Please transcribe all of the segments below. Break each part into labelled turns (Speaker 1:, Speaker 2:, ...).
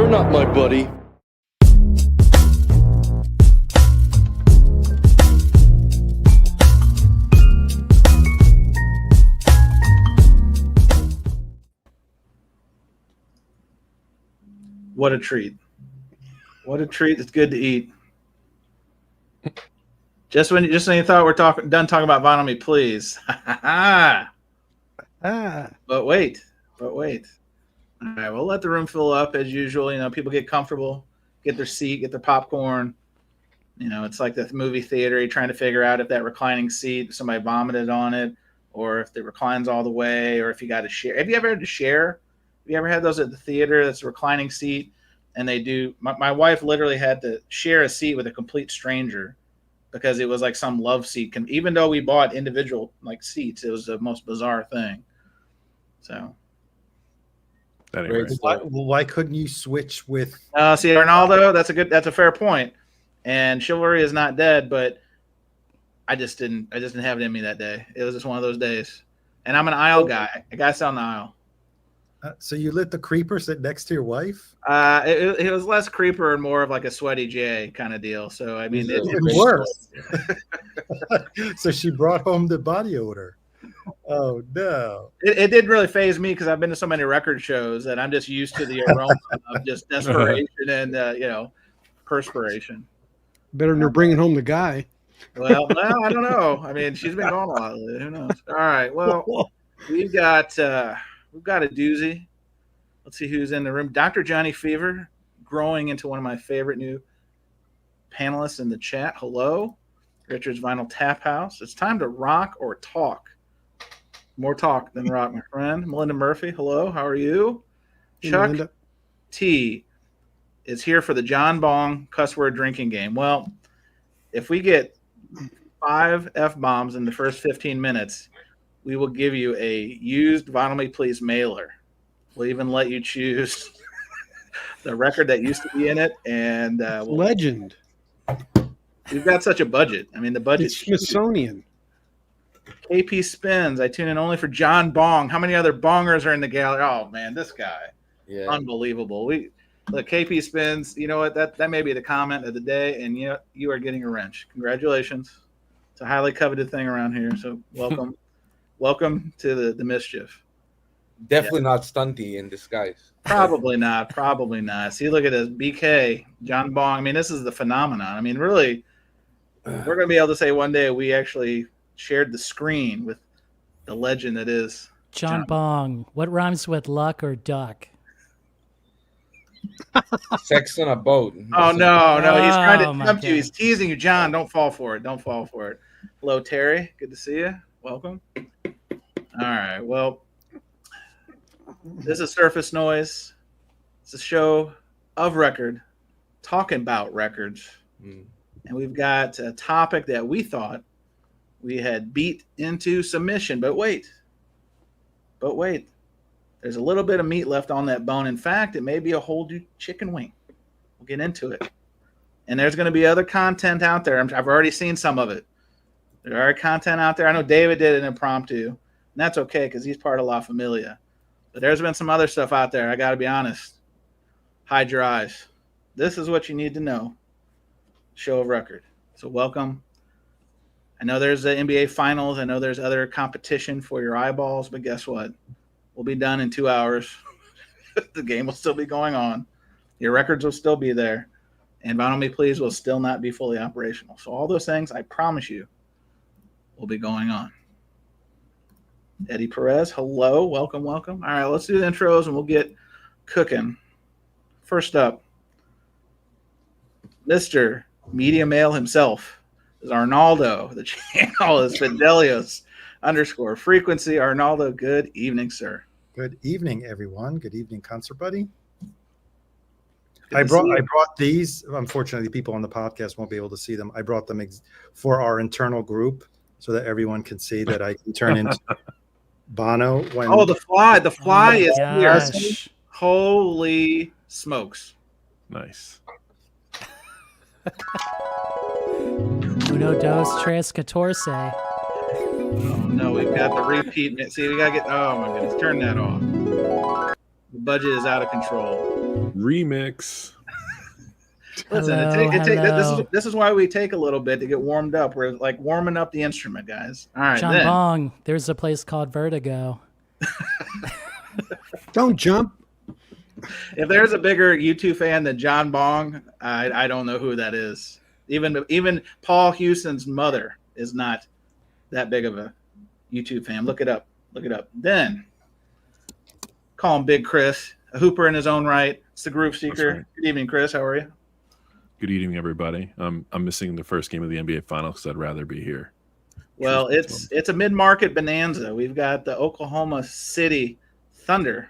Speaker 1: You're not my buddy.
Speaker 2: What a treat. What a treat. It's good to eat. Just when you thought we're done talking about Vinyl Me Please. But wait. All right, we'll let the room fill up as usual. You know, people get comfortable, get their seat, get their popcorn. You know, it's like the movie theater. You're trying to figure out if that reclining seat, somebody vomited on it, or if it reclines all the way, or if you got to share. Have you ever had to share? Have you ever had those at the theater? That's a reclining seat, and they do. My wife literally had to share a seat with a complete stranger because it was like some love seat. Even though we bought individual like seats, it was the most bizarre thing. So.
Speaker 3: Why couldn't you switch with?
Speaker 2: See, Arnaldo, that's a fair point. And chivalry is not dead, but I just didn't have it in me that day. It was just one of those days. And I'm an aisle guy. I got to sit on the aisle.
Speaker 3: So you let the creeper sit next to your wife?
Speaker 2: It was less creeper and more of like a sweaty J kind of deal. So I mean,
Speaker 3: it's worse. So she brought home the body odor. Oh no!
Speaker 2: It didn't really faze me because I've been to so many record shows that I'm just used to the aroma of just desperation and perspiration.
Speaker 4: Better than her bringing home the guy.
Speaker 2: Well, I don't know. I mean, she's been gone a lot lately. Who knows? All right. Well, we've got a doozy. Let's see who's in the room. Dr. Johnny Fever, growing into one of my favorite new panelists in the chat. Hello, Richard's Vinyl Tap House. It's time to rock or talk. More talk than rock, my friend. Melinda Murphy, hello. How are you?
Speaker 4: Hey,
Speaker 2: Chuck
Speaker 4: Melinda.
Speaker 2: T is here for the John Bong cuss word drinking game. Well, if we get 5 F-bombs in the first 15 minutes, we will give you a used Vinyl Me Please mailer. We'll even let you choose the record that used to be in it. And
Speaker 4: Legend.
Speaker 2: We've got such a budget. I mean, the budget's
Speaker 4: Smithsonian.
Speaker 2: KP Spins. I tune in only for John Bong. How many other bongers are in the gallery? Oh man, this guy, unbelievable. Look, KP Spins. You know what? That may be the comment of the day, and you are getting a wrench. Congratulations. It's a highly coveted thing around here. So welcome, welcome to the mischief.
Speaker 5: Definitely not stunty in disguise.
Speaker 2: Probably not. Probably not. See, look at this. BK, John Bong. I mean, this is the phenomenon. I mean, really, we're going to be able to say one day we actually shared the screen with the legend that is
Speaker 6: John Bong. What rhymes with luck or duck?
Speaker 5: Sex on a boat.
Speaker 2: Oh no, he's trying to tempt you. He's teasing you, John. Don't fall for it. Hello, Terry. Good to see you. Welcome. All right. Well, this is Surface Noise. It's a show of record, talking about records, and we've got a topic that we thought we had beat into submission, but wait, there's a little bit of meat left on that bone. In fact, it may be a whole new chicken wing. We'll get into it. And there's going to be other content out there. I've already seen some of it. There are content out there. I know David did an impromptu, and that's okay because he's part of La Familia. But there's been some other stuff out there. I got to be honest. Hide your eyes. This is what you need to know. Show of record. So welcome. I know there's the NBA Finals. I know there's other competition for your eyeballs, but guess what? We'll be done in 2 hours. The game will still be going on. Your records will still be there. And Vinyl Me Please will still not be fully operational. So all those things, I promise you, will be going on. Eddie Perez, hello. Welcome. All right, let's do the intros and we'll get cooking. First up, Mr. Media Male himself is Arnaldo. The channel is Fidelios_frequency. Arnaldo, good evening, sir.
Speaker 3: Good evening, everyone. Good evening, Concert Buddy. I brought these. Unfortunately, people on the podcast won't be able to see them. I brought them for our internal group so that everyone can see that I can turn into Bono.
Speaker 2: The fly is here. Holy smokes.
Speaker 7: Nice.
Speaker 6: Uno, dos, tres, catorce.
Speaker 2: Oh, no, we've got the repeat. See, we got to get. Oh, my goodness. Turn that off. The budget is out of control.
Speaker 1: Remix.
Speaker 2: Listen,
Speaker 6: Hello.
Speaker 2: this is why we take a little bit to get warmed up. We're like warming up the instrument, guys. All right,
Speaker 6: John
Speaker 2: then.
Speaker 6: Bong, there's a place called Vertigo.
Speaker 4: Don't jump.
Speaker 2: If there's a bigger U2 fan than John Bong, I don't know who that is. Even Paul Houston's mother is not that big of a U2 fan. Look it up. Then call him Big Chris, a hooper in his own right. It's the Groove Seeker.
Speaker 1: right.
Speaker 2: Good evening, Chris. How are you?
Speaker 1: Good evening, everybody. I'm missing the first game of the NBA Finals because I'd rather be here.
Speaker 2: Well, it's a mid-market bonanza. We've got the Oklahoma City Thunder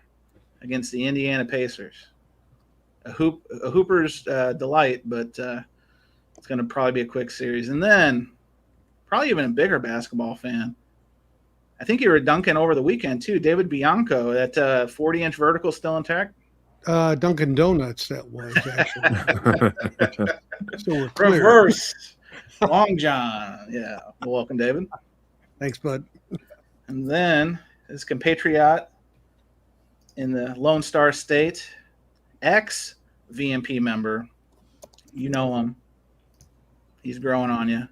Speaker 2: against the Indiana Pacers. A hooper's delight, but it's going to probably be a quick series. And then probably even a bigger basketball fan. I think you were dunking over the weekend too. David Bianco, that 40-inch vertical still intact.
Speaker 4: Dunkin' Donuts, that was actually. So we're clear.
Speaker 2: Reverse. Long John. Yeah. Well, welcome, David.
Speaker 4: Thanks, bud.
Speaker 2: And then his compatriot in the Lone Star State, ex-VMP member. You know him. He's growing on you.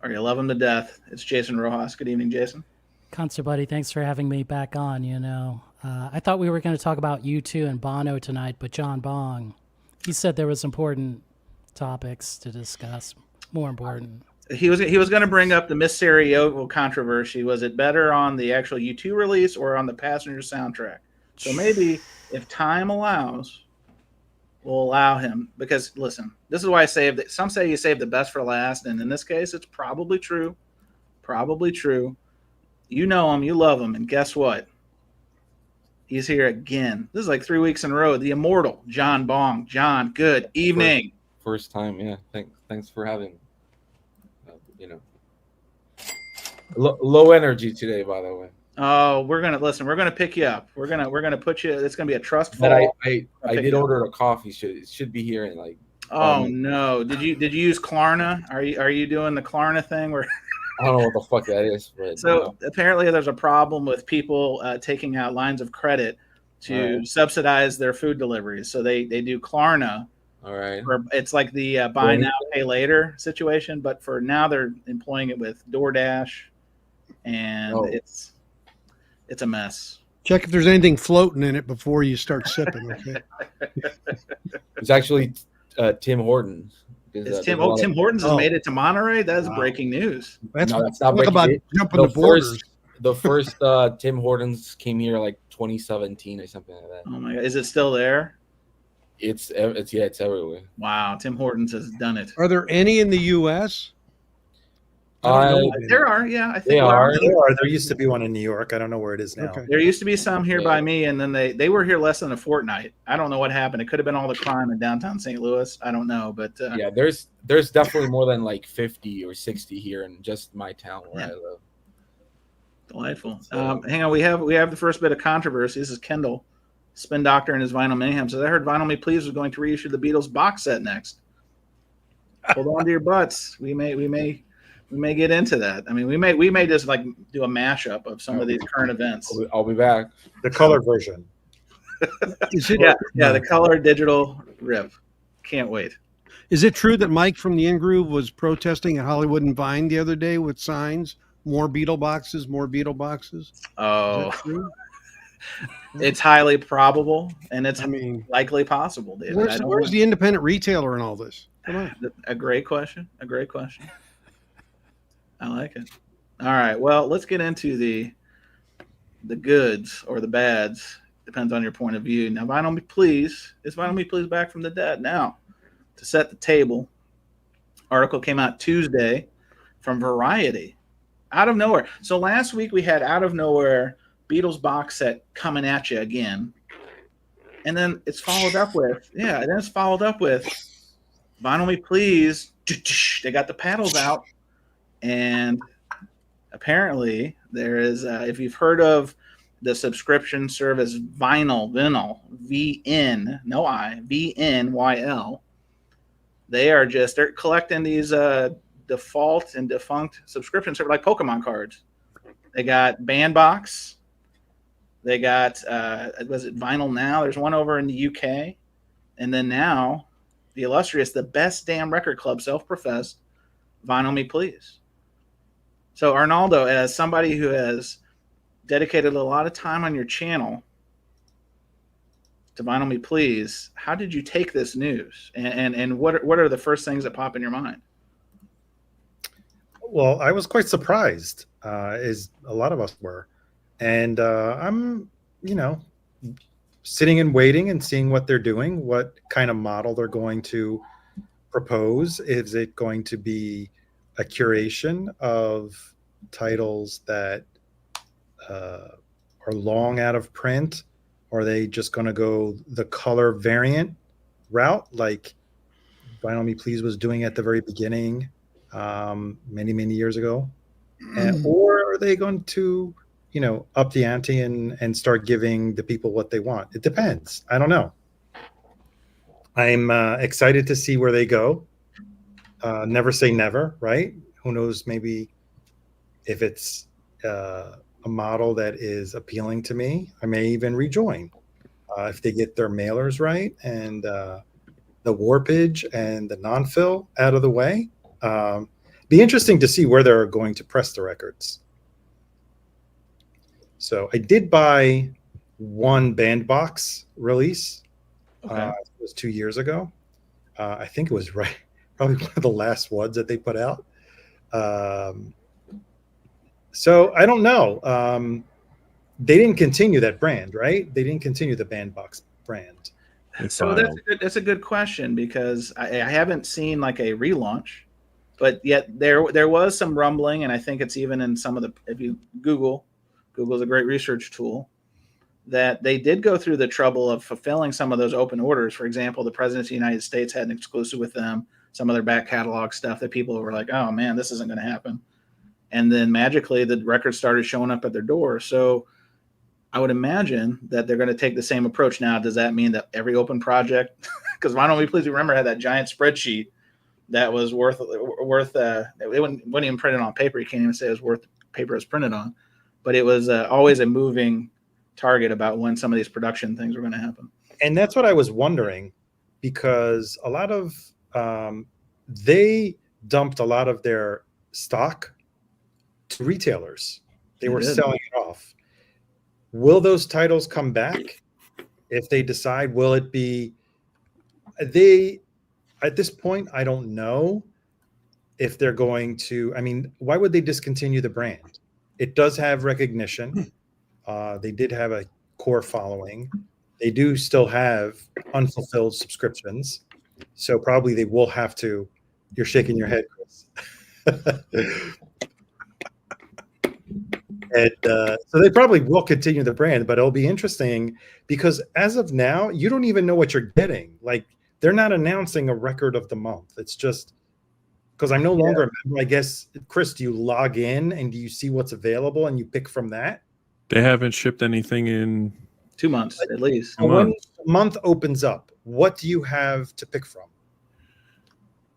Speaker 2: Or you love him to death. It's Jason Rojas. Good evening, Jason.
Speaker 6: Concert Buddy, thanks for having me back on. I thought we were going to talk about U2 and Bono tonight, but John Bong, he said there was important topics to discuss, more important.
Speaker 2: He was going to bring up the Miss Sarajevo controversy. Was it better on the actual U2 release or on the passenger soundtrack? So maybe if time allows, we'll allow him. Because listen, this is why I saved it. Some say you save the best for last, and in this case, it's probably true. Probably true. You know him, you love him, and guess what? He's here again. This is like 3 weeks in a row. The immortal John Bong. John, good evening.
Speaker 5: First time, yeah. Thanks for having. Low energy today, by the way.
Speaker 2: Oh, we're gonna pick you up. We're gonna put you. It's gonna be a trust
Speaker 5: But
Speaker 2: fall.
Speaker 5: I did order a coffee. It should be here in like.
Speaker 2: Oh no! Did you use Klarna? Are you doing the Klarna thing where?
Speaker 5: I don't know what the fuck that is, but
Speaker 2: So apparently there's a problem with people taking out lines of credit to subsidize their food deliveries. So they do Klarna.
Speaker 5: All right.
Speaker 2: It's like the buy now, pay later situation, but for now they're employing it with DoorDash, and it's a mess.
Speaker 4: Check if there's anything floating in it before you start sipping. Okay.
Speaker 5: It's actually Tim Hortons.
Speaker 2: It's Tim Hortons has made it to Monterey. That's breaking news.
Speaker 4: That's
Speaker 5: No, that's not
Speaker 4: talk about
Speaker 5: breaking
Speaker 4: jumping the borders.
Speaker 5: The first Tim Hortons came here like 2017 or something like that.
Speaker 2: Oh my God, is it still there?
Speaker 5: It's everywhere.
Speaker 2: Wow, Tim Hortons has done it.
Speaker 4: Are there any in the U.S.? I don't know.
Speaker 2: There are, yeah, I think
Speaker 5: They are.
Speaker 3: There used to be one in New York. I don't know where it is now.
Speaker 4: Okay.
Speaker 2: There used to be some here by me, and then they were here less than a fortnight. I don't know what happened. It could have been all the crime in downtown St. Louis. I don't know, but
Speaker 5: Yeah, there's definitely more than like 50 or 60 here in just my town where I live.
Speaker 2: Delightful. Hang on, we have the first bit of controversy. This is Kendall, Spin Doctor, and his Vinyl Mayhem. Says, I heard Vinyl Me Please was going to reissue the Beatles box set next. Hold on to your butts. We may get into that. I mean, we may just like do a mashup of some of these current events.
Speaker 5: I'll be back.
Speaker 3: The color version.
Speaker 4: Is it,
Speaker 2: Yeah, the color digital rip. Can't wait.
Speaker 4: Is it true that Mike from the In-Groove was protesting at Hollywood and Vine the other day with signs? More Beetle boxes, more Beetle boxes. Is
Speaker 2: Oh,
Speaker 4: that true?
Speaker 2: it's highly probable, and it's
Speaker 4: I mean,
Speaker 2: likely possible, David.
Speaker 4: where's the independent retailer in all this? Come on.
Speaker 2: A great question. I like it. All right. Well, let's get into the goods or the bads. Depends on your point of view. Now, Vinyl Me Please. Is Vinyl Me Please back from the dead? Now, to set the table, article came out Tuesday from Variety. Out of nowhere. So last week we had out of nowhere Beatles box set coming at you again. And then it's followed up with, Vinyl Me Please. They got the paddles out. And apparently there is, if you've heard of the subscription service Vinyl, VN, no I, VNYL, they're collecting these default and defunct subscription service like Pokemon cards. They got Bandbox, They got was it Vinyl Now? There's one over in the UK, and then now the illustrious, the best damn record club, self-professed, Vinyl Me Please. So Arnaldo, as somebody who has dedicated a lot of time on your channel to Vinyl Me Please, how did you take this news, and what are the first things that pop in your mind?
Speaker 3: Well, I was quite surprised, as a lot of us were, and I'm, sitting and waiting and seeing what they're doing, what kind of model they're going to propose. Is it going to be a curation of titles that are long out of print? Or are they just going to go the color variant route like Vinyl Me Please was doing at the very beginning, many, many years ago? Or are they going to, up the ante and start giving the people what they want? It depends. I don't know. I'm excited to see where they go. Never say never, right? Who knows? Maybe if it's a model that is appealing to me, I may even rejoin if they get their mailers right and the warpage and the non-fill out of the way. Be interesting to see where they're going to press the records. So I did buy one bandbox release.
Speaker 2: Okay.
Speaker 3: It was 2 years ago. I think it was probably one of the last ones that they put out. So I don't know. They didn't continue that brand, right? They didn't continue the bandbox brand.
Speaker 2: So that's a good question, because I haven't seen like a relaunch, but yet there was some rumbling, and I think it's even in some of the, if you Google's a great research tool, that they did go through the trouble of fulfilling some of those open orders. For example, the President of the United States had an exclusive with them, some of their back catalog stuff that people were like, oh man, this isn't going to happen. And then magically the records started showing up at their door. So I would imagine that they're going to take the same approach now. Does that mean that every open project, because Vinyl Me Please, remember, had that giant spreadsheet that was worth it wasn't even printed on paper. You can't even say it was worth the paper it was printed on, but it was always a moving target about when some of these production things were going to happen.
Speaker 3: And that's what I was wondering, because a lot of they dumped a lot of their stock to retailers. They were selling it off. Will those titles come back if they decide? Will it be at this point? I don't know if they're going to. I mean, why would they discontinue the brand? It does have recognition. They did have a core following. They do still have unfulfilled subscriptions. So probably they will have to. You're shaking your head, Chris. And so they probably will continue the brand, but it'll be interesting because as of now, you don't even know what you're getting. Like, they're not announcing a record of the month. It's just because I'm no longer a member. I guess, Chris, do you log in and do you see what's available and you pick from that?
Speaker 1: They haven't shipped anything in
Speaker 2: 2 months at least.
Speaker 3: When the month opens up, what do you have to pick from?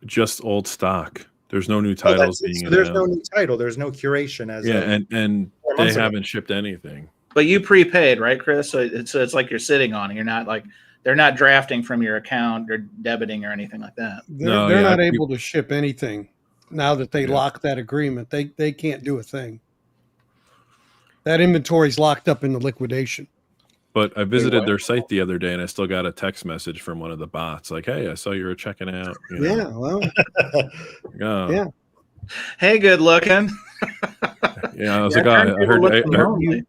Speaker 1: just old stock. There's no new titles being
Speaker 3: so
Speaker 1: announced.
Speaker 3: there's no new title. There's no curation as
Speaker 1: and
Speaker 3: four
Speaker 1: they
Speaker 3: months ago.
Speaker 1: haven't shipped anything.
Speaker 2: But you prepaid, right, Chris? So it's like you're sitting on it. You're not like they're not drafting from your account or debiting or anything like that.
Speaker 4: They're not able to ship anything now that they locked that agreement. They can't do a thing. That inventory's locked up in the liquidation.
Speaker 1: But I visited their site the other day, and I still got a text message from one of the bots, like, "Hey, I saw you were checking out." You know?
Speaker 4: Yeah, well,
Speaker 1: yeah.
Speaker 2: Hey, good looking.
Speaker 1: Yeah, I was like, I heard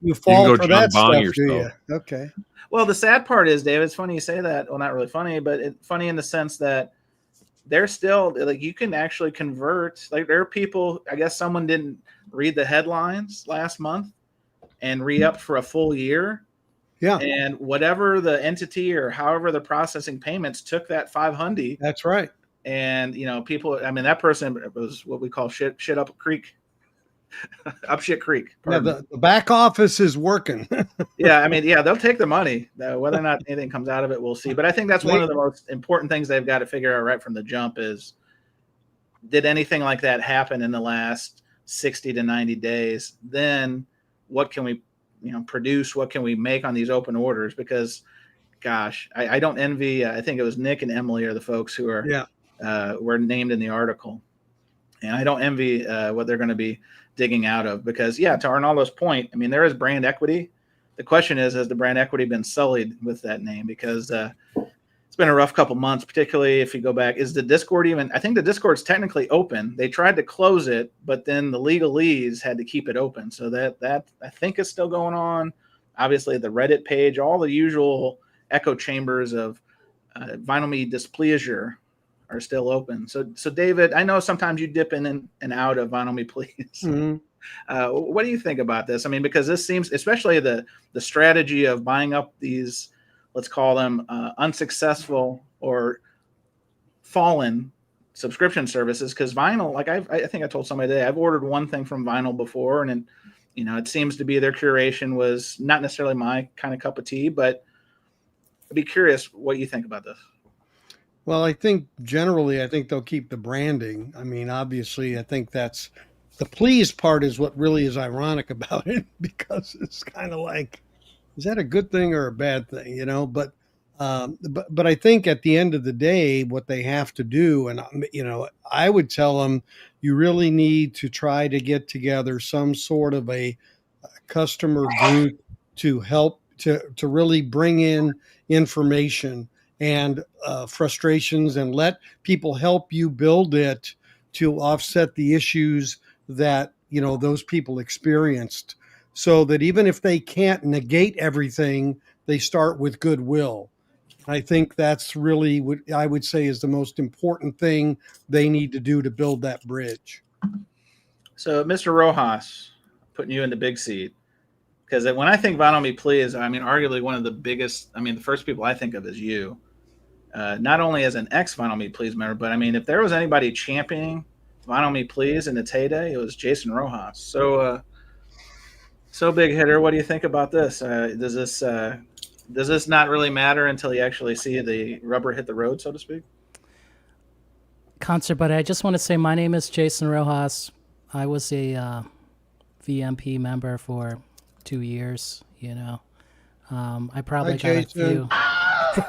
Speaker 4: you fall
Speaker 1: go
Speaker 4: for
Speaker 1: John
Speaker 4: that
Speaker 1: Bong
Speaker 4: stuff, do you?
Speaker 1: yourself.
Speaker 4: Okay.
Speaker 2: Well, the sad part is, Dave, it's funny you say that. Well, not really funny, but it's funny in the sense that they're still like you can actually convert. Like there are people. I guess someone didn't read the headlines last month and re-upped for a full year.
Speaker 4: Yeah.
Speaker 2: And whatever the entity or however the processing payments took that $500.
Speaker 4: That's right.
Speaker 2: And people. I mean, that person was what we call shit up creek. Up shit creek.
Speaker 4: Yeah, the back office is working.
Speaker 2: Yeah, I mean, they'll take the money. Whether or not anything comes out of it, we'll see. But I think that's one of the most important things they've got to figure out right from the jump is, did anything like that happen in the last 60 to 90 days? Then what can we, produce? What can we make on these open orders? Because, gosh, I don't envy. I think it was Nick and Emily are the folks who are were named in the article, and I don't envy what they're going to be digging out of. Because, to Arnaldo's point, I mean, there is brand equity. The question is, has the brand equity been sullied with that name? Because it's been a rough couple months, particularly if you go back. Is the Discord even? I think the Discord's technically open. They tried to close it, but then the legalese had to keep it open. So that I think is still going on. Obviously, the Reddit page, all the usual echo chambers of vinyl me displeasure are still open. So David, I know sometimes you dip in and out of vinyl me please.
Speaker 4: Mm-hmm.
Speaker 2: What do you think about this? I mean, because this seems, especially the strategy of buying up these, let's call them unsuccessful or fallen subscription services, because vinyl, like I think I told somebody today, I've ordered one thing from vinyl before, and it seems to be their curation was not necessarily my kind of cup of tea, but I'd be curious what you think about this.
Speaker 4: Well, I think generally, they'll keep the branding. I mean, obviously, I think that's the please part is what really is ironic about it, because it's kind of like, is that a good thing or a bad thing? But I think at the end of the day, what they have to do, and I would tell them, you really need to try to get together some sort of a customer group to help to really bring in information and frustrations, and let people help you build it to offset the issues that those people experienced, so that even if they can't negate everything, they start with goodwill. I think that's really what I would say is the most important thing they need to do to build that bridge.
Speaker 2: So, Mr. Rojas, putting you in the big seat, because when I think Vinyl Me Please, I mean, arguably one of the biggest, the first people I think of is you. Not only as an ex-Vinyl Me Please member, but if there was anybody championing Vinyl Me Please in its heyday, it was Jason Rojas. So big hitter. What do you think about this? Does this not really matter until you actually see the rubber hit the road, so to speak?
Speaker 6: Concert Buddy, I just want to say my name is Jason Rojas. I was a VMP member for 2 years. I probably got
Speaker 4: Jason.
Speaker 6: a few.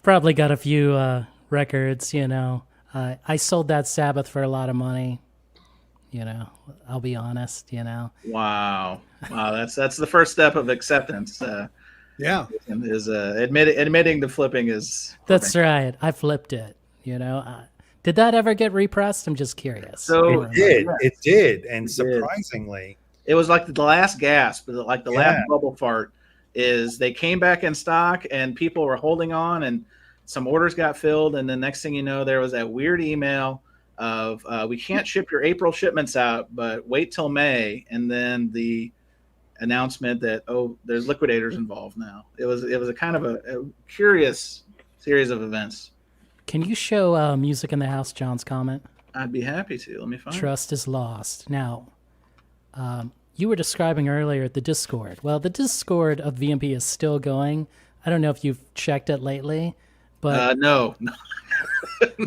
Speaker 6: Probably got a few records. I sold that Sabbath for a lot of money. I'll be honest.
Speaker 2: Wow, that's the first step of acceptance. Is admitting the flipping is.
Speaker 6: That's right. I flipped it. Did that ever get repressed? I'm just curious.
Speaker 2: So
Speaker 3: it did, and surprisingly,
Speaker 2: it was like the last gasp, like the last bubble fart. Is they came back in stock and people were holding on, and some orders got filled, and the next thing you know, there was that weird email of we can't ship your April shipments out, but wait till May, and then the announcement that there's liquidators involved now. It was a kind of a curious series of events.
Speaker 6: Can you show Music in the House John's comment?
Speaker 2: I'd be happy to. Let me find
Speaker 6: Trust is lost. Now, you were describing earlier the Discord. Well, the Discord of VMP is still going. I don't know if you've checked it lately, but
Speaker 2: no.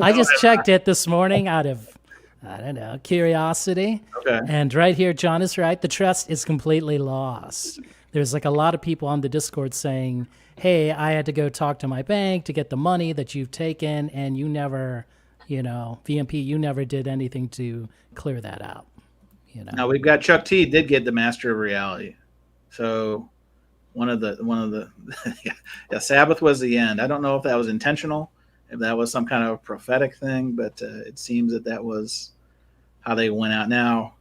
Speaker 6: I just checked it this morning out of, I don't know, curiosity.
Speaker 2: Okay.
Speaker 6: And right here, John is right. The trust is completely lost. There's like a lot of people on the Discord saying, hey, I had to go talk to my bank to get the money that you've taken, and you never, VMP, you never did anything to clear that out.
Speaker 2: Now we've got Chuck T did get the Master of Reality. So one of the Sabbath was the end. I don't know if that was intentional, if that was some kind of prophetic thing, but it seems that was how they went out. Now,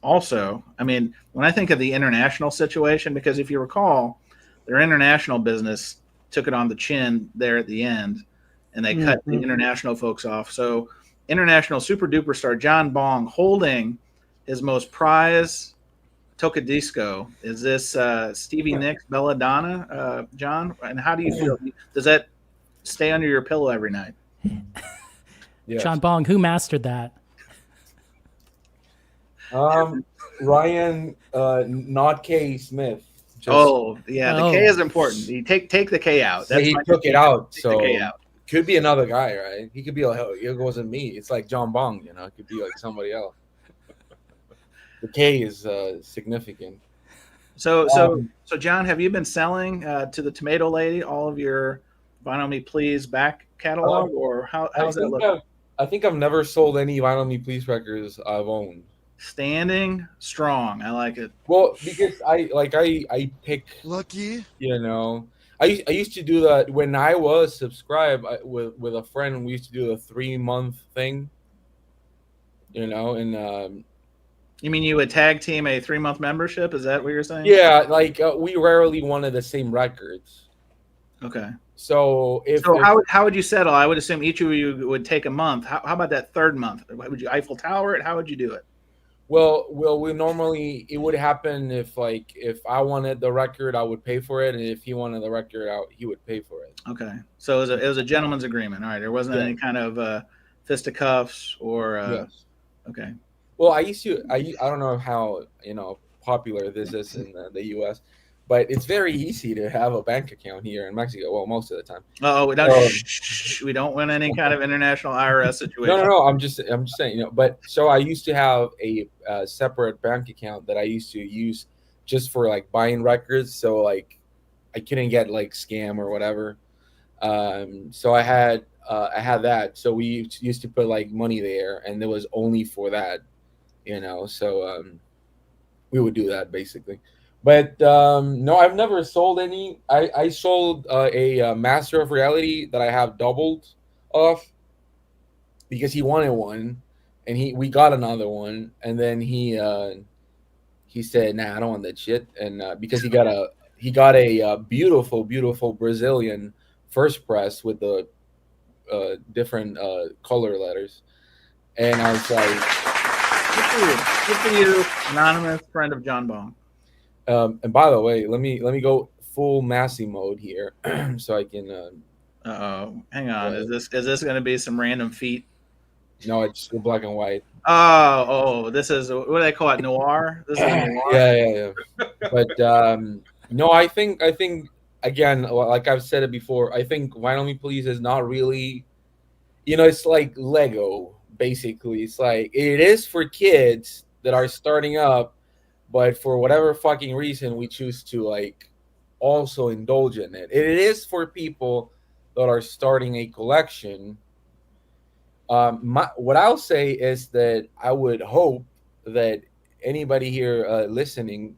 Speaker 2: also, when I think of the international situation, because if you recall, their international business took it on the chin there at the end, and they cut the international folks off. So international super duper star John Bong holding his most prized tocadisco. Is this Stevie Nicks Belladonna, John? And how do you feel? Does that stay under your pillow every night?
Speaker 5: Yes.
Speaker 6: John Bong, who mastered that?
Speaker 5: Ryan, not K. Smith.
Speaker 2: The K is important. You take the K out.
Speaker 5: He took it out, so
Speaker 2: the K out.
Speaker 5: Could be another guy, right? He could be like, it wasn't me. It's like John Bong, it could be like somebody else. The K is significant.
Speaker 2: So John, have you been selling to the Tomato Lady all of your Vinyl Me Please back catalog, or how's that look?
Speaker 5: I think I've never sold any Vinyl Me Please records I've owned.
Speaker 2: Standing strong, I like it.
Speaker 5: Well, because I pick
Speaker 7: Lucky.
Speaker 5: You know, I used to do that when I was subscribed with a friend. We used to do a 3-month thing. You know, and
Speaker 2: You mean you would tag team a 3-month membership? Is that what you're saying?
Speaker 5: yeah, like we rarely wanted the same records.
Speaker 2: Okay.
Speaker 5: So
Speaker 2: how would you settle? I would assume each of you would take a month. How about that third month? Would you Eiffel Tower it? How would you do it?
Speaker 5: Well, we normally, it would happen if I wanted the record, I would pay for it, and if he wanted the record out, he would pay for it.
Speaker 2: Okay, so it was a gentleman's agreement. All right, there wasn't any kind of fisticuffs or
Speaker 5: Yes.
Speaker 2: Okay.
Speaker 5: Well, I don't know how popular this is in the U.S., but it's very easy to have a bank account here in Mexico. Well, most of the time.
Speaker 2: Oh, we don't. We don't want any kind of international IRS situation.
Speaker 5: No. I'm just saying. But so I used to have a separate bank account that I used to use just for like buying records. So like I couldn't get like scam or whatever. So I had that. So we used to put like money there, and it was only for that. So we would do that basically. But no, I've never sold any. I sold a Master of Reality that I have doubled off because he wanted one, and we got another one, and then he said, "Nah, I don't want that shit," and because he got a beautiful Brazilian first press with the different color letters, and I was like,
Speaker 2: "Good for you, anonymous friend of John Bong."
Speaker 5: And by the way, let me go full Massey mode here, so I can.
Speaker 2: Hang on. Is this going to be some random feat?
Speaker 5: No, it's black and white.
Speaker 2: Oh, this is what do they call it? Noir. This is noir.
Speaker 5: Yeah. But no, I think again, like I've said it before, I think Vinyl Me Please is not really, it's like Lego basically. It's like it is for kids that are starting up. But for whatever fucking reason, we choose to like also indulge in it. It is for people that are starting a collection. What I'll say is that I would hope that anybody here listening,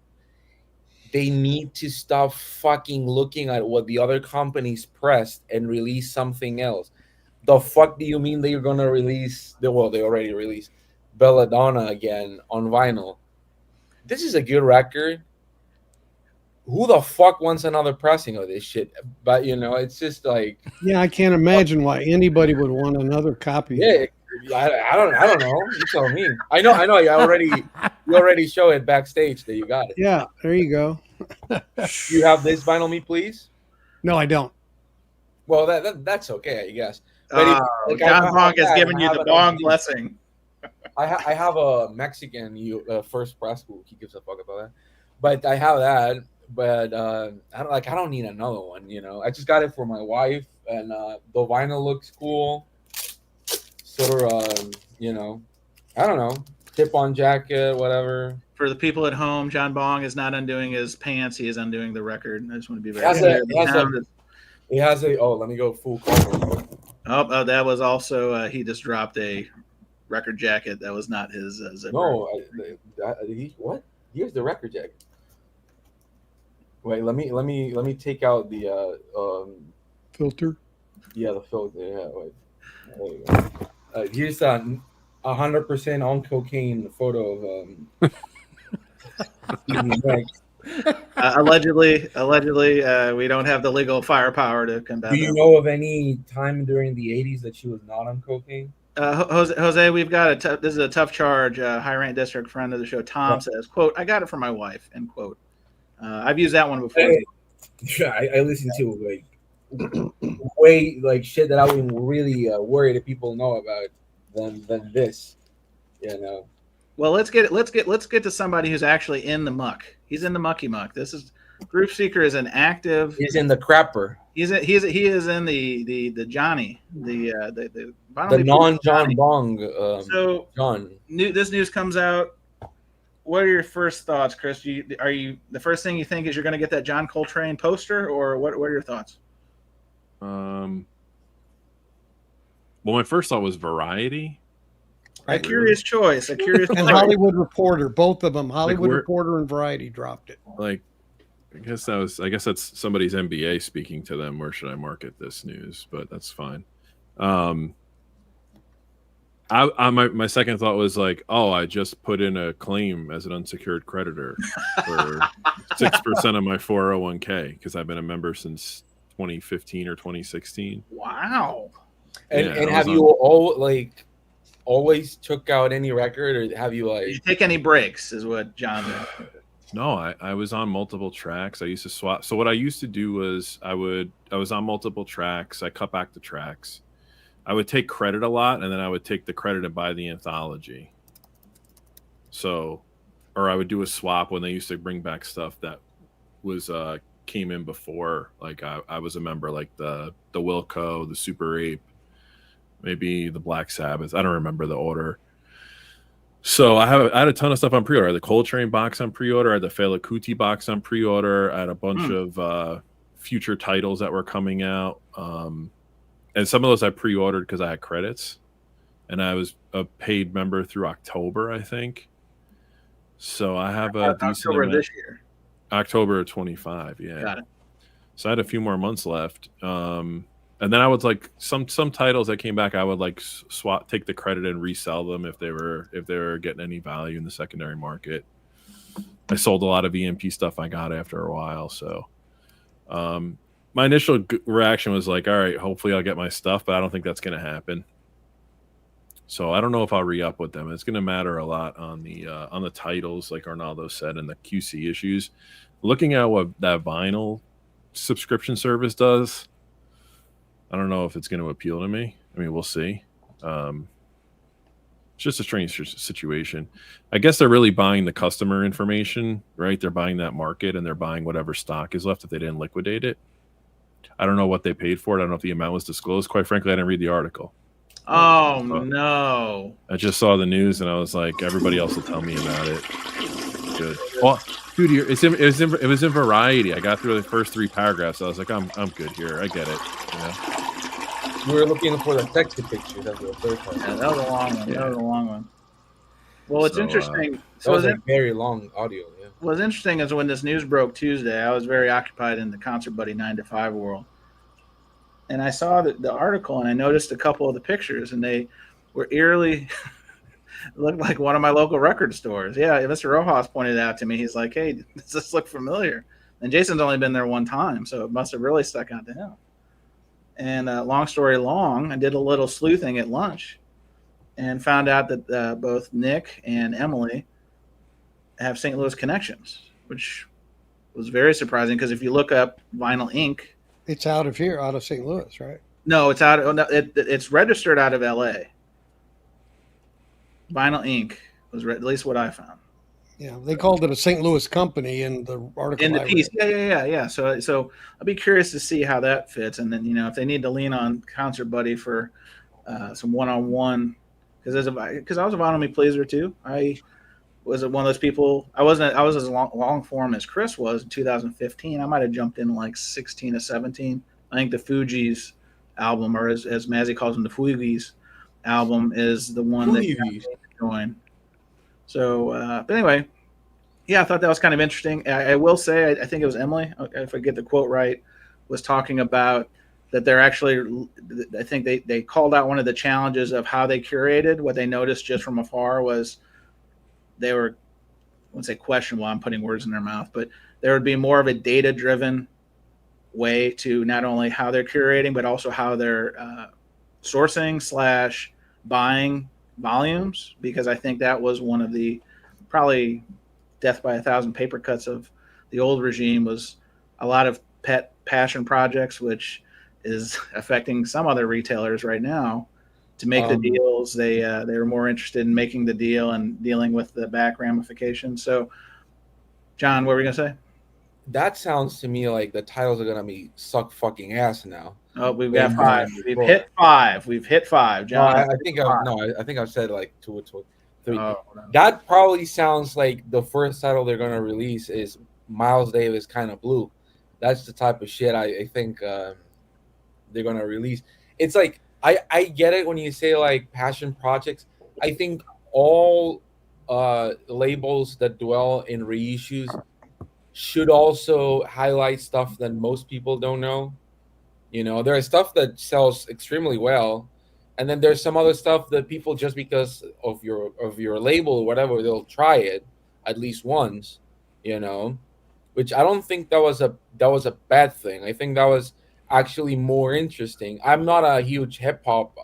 Speaker 5: they need to stop fucking looking at what the other companies pressed and release something else. The fuck do you mean they're gonna release? They already released Belladonna again on vinyl. This is a good record. Who the fuck wants another pressing of this shit? But it's just like,
Speaker 4: yeah, I can't imagine why anybody would want another copy.
Speaker 5: Yeah, I don't know. You tell me. I know. You already show it backstage that you got it.
Speaker 4: Yeah, there you go.
Speaker 5: You have this Vinyl Me Please?
Speaker 4: No, I don't.
Speaker 5: Well, that's okay, I guess. But
Speaker 2: John Bong has given you the Bong blessing.
Speaker 5: I have a Mexican first press. Who gives a fuck about that? But I have that. But I don't need another one. I just got it for my wife, and the vinyl looks cool. Sort of, I don't know, tip-on jacket, whatever.
Speaker 2: For the people at home, John Bong is not undoing his pants; he is undoing the record. I just want to be very clear.
Speaker 5: It has a. Oh, let me go full color.
Speaker 2: Oh, that was also he just dropped a record jacket that was not his zipper.
Speaker 5: No, what? Here's the record jacket. Wait, let me take out the
Speaker 4: filter.
Speaker 5: Yeah, the filter. Yeah, wait. There you go. Here's 100% on cocaine photo of
Speaker 2: allegedly, we don't have the legal firepower to combat.
Speaker 5: Do you know of any time during the 80s that she was not on cocaine?
Speaker 2: Jose, we've got this is a tough charge. High rank district friend of the show, Tom says, "quote I got it from my wife." End quote. I've used that one before.
Speaker 5: I listened to way like shit that I wouldn't really worry that people know about than this.
Speaker 2: Well, let's get to somebody who's actually in the muck. He's in the mucky muck. This is Groove Seeker is an active.
Speaker 5: He's in the crapper.
Speaker 2: He is in the Johnny the
Speaker 5: non John Bong.
Speaker 2: So
Speaker 5: John.
Speaker 2: This news comes out what are your first thoughts, Chris? Are you the first thing you think is you're going to get that John Coltrane poster, or what are your thoughts?
Speaker 1: Well, my first thought was Variety.
Speaker 2: A curious choice. A curious
Speaker 4: And
Speaker 2: choice.
Speaker 4: Hollywood Reporter, both of them, Hollywood
Speaker 1: we're-
Speaker 4: Reporter and Variety dropped it.
Speaker 1: Like, I guess that's somebody's MBA speaking to them. Where should I market this news? But that's fine. My second thought was like, oh, I just put in a claim as an unsecured creditor for 6% of my 401k because I've been a member since 2015 or 2016.
Speaker 2: Wow.
Speaker 5: And,
Speaker 1: Yeah,
Speaker 5: and
Speaker 1: I
Speaker 5: have
Speaker 1: was
Speaker 5: you always took out any record, or have you
Speaker 2: Did you take any breaks? Is what John did.
Speaker 1: No, I was on multiple tracks. I used to swap. So what I used to do was I was on multiple tracks. I cut back the tracks. I would take credit a lot, and then I would take the credit and buy the anthology. So, or I would do a swap when they used to bring back stuff that was came in before. Like I was a member, like the Wilco, the Super Ape, maybe the Black Sabbath. I don't remember the order. So I had a ton of stuff on pre-order. I had the Coltrane box on pre-order. I had the Fela Kuti box on pre-order. I had a bunch of future titles that were coming out. And some of those I pre-ordered because I had credits. And I was a paid member through October, I think. So I have a decent
Speaker 2: October
Speaker 1: amount.
Speaker 2: this year.
Speaker 1: October of 25, yeah.
Speaker 2: Got it.
Speaker 1: So I had a few more months left. And then I would like some titles that came back. I would like take the credit and resell them if they were getting any value in the secondary market. I sold a lot of EMP stuff I got after a while. So my initial reaction was like, all right, hopefully I'll get my stuff, but I don't think that's going to happen. So I don't know if I'll re-up with them. It's going to matter a lot on the titles, like Arnaldo said, and the QC issues. Looking at what that vinyl subscription service does, I don't know if it's going to appeal to me. I mean, we'll see. It's just a strange situation. I guess they're really buying the customer information, right? They're buying that market, and they're buying whatever stock is left if they didn't liquidate it. I don't know what they paid for it. I don't know if the amount was disclosed. Quite frankly, I didn't read the article.
Speaker 2: Oh, no.
Speaker 1: I just saw the news, and I was like, everybody else will tell me about it. Good. Well, dude, it was in Variety. I got through the first 3 paragraphs. I was like, I'm good here. I get it. You know?
Speaker 5: We're looking for the sexy picture. That's the third part.
Speaker 2: Yeah, that was a long one.
Speaker 1: Yeah.
Speaker 2: That was a long one. Well, it's
Speaker 1: So,
Speaker 2: interesting.
Speaker 5: That
Speaker 2: So
Speaker 5: was a very long audio. Yeah.
Speaker 2: what's interesting is when this news broke Tuesday, I was very occupied in the Concert Buddy 9 to 5 world. And I saw the article, and I noticed a couple of the pictures, and they were eerily looked like one of my local record stores. Yeah, Mr. Rojas pointed it out to me. He's like, hey, does this look familiar? And Jason's only been there one time, so it must have really stuck out to him. And long story long, I did a little sleuthing at lunch and found out that both Nick and Emily have St. Louis connections, which was very surprising because if you look up Vinyl Inc.,
Speaker 4: It's out of here, out of St. Louis, right?
Speaker 2: no, it's out. It's registered out of L.A. Vinyl Inc. was at least what I found.
Speaker 4: Yeah, they called it a St. Louis company in the article.
Speaker 2: In the
Speaker 4: I
Speaker 2: piece,
Speaker 4: read.
Speaker 2: yeah. So I'll be curious to see how that fits, and then if they need to lean on Concert Buddy for some one-on-one, because I was a Vinyl Me Pleaser too. I was one of those people. I was as long form as Chris was in 2015. I might have jumped in like 16 or 17. I think the Fugees album, or as Mazzy calls them, the Fugees album, is the one that got me to join. So, but anyway, yeah, I thought that was kind of interesting. I will say, I think it was Emily, if I get the quote right, was talking about that they're actually, I think they called out one of the challenges of how they curated. What they noticed just from afar was they were, I wouldn't say questionable, I'm putting words in their mouth, but there would be more of a data-driven way to not only how they're curating, but also how they're sourcing / buying volumes, because I think that was one of the probably death by 1,000 paper cuts of the old regime, was a lot of pet passion projects, which is affecting some other retailers right now to make the deals. They were more interested in making the deal and dealing with the back ramifications. So, John, what were we gonna say?
Speaker 5: That sounds to me like the titles are gonna be suck fucking ass now.
Speaker 2: Oh, we've got 5. We've hit 5. We've hit 5. John,
Speaker 5: I think I've said like two. 3.
Speaker 2: Oh, no.
Speaker 5: That probably sounds like the first title they're gonna release is Miles Davis Kind of Blue. That's the type of shit I think they're gonna release. It's like I get it when you say like passion projects. I think all labels that dwell in reissues should also highlight stuff that most people don't know. You know, there is stuff that sells extremely well, and then there's some other stuff that people, just because of your label or whatever, they'll try it at least once. You know, which I don't think that was a bad thing. I think that was actually more interesting. I'm not a huge hip hop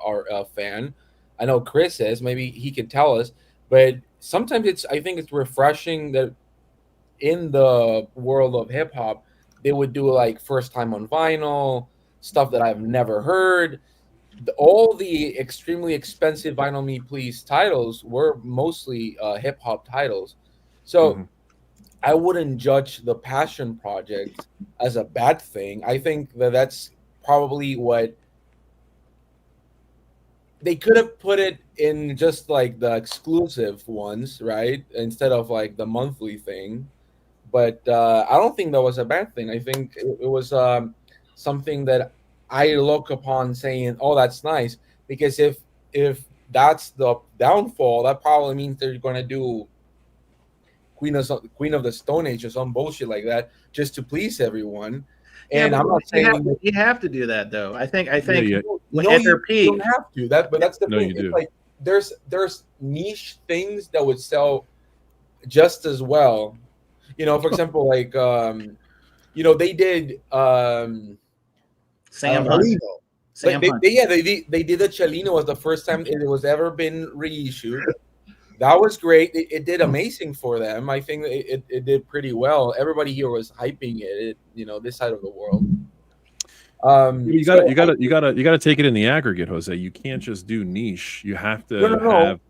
Speaker 5: fan. I know Chris is. Maybe he can tell us. But sometimes I think it's refreshing that in the world of hip hop, they would do like first time on vinyl stuff that I've never heard. All the extremely expensive Vinyl Me Please titles were mostly hip hop titles. So I wouldn't judge the passion project as a bad thing. I think that that's probably what they could have put it in, just like the exclusive ones, right? Instead of like the monthly thing. But I don't think that was a bad thing. I think it was something that I look upon saying, "Oh, that's nice," because if that's the downfall, that probably means they're going to do Queen of the Stone Age or some bullshit like that just to please everyone. And I'm not saying
Speaker 2: you have to do that though. I think
Speaker 5: no,
Speaker 2: at their peak,
Speaker 5: you don't have to. But that's the
Speaker 1: No,
Speaker 5: thing.
Speaker 1: you do.
Speaker 5: It's like there's niche things that would sell just as well. You know, for example, like they did
Speaker 2: Sam
Speaker 5: uh,
Speaker 2: Hunt.
Speaker 5: Like
Speaker 2: Sam Hunt.
Speaker 5: they did a Chelino, was the first time it was ever been reissued. That was great. It did amazing for them. I think it did pretty well. Everybody here was hyping it. This side of the world.
Speaker 1: You gotta take it in the aggregate, Jose. You can't just do niche. You have to have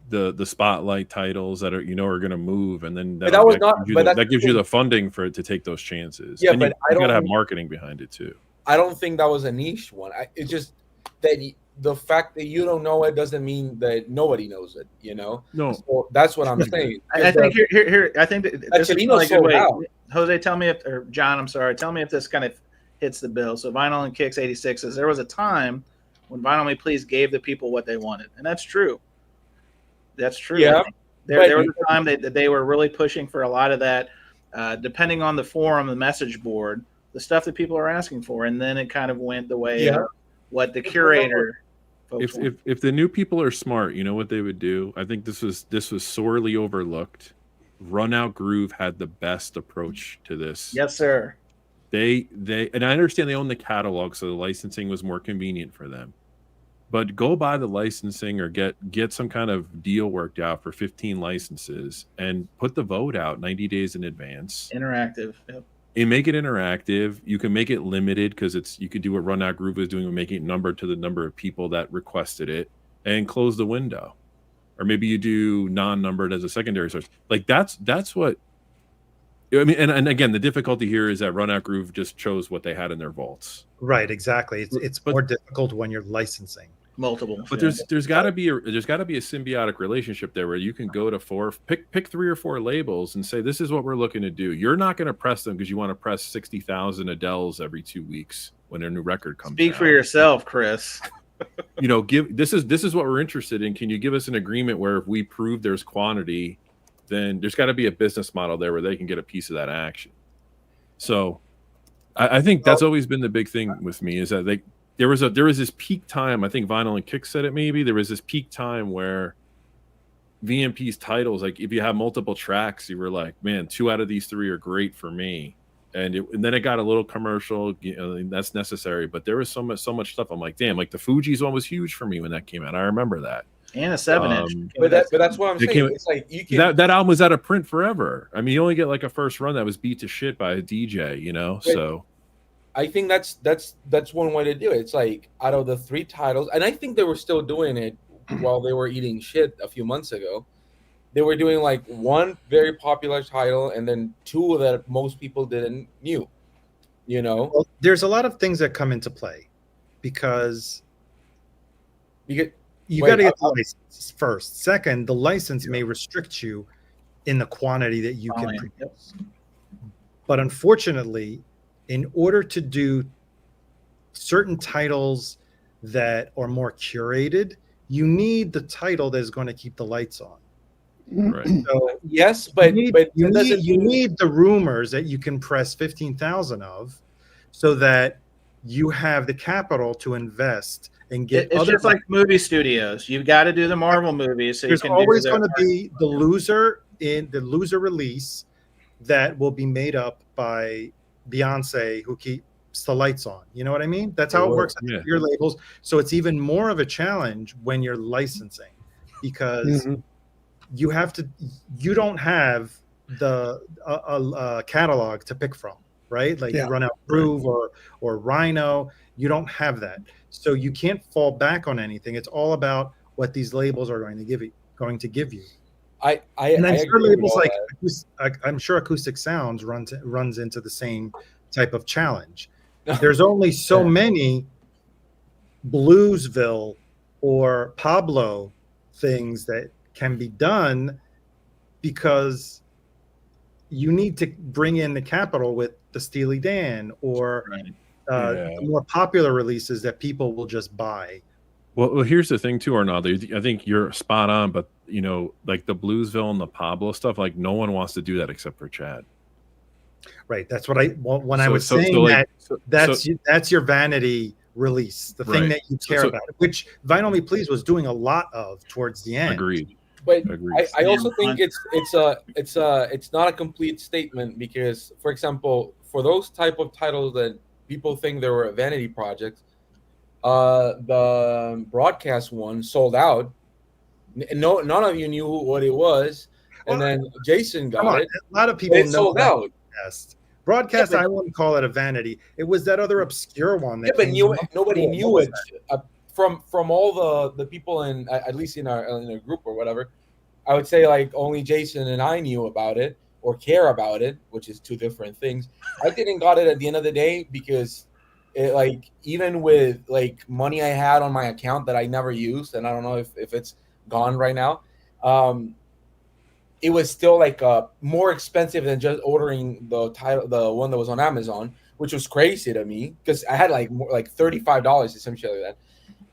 Speaker 1: the spotlight titles that are going to move, and then that gives you the funding for it to take those chances.
Speaker 5: Yeah,
Speaker 1: and
Speaker 5: but
Speaker 1: you got to have marketing behind it too.
Speaker 5: I don't think that was a niche one. It's just that the fact that you don't know it doesn't mean that nobody knows it.
Speaker 1: No,
Speaker 5: so that's what I'm saying.
Speaker 2: I think here. I think that this is
Speaker 5: Chelino
Speaker 2: a good way.
Speaker 5: out.
Speaker 2: Jose, tell me or John, I'm sorry. Tell me if this kind of hits the bill. So Vinyl and Kicks 86s. There was a time when Vinyl Me Please gave the people what they wanted, and that's true. That's true.
Speaker 5: Yeah.
Speaker 2: There was a time that they were really pushing for a lot of that, depending on the forum, the message board, the stuff that people are asking for, and then it kind of went the way of what the curator.
Speaker 1: If the new people are smart, you know what they would do. I think this was sorely overlooked. Run Out Groove had the best approach to this.
Speaker 2: Yes, sir.
Speaker 1: They and I understand they own the catalog, so the licensing was more convenient for them. But go buy the licensing or get some kind of deal worked out for 15 licenses and put the vote out 90 days in advance.
Speaker 2: Interactive. Yep.
Speaker 1: And make it interactive. You can make it limited because you could do what Run Out Groove was doing, making it numbered to the number of people that requested it, and close the window. Or maybe you do non-numbered as a secondary source. Like that's what I mean. And again, the difficulty here is that Run Out Groove just chose what they had in their vaults.
Speaker 3: Right, exactly. It's more difficult when you're licensing
Speaker 2: Multiple.
Speaker 1: But there's got to be a symbiotic relationship there where you can go to pick 3 or 4 labels and say, this is what we're looking to do. You're not going to press them because you want to press 60,000 Adeles every 2 weeks when their new record comes out.
Speaker 2: Speak for yourself, Chris.
Speaker 1: This is what we're interested in. Can you give us an agreement where if we prove there's quantity, then there's got to be a business model there where they can get a piece of that action. So I think that's always been the big thing with me is that there was this peak time. I think Vinyl and Kick said it. Maybe there was this peak time where VMP's titles, like if you have multiple tracks, you were like, man, 2 out of these 3 are great for me. And then it got a little commercial. That's necessary. But there was so much stuff. I'm like, damn, like the Fuji's one was huge for me when that came out. I remember that.
Speaker 2: And a 7-inch.
Speaker 5: But that's what I'm saying. It's like you can
Speaker 1: that album was out of print forever. I mean, you only get like a first run that was beat to shit by a DJ. So.
Speaker 5: I think that's one way to do it. It's like out of the 3 titles, and I think they were still doing it while they were eating shit a few months ago. They were doing like 1 very popular title and then 2 that most people didn't knew.
Speaker 3: Well, there's a lot of things that come into play because You
Speaker 5: Wait,
Speaker 3: got to get the license first. Second, the license may restrict you in the quantity that you can
Speaker 2: Volume, yep.
Speaker 3: produce. But unfortunately, in order to do certain titles that are more curated, you need the title that is going to keep the lights on.
Speaker 1: Right.
Speaker 3: So
Speaker 5: yes, but
Speaker 3: you need the rumors that you can press 15,000 of, so that you have the capital to invest and get.
Speaker 2: It's just like movie studios. You've got to do the Marvel movies. So
Speaker 3: there's
Speaker 2: you can
Speaker 3: always
Speaker 2: do
Speaker 3: going to be the loser in the loser release that will be made up by Beyonce, who keeps the lights on. You know what I mean? That's how it works at your labels. So it's even more of a challenge when you're licensing, because you don't have the catalog to pick from, right? Like you run out Groove or Rhino. You don't have that. So you can't fall back on anything. It's all about what these labels are going to give you. And I'm sure labels I'm sure Acoustic Sounds runs into the same type of challenge. There's only so many Bluesville or Pablo things that can be done, because you need to bring in the capital with the Steely Dan or the more popular releases that people will just buy.
Speaker 1: Well, here's the thing too, Arnaud. I think you're spot on, but like the Bluesville and the Pablo stuff, like no one wants to do that except for Chad.
Speaker 3: Right. That's what I was saying. That's your vanity release, the thing that you care about, which Vinyl Me Please was doing a lot of towards the end.
Speaker 1: Agreed.
Speaker 5: But I also think it's not a complete statement, because, for example, for those type of titles that people think they were vanity projects, the broadcast one sold out. None of you knew what it was, and then Jason got it.
Speaker 3: A lot of people know
Speaker 5: sold out.
Speaker 3: Broadcast, I wouldn't call it a vanity. It was that other obscure one.
Speaker 5: But nobody knew it. From all the people in, at least in a group or whatever, I would say like only Jason and I knew about it or care about it, which is two different things. I didn't got it at the end of the day, because it, like, even with like money I had on my account that I never used, and I don't know if it's gone right now, it was still like more expensive than just ordering the one that was on Amazon, which was crazy to me, because I had like $35 essentially that.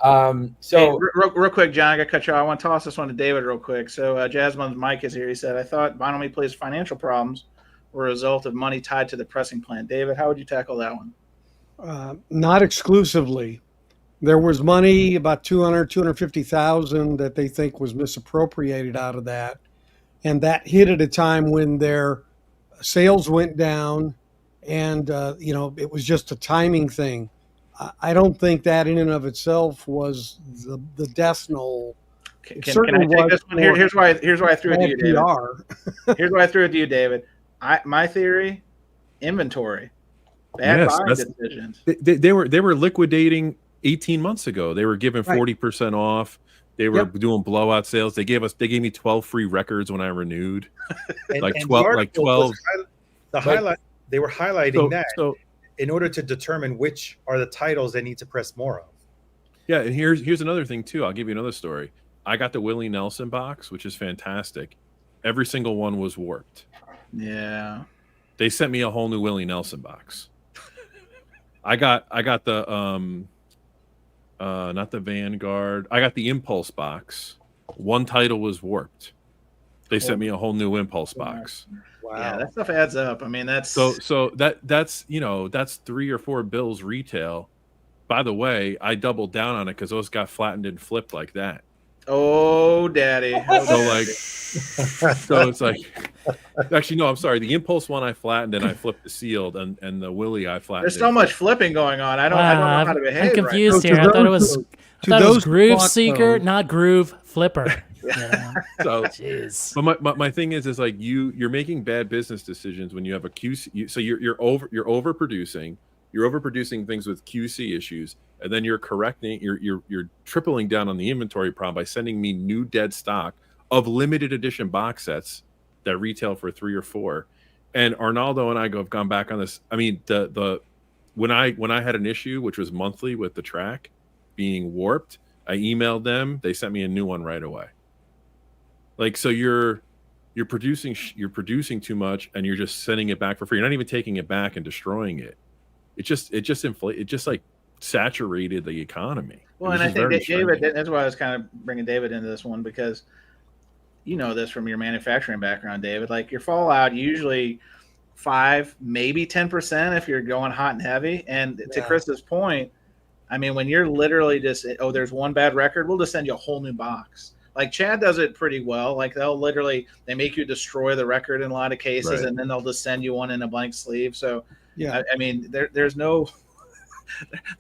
Speaker 2: Hey, real quick, John, I got to cut you off. I want to toss this one to David real quick. So Jasmine's mic is here. He said, I thought Vinyl Me Please financial problems were a result of money tied to the pressing plant. David, how would you tackle that one?
Speaker 4: Not exclusively. There was money, about $250,000 that they think was misappropriated out of that. And that hit at a time when their sales went down, and, it was just a timing thing. I don't think that in and of itself was the death knell.
Speaker 2: Can I take this one? Here's why I threw it to you, David. Here's why I threw it to you, David. My theory, inventory. Bad buying decisions.
Speaker 1: They were liquidating 18 months ago. They were giving 40% off. They were doing blowout sales. They gave me 12 free records when I renewed.
Speaker 3: And 12. They were highlighting that. So, in order to determine which are the titles they need to press more of.
Speaker 1: Yeah, and here's another thing too. I'll give you another story. I got the Willie Nelson box, which is fantastic. Every single one was warped.
Speaker 2: Yeah.
Speaker 1: They sent me a whole new Willie Nelson box. I got the not the Vanguard. I got the Impulse box. One title was warped. They sent me a whole new Impulse box.
Speaker 2: Wow. Yeah, that stuff adds up. I mean, that's
Speaker 1: so that's 3 or 4 bills retail. By the way, I doubled down on it because those got flattened and flipped like that.
Speaker 2: Oh, daddy.
Speaker 1: So it's like, actually, no, I'm sorry. The Impulse one I flattened and I flipped the sealed, and the Willie I flattened.
Speaker 2: There's so much flipping going on. I don't know how to behave.
Speaker 6: I'm confused here. I thought it was Groove Seeker, not Groove Flipper.
Speaker 1: So, but my thing is like you're making bad business decisions when you have a QC. So you're overproducing. You're overproducing things with QC issues, and then you're correcting. You're tripling down on the inventory problem by sending me new dead stock of limited edition box sets that retail for 3 or 4. And Arnaldo and I have gone back on this. I mean, when I had an issue, which was monthly with the track being warped, I emailed them. They sent me a new one right away. Like, so you're producing too much, and you're just sending it back for free. You're not even taking it back and destroying it. It just like saturated the economy.
Speaker 2: Well, and I think David, that's why I was kind of bringing David into this one, because you know this from your manufacturing background, David. Like your fallout usually 5, maybe 10% if you're going hot and heavy. And to Chris's point, I mean, when you're literally just, oh, there's one bad record, we'll just send you a whole new box. Like Chad does it pretty well. Like they make you destroy the record in a lot of cases, and then they'll just send you one in a blank sleeve. So yeah, I mean, there's no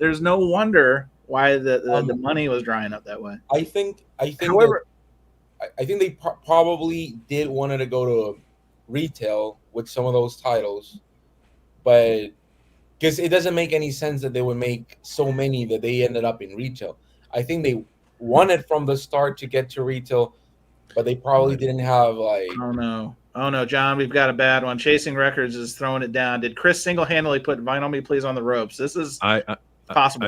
Speaker 2: wonder why the money was drying up that way.
Speaker 5: I think.
Speaker 2: However,
Speaker 5: I think they probably did wanted to go to retail with some of those titles, but because it doesn't make any sense that they would make so many that they ended up in retail. I think they wanted from the start to get to retail, but they probably didn't have like.
Speaker 2: Oh no, John, we've got a bad one. Chasing Records is throwing it down. Did Chris single-handedly put Vinyl Me Please on the ropes? This is possible.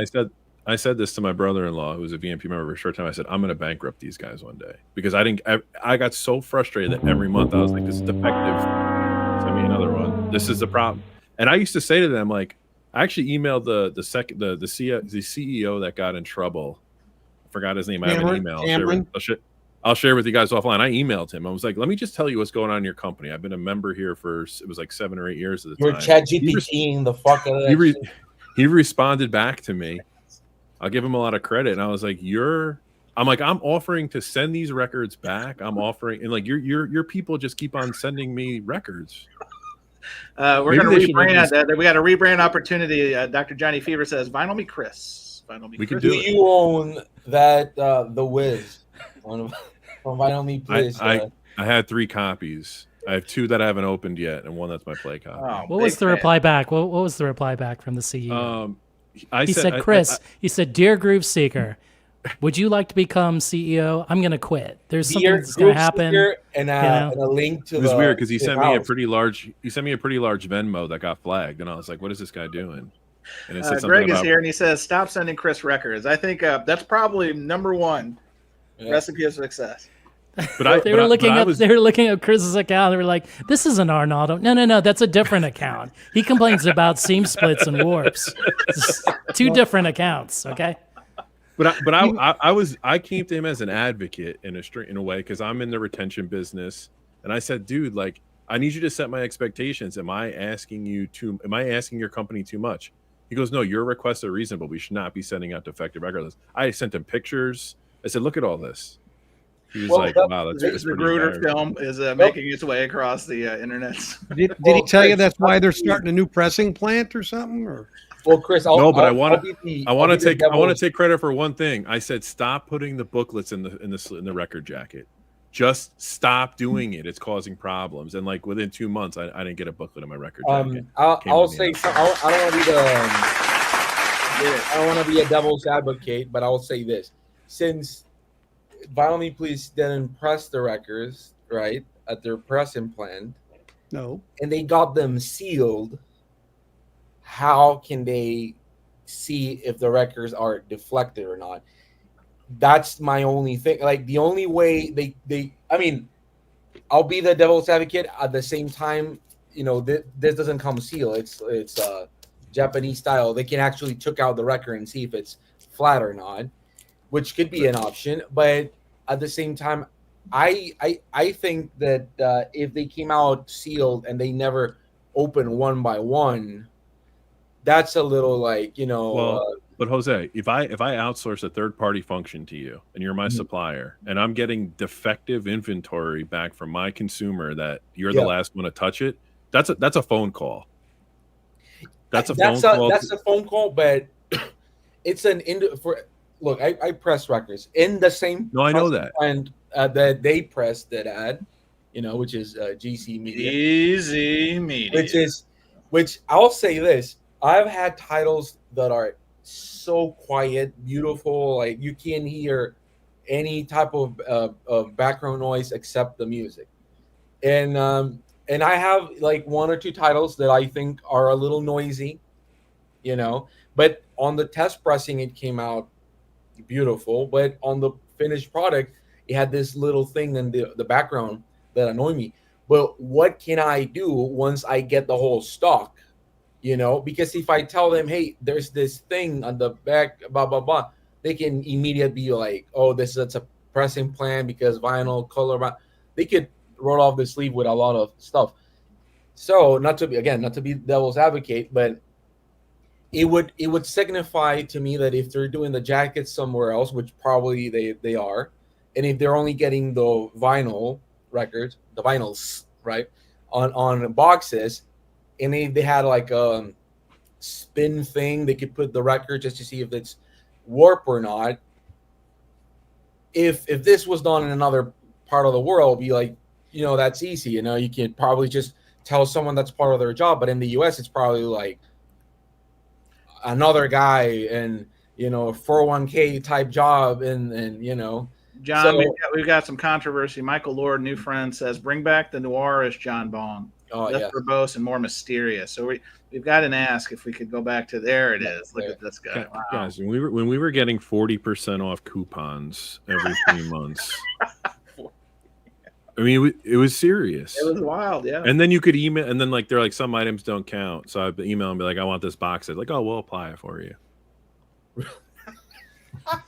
Speaker 1: I said this to my brother-in-law, who was a VMP member for a short time. I said, I'm going to bankrupt these guys one day, because I got so frustrated that every month I was like, this is defective. Send me another one. This is the problem. And I used to say to them, like, I actually emailed the CEO that got in trouble. I forgot his name. I have an email. I'll share with you guys offline. I emailed him. I was like, let me just tell you what's going on in your company. I've been a member here for, it was like 7 or 8 years at the time.
Speaker 5: You're ChatGPTing the fuck out of that.
Speaker 1: He responded back to me. I'll give him a lot of credit. And I was like, I'm offering to send these records back. I'm offering, and like your people just keep on sending me records.
Speaker 2: We're going to rebrand. We got a rebrand opportunity. Dr. Johnny Fever says, Vinyl Me Chris. Vinyl Me
Speaker 1: we
Speaker 2: Chris.
Speaker 1: Can do
Speaker 5: you own that the Wiz on Vinyl Me Please?
Speaker 1: I had 3 copies. I have 2 that I haven't opened yet, and 1 that's my play copy.
Speaker 6: Oh, what was the reply back? What was the reply back from the CEO? He said, Chris, he said, Dear Groove Seeker, would you like to become CEO? I'm going to quit. There's something that's going to happen.
Speaker 5: And a link to
Speaker 1: it was weird because he sent me a pretty large Venmo that got flagged, and I was like, what is this guy doing? And it said
Speaker 2: Greg is here, and he says, stop sending Chris records. I think that's probably number 1 recipe of success.
Speaker 6: But they were looking at Chris's account. They were like, "This isn't Arnaldo. No, that's a different account. He complains about seam splits and warps. It's 2 different accounts." Okay.
Speaker 1: But I came to him as an advocate in a way, because I'm in the retention business, and I said, dude, like, I need you to set my expectations. Am I asking your company too much? He goes, no, your requests are reasonable. We should not be sending out defective record lists. I sent him pictures. I said, look at all this. He was like, wow, that's
Speaker 2: the Gruder film is making its way across the internet.
Speaker 4: Did he tell you that's why they're starting a new pressing plant or something? Or
Speaker 5: well, Chris,
Speaker 1: I want to take credit for one thing. I said, stop putting the booklets in the record jacket. Just stop doing it. It's causing problems. And like within 2 months, I didn't get a booklet in my record jacket.
Speaker 5: I'll say I don't want to be a devil's advocate, but I'll say this: since Vinyl Me Please didn't press the records right at their pressing plant,
Speaker 4: no,
Speaker 5: and they got them sealed, how can they see if the records are deflected or not? That's my only thing. Like the only way they I mean, I'll be the devil's advocate at the same time. You know, this doesn't come sealed. It's Japanese style. They can actually check out the record and see if it's flat or not, which could be an option. But at the same time, I think that if they came out sealed and they never open one by one, that's a little like, you know.
Speaker 1: Well, but Jose, if I outsource a third party function to you and you're my supplier and I'm getting defective inventory back from my consumer that you're the last one to touch it, that's a phone call. That's a phone call, but it's look, I press records in the same. No, I know that.
Speaker 5: And that they pressed that ad, you know, which is GC Media.
Speaker 2: Easy Media.
Speaker 5: Which I'll say this: I've had titles that are so quiet, beautiful, like you can't hear any type of background noise except the music, and I have like 1 or 2 titles that I think are a little noisy, you know. But on the test pressing, it came out beautiful, but on the finished product, it had this little thing in the background that annoyed me. But what can I do once I get the whole stock? You know, because if I tell them, hey, there's this thing on the back, blah blah blah, they can immediately be like, oh, that's a pressing plan because vinyl color. They could roll off the sleeve with a lot of stuff. So not to be devil's advocate, but it would signify to me that if they're doing the jackets somewhere else, which probably they are, and if they're only getting the vinyl records, the vinyls, right, on boxes, and they had like a spin thing, they could put the record just to see if it's warp or not. If this was done in another part of the world, be like, that's easy. You can probably just tell someone that's part of their job. But in the US, it's probably like another guy and, a 401k type job. And
Speaker 2: John,
Speaker 5: so,
Speaker 2: we've got some controversy. Michael Lord, new friend, says, bring back the noirish John Bong. Less verbose and more mysterious. So we've got an ask if we could go back to, there it is. Look at this guy. Wow.
Speaker 1: Guys, when we were getting 40% off coupons every 3 months. I mean, it was serious.
Speaker 2: It was wild, yeah.
Speaker 1: And then you could email, and then like they're like, some items don't count. So I'd email and be like, I want this box set. Like, oh, we'll apply it for you.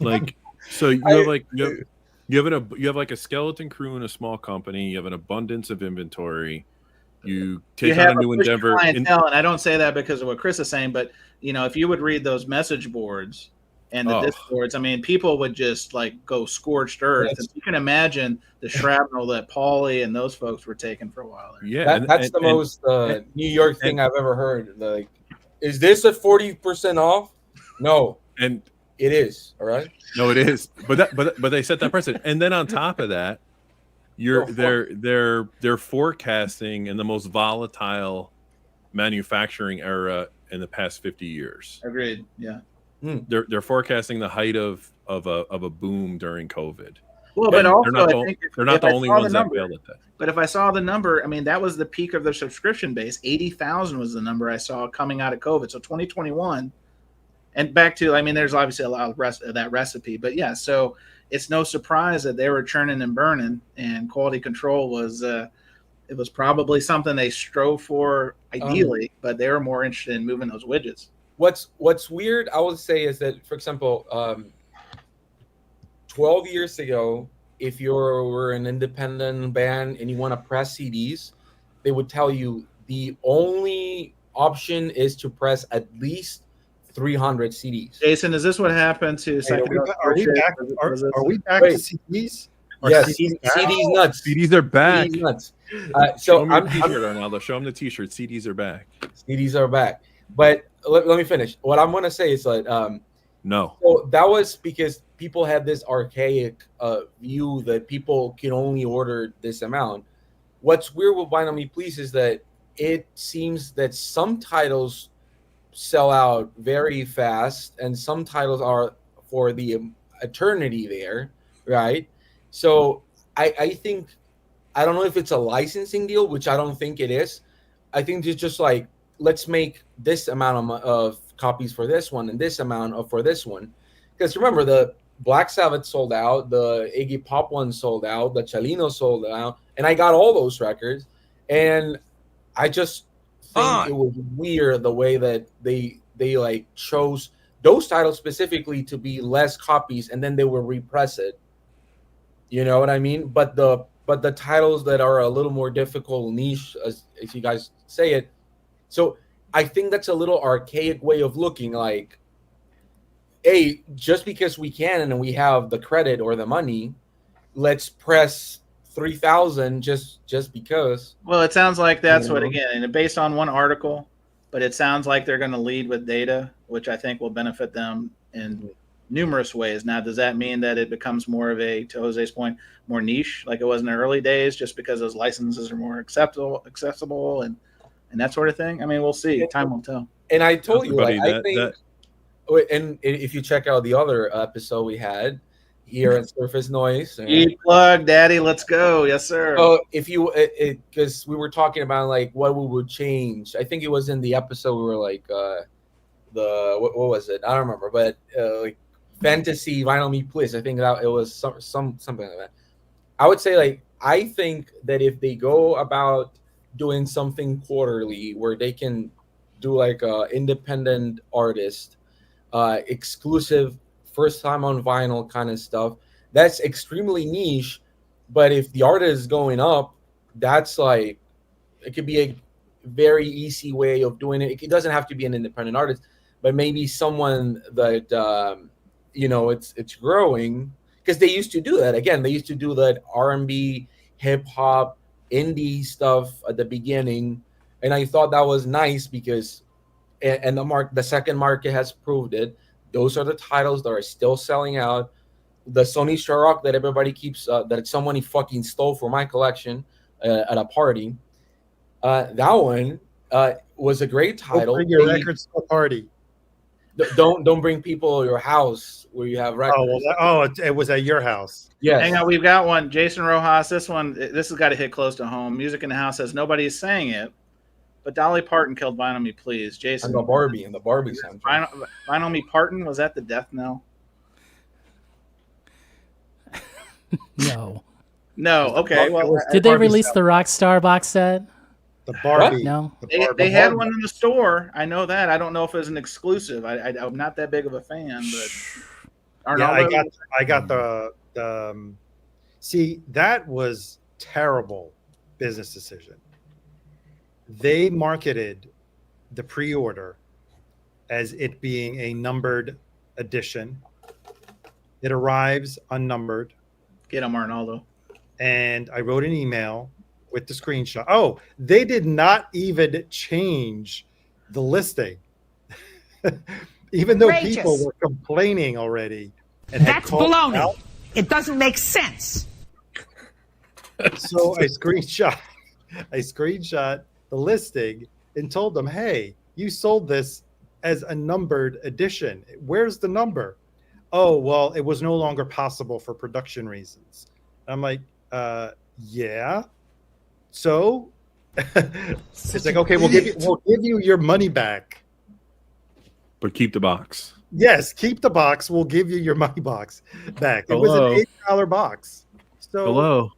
Speaker 1: Like, so you have like a skeleton crew in a small company. You have an abundance of inventory. You take on a new endeavor.
Speaker 2: And I don't say that because of what Chris is saying, but if you would read those message boards and the discords, I mean, people would just like go scorched earth. And you can imagine the shrapnel that Paulie and those folks were taking for a while there.
Speaker 1: Yeah,
Speaker 5: that's the most New York thing I've ever heard. Like, is this a 40% off? No,
Speaker 1: and
Speaker 5: it is. All right.
Speaker 1: No, it is. But they set that precedent, and then on top of that, they're forecasting in the most volatile manufacturing era in the past 50 years.
Speaker 2: Agreed. Yeah.
Speaker 1: They're forecasting the height of a boom during COVID.
Speaker 2: Well, but also
Speaker 1: they're not the only ones that failed at that.
Speaker 2: But if I saw the number, I mean, that was the peak of their subscription base. 80,000 was the number I saw coming out of COVID. So 2021, and back to, I mean, there's obviously a lot of that recipe, but yeah. So it's no surprise that they were churning and burning, and quality control was it was probably something they strove for ideally, but they were more interested in moving those widgets.
Speaker 5: What's weird, I would say, is that, for example, 12 years ago, if you were an independent band and you want to press CDs, they would tell you the only option is to press at least 300 CDs.
Speaker 2: Jason, is this what happened to?
Speaker 3: Are we back to CDs?
Speaker 5: Yes, CDs nuts.
Speaker 1: CDs are back.
Speaker 5: CDs nuts.
Speaker 1: So I'm t-shirt, Arnaldo. Show them the t-shirt. CDs are back.
Speaker 5: CDs are back. But let me finish. What I'm going to say is that
Speaker 1: no.
Speaker 5: So that was because people had this archaic view that people can only order this amount. What's weird with Vinyl Me Please is that it seems that some titles sell out very fast and some titles are for the eternity there, right? So I think, I don't know if it's a licensing deal, which I don't think it is. I think it's just like, let's make this amount of copies for this one and this amount for this one. Because remember, the Black Sabbath sold out, the Iggy Pop one sold out, the Chalino sold out, and I got all those records. And I just think it was weird the way that they like chose those titles specifically to be less copies, and then they will repress it. You know what I mean? But the titles that are a little more difficult, niche, as you guys say it. So I think that's a little archaic way of looking, like, hey, just because we can and we have the credit or the money, let's press 3,000 just because.
Speaker 2: Well, it sounds like that's what, again, and based on one article, but it sounds like they're going to lead with data, which I think will benefit them in numerous ways. Now, does that mean that it becomes more of a, to Jose's point, more niche like it was in the early days, just because those licenses are more accessible and that sort of thing? I mean, we'll see. Time will tell.
Speaker 5: And I told you, like, I think, and if you check out the other episode we had here at Surface Noise,
Speaker 2: plug, Daddy, let's go. Yes, sir.
Speaker 5: Oh, if you, because we were talking about like what we would change. I think it was in the episode we were like, what was it? I don't remember, but like fantasy vinyl me please. I think that it was something like that. I would say like I think that if they go about doing something quarterly where they can do like a independent artist, exclusive, first time on vinyl kind of stuff, that's extremely niche. But if the artist is going up, that's like it could be a very easy way of doing it. It doesn't have to be an independent artist, but maybe someone that it's growing, because they used to do that. Again, they used to do that R&B, hip hop, indie stuff at the beginning, and I thought that was nice because, and the second market has proved it. Those are the titles that are still selling out. The Sony Sharrock that everybody keeps that someone fucking stole for my collection at a party. That one was a great title.
Speaker 3: Bring your records to a party.
Speaker 5: Don't bring people to your house where you have records.
Speaker 3: It was at your house.
Speaker 5: Yes.
Speaker 2: Hang on, we've got one. Jason Rojas. This has got to hit close to home. Music in the House says nobody's saying it, but Dolly Parton killed "Vinyl Me Please." Jason.
Speaker 5: And the Barbie soundtrack.
Speaker 2: Vinyl Me Parton, was that the death knell?
Speaker 6: No.
Speaker 2: No. Okay. Well,
Speaker 6: Did they release the Rockstar box set?
Speaker 3: The Barbie.
Speaker 6: What? No.
Speaker 2: They had one in the store. I know that. I don't know if it was an exclusive. I'm not that big of a fan, but
Speaker 3: I got the see, that was terrible business decision. They marketed the pre-order as it being a numbered edition. It arrives unnumbered.
Speaker 2: Get him, Arnaldo.
Speaker 3: And I wrote an email with the screenshot. Oh, they did not even change the listing. Even though people were complaining already. And
Speaker 7: that's baloney. It doesn't make sense.
Speaker 3: So I screenshot the listing and told them, hey, you sold this as a numbered edition. Where's the number? Oh, well, it was no longer possible for production reasons. I'm like, yeah. So it's like, okay, we'll give you your money back.
Speaker 1: But keep the box.
Speaker 3: Yes, keep the box. We'll give you your money box back. It was an $8 box. So
Speaker 1: hello.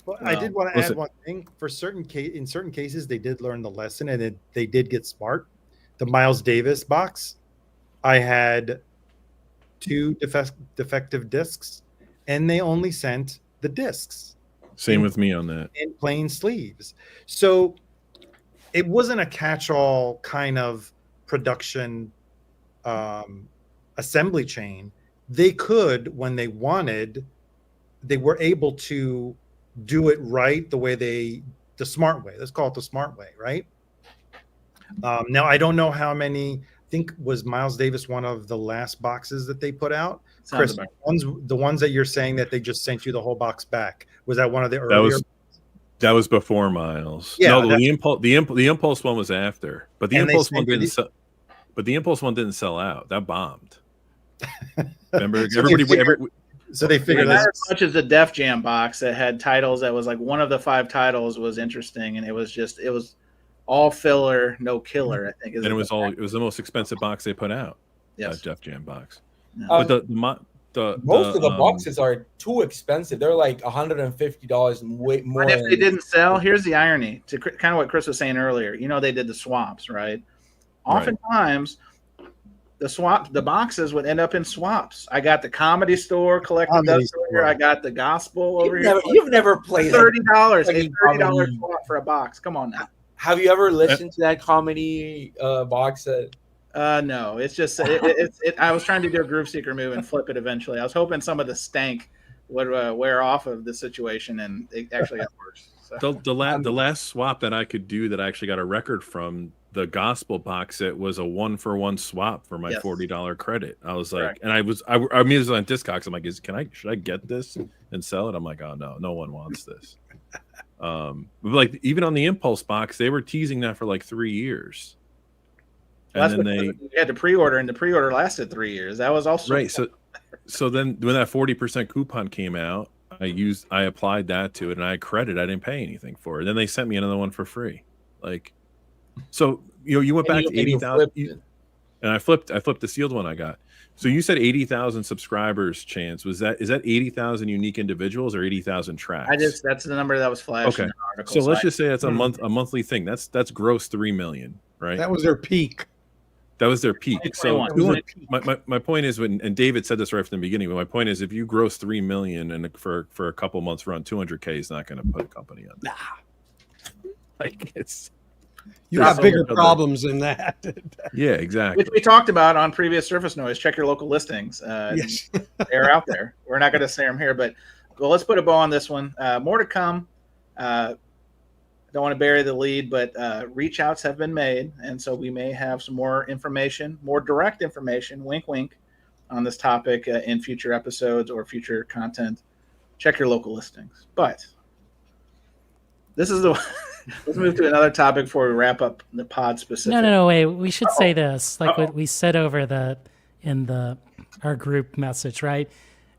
Speaker 3: Well, I did want to add one thing. In certain cases, they did learn the lesson, and they did get smart. The Miles Davis box, I had 2 defective discs, and they only sent the discs.
Speaker 1: Same with me on that.
Speaker 3: In plain sleeves. So it wasn't a catch-all kind of production assembly chain. They could, when they wanted, they were able to do it right the smart way. Let's call it the smart way, right? Now, I don't know how many. I think was Miles Davis one of the last boxes that they put out. Chris, the ones that you're saying that they just sent you the whole box back, was that one of the earlier?
Speaker 1: That was before Miles.
Speaker 3: Yeah,
Speaker 1: no, the impulse one was after, but the impulse one didn't sell. But the impulse one didn't sell out. That bombed. Remember,
Speaker 3: so they figured
Speaker 2: not as much as the Def Jam box that had titles that was like one of the 5 titles was interesting, and it was all filler, no killer. I think.
Speaker 1: And it was the most expensive box they put out.
Speaker 2: Yes,
Speaker 1: Def Jam box.
Speaker 2: Yeah.
Speaker 1: But
Speaker 5: most of the boxes are too expensive. They're like $150 and way more.
Speaker 2: And if they didn't sell, here's the irony to kind of what Chris was saying earlier. They did the swaps, right? Oftentimes, the boxes would end up in swaps. I got the Comedy Store collected up here. I got the Gospel over here.
Speaker 5: You've never played
Speaker 2: $30. A $30 swap for a box. Come on now.
Speaker 5: Have you ever listened to that comedy box set?
Speaker 2: No, it's just I was trying to do a Groove Seeker move and flip it eventually. I was hoping some of the stank would wear off of the situation, and it actually got worse. So.
Speaker 1: The last swap that I could do that I actually got a record from, the Gospel box set, was a 1-for-1 swap for my $40 credit. I was like, correct. And I was on Discogs. I'm like, should I get this and sell it? I'm like, oh no one wants this. Like even on the Impulse box, they were teasing that for like 3 years.
Speaker 2: And then they had to pre-order, and the pre-order lasted 3 years. That was also
Speaker 1: right. So then when that 40% coupon came out, I applied that to it, and I had credit. I didn't pay anything for it. Then they sent me another one for free. Like, so you went back to 80,000, and I flipped the sealed one I got. So you said 80,000 subscribers. Chance, is that 80,000 unique individuals or 80,000 tracks?
Speaker 2: That's the number that was flashed in
Speaker 1: Okay.
Speaker 2: the article.
Speaker 1: So let's just say that's a monthly thing. That's gross 3 million, right?
Speaker 4: That was their peak.
Speaker 1: That was their peak. So
Speaker 2: 2021.
Speaker 1: my point is, and David said this right from the beginning, but my point is, if you gross 3 million and for a couple months run, 200K is not going to put a company on. Nah, like it's
Speaker 4: you have bigger problems than that.
Speaker 1: Yeah, exactly.
Speaker 2: Which we talked about on previous Surface Noise. Check your local listings.
Speaker 4: Yes.
Speaker 2: They're out there. We're not going to say them here, but well, let's put a bow on this one. More to come. Don't want to bury the lead, but reach outs have been made, and so we may have some more information, more direct information, wink wink, on this topic in future episodes or future content. Check your local listings. But this is the let's move to another topic before we wrap up the pod specific.
Speaker 6: No, wait. We should say this, like what we said over our group message, right?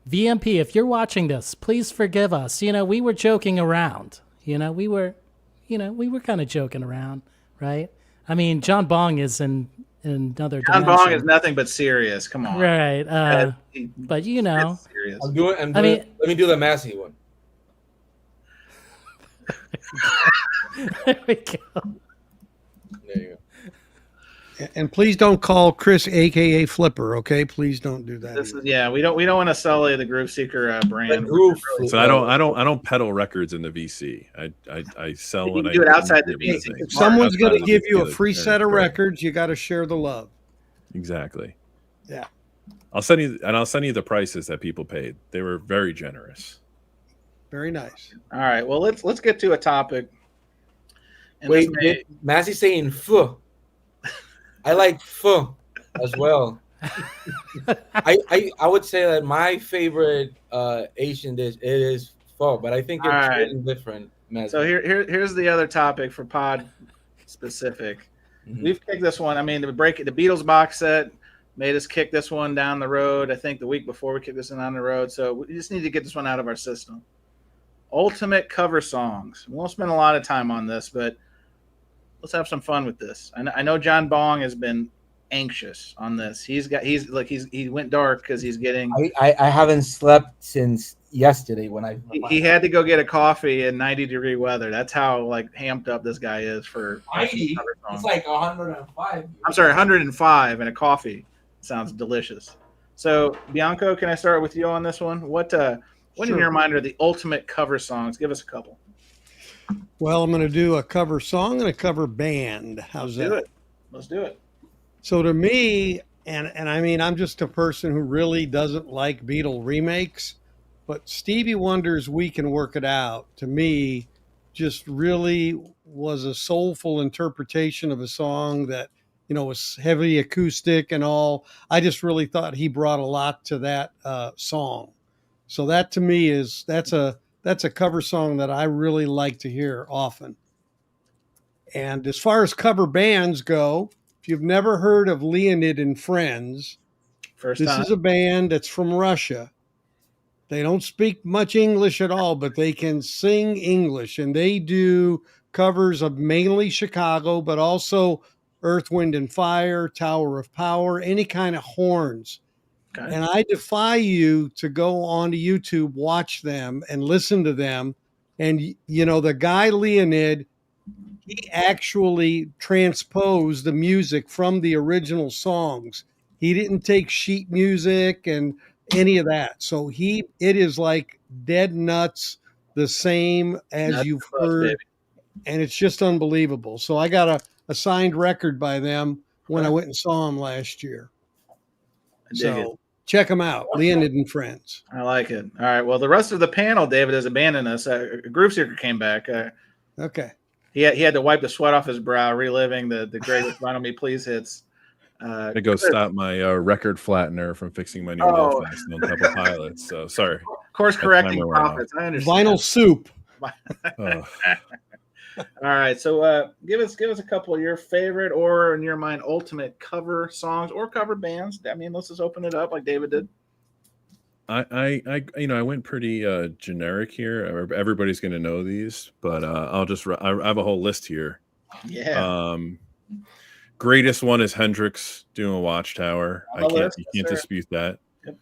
Speaker 6: VMP, if you're watching this, please forgive us. We were joking around. We were kind of joking around, right? I mean, John Bong is in another
Speaker 2: John
Speaker 6: dimension.
Speaker 2: Bong is nothing but serious. Come on.
Speaker 6: Right. But
Speaker 2: It's serious.
Speaker 5: Let me do the Massey one.
Speaker 6: There we go.
Speaker 5: There you go.
Speaker 4: And please don't call Chris, aka Flipper. Okay, please don't do that.
Speaker 2: We don't want to sully the Groove Seeker brand.
Speaker 1: So I don't peddle records in the VC. I sell
Speaker 2: You
Speaker 1: when
Speaker 2: can do it outside the
Speaker 1: VC.
Speaker 2: VC.
Speaker 4: If someone's going to give you a
Speaker 1: VC,
Speaker 4: free set of records, you got to share the love.
Speaker 1: Exactly.
Speaker 4: Yeah.
Speaker 1: I'll send you the prices that people paid. They were very generous.
Speaker 4: Very nice.
Speaker 2: All right. Well, let's get to a topic. And
Speaker 5: Wait, Massey's saying "fuh." I like "fuh" as well. I would say that my favorite Asian dish is pho, but I think it's really different. Massey.
Speaker 2: So here's the other topic for pod specific.
Speaker 5: Mhm.
Speaker 2: We've kicked this one. I mean, the Beatles box set made us kick this one down the road. I think the week before we kicked this one down the road. So we just need to get this one out of our system. Ultimate cover songs. We won't spend a lot of time on this, but let's have some fun with this. I know John Bong has been anxious on this. He went dark because he's getting.
Speaker 5: I haven't slept since yesterday when
Speaker 2: he had to go get a coffee in 90-degree weather. That's how hamped up this guy is for
Speaker 5: 90. It's like 105.
Speaker 2: I'm sorry, 105 and a coffee. Sounds delicious. So Bianco, can I start with you on this one? What in your mind are the ultimate cover songs? Give us a couple.
Speaker 4: Well, I'm going to do a cover song and a cover band. How's that?
Speaker 2: Let's do it.
Speaker 4: So to me, and I mean, I'm just a person who really doesn't like Beatle remakes, but Stevie Wonder's "We Can Work It Out" to me just really was a soulful interpretation of a song that, was heavy acoustic and all. I just really thought he brought a lot to that song. So that to me that's a cover song that I really like to hear often. And as far as cover bands go, if you've never heard of Leonid and Friends, this is a band that's from Russia. They don't speak much English at all, but they can sing English, and they do covers of mainly Chicago, but also Earth, Wind and Fire, Tower of Power, any kind of horns. Okay. And I defy you to go onto YouTube, watch them and listen to them. And, the guy Leonid, he actually transposed the music from the original songs. He didn't take sheet music and any of that. So it is like dead nuts, the same as you've heard. Baby. And it's just unbelievable. So I got a signed record by them when I went and saw them last year. So check them out, Leonid and Friends.
Speaker 2: I like it. All right. Well, the rest of the panel, David, has abandoned us. Groove Seeker came back.
Speaker 4: Okay.
Speaker 2: He had to wipe the sweat off his brow, reliving the greatest Vinyl Me Please hits.
Speaker 1: I go stop my record flattener from fixing my new Belfast on top of Pilots. So sorry.
Speaker 2: Course correcting prophets. I understand.
Speaker 4: Vinyl soup.
Speaker 2: All right. So give us a couple of your favorite or in your mind ultimate cover songs or cover bands. I mean, let's just open it up like David did.
Speaker 1: I went pretty generic here. Everybody's going to know these, but I have a whole list here.
Speaker 2: Yeah.
Speaker 1: Greatest one is Hendrix doing Watchtower.
Speaker 2: On the list,
Speaker 1: You
Speaker 2: yes,
Speaker 1: can't
Speaker 2: sir.
Speaker 1: dispute that.
Speaker 2: Yep.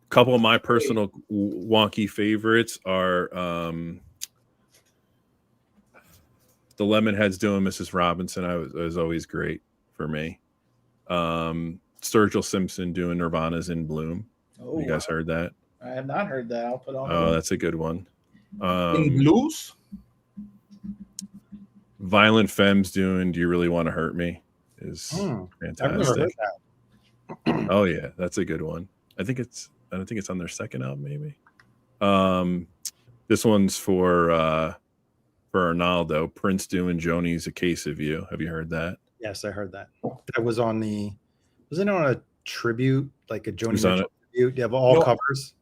Speaker 1: Couple of my personal wonky favorites are the Lemonheads doing Mrs. Robinson. Was always great for me. Sturgill Simpson doing Nirvana's In Bloom.
Speaker 2: Oh,
Speaker 1: You guys heard that?
Speaker 2: I have not heard that. I'll put on.
Speaker 1: Oh, that's a good one.
Speaker 5: In blues.
Speaker 1: Violent Femmes doing Do You Really Want to Hurt Me is
Speaker 3: I've never
Speaker 1: fantastic.
Speaker 3: heard that.
Speaker 1: Oh yeah, that's a good one. I think it's on their second album, maybe. This one's for Arnaldo. Prince doing Joni's A Case of You. Have you heard that?
Speaker 3: Yes, I heard that. That was on wasn't it on a tribute, like a Joni
Speaker 1: was on
Speaker 3: Mitchell tribute? You have all
Speaker 5: No.
Speaker 3: covers.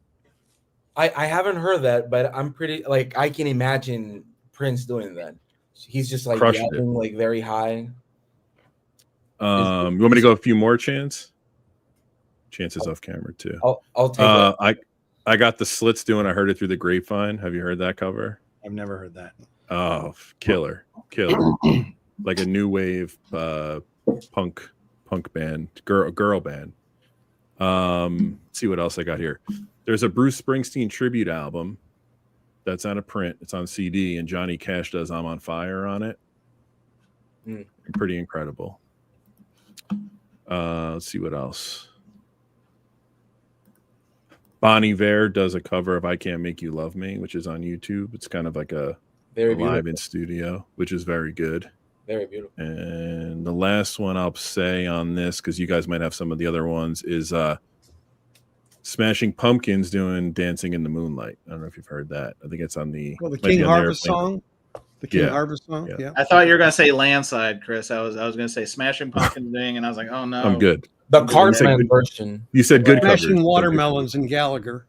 Speaker 5: I haven't heard that, but I'm pretty like I can imagine Prince doing that. He's just like
Speaker 1: Crushed it.
Speaker 5: yelling like very high.
Speaker 1: You want me to go a few more, Chance? Chance is off camera too.
Speaker 5: I'll take it.
Speaker 1: I got the Slits doing I Heard It Through the Grapevine. Have you heard that cover?
Speaker 3: I've never heard that.
Speaker 1: Oh, killer. Like a new wave punk band, girl band. Let's see what else I got here. There's a Bruce Springsteen tribute album that's out of print. It's on CD, and Johnny Cash does I'm on Fire on it. Pretty incredible. Let's see what else. Bon Iver does a cover of I Can't Make You Love Me, which is on YouTube. It's kind of like a
Speaker 5: Very
Speaker 1: live
Speaker 5: beautiful.
Speaker 1: in studio, which is very good.
Speaker 5: Very beautiful.
Speaker 1: And the last one I'll say on this, because you guys might have some of the other ones, is Smashing Pumpkins doing Dancing in the Moonlight. I don't know if you've heard that. I think it's on the
Speaker 4: Well, the
Speaker 1: might be
Speaker 4: King
Speaker 1: on the
Speaker 4: Harvest
Speaker 1: airplane.
Speaker 4: song. The King
Speaker 1: Yeah.
Speaker 4: Harvest song.
Speaker 1: Yeah.
Speaker 4: Yeah.
Speaker 2: I thought you were gonna say Landslide, Chris. I was gonna say Smashing Pumpkins thing, and I was like, oh no.
Speaker 1: I'm good.
Speaker 5: The
Speaker 2: Yeah.
Speaker 5: Cartman version.
Speaker 1: You said good covers.
Speaker 4: Smashing Watermelons and Gallagher.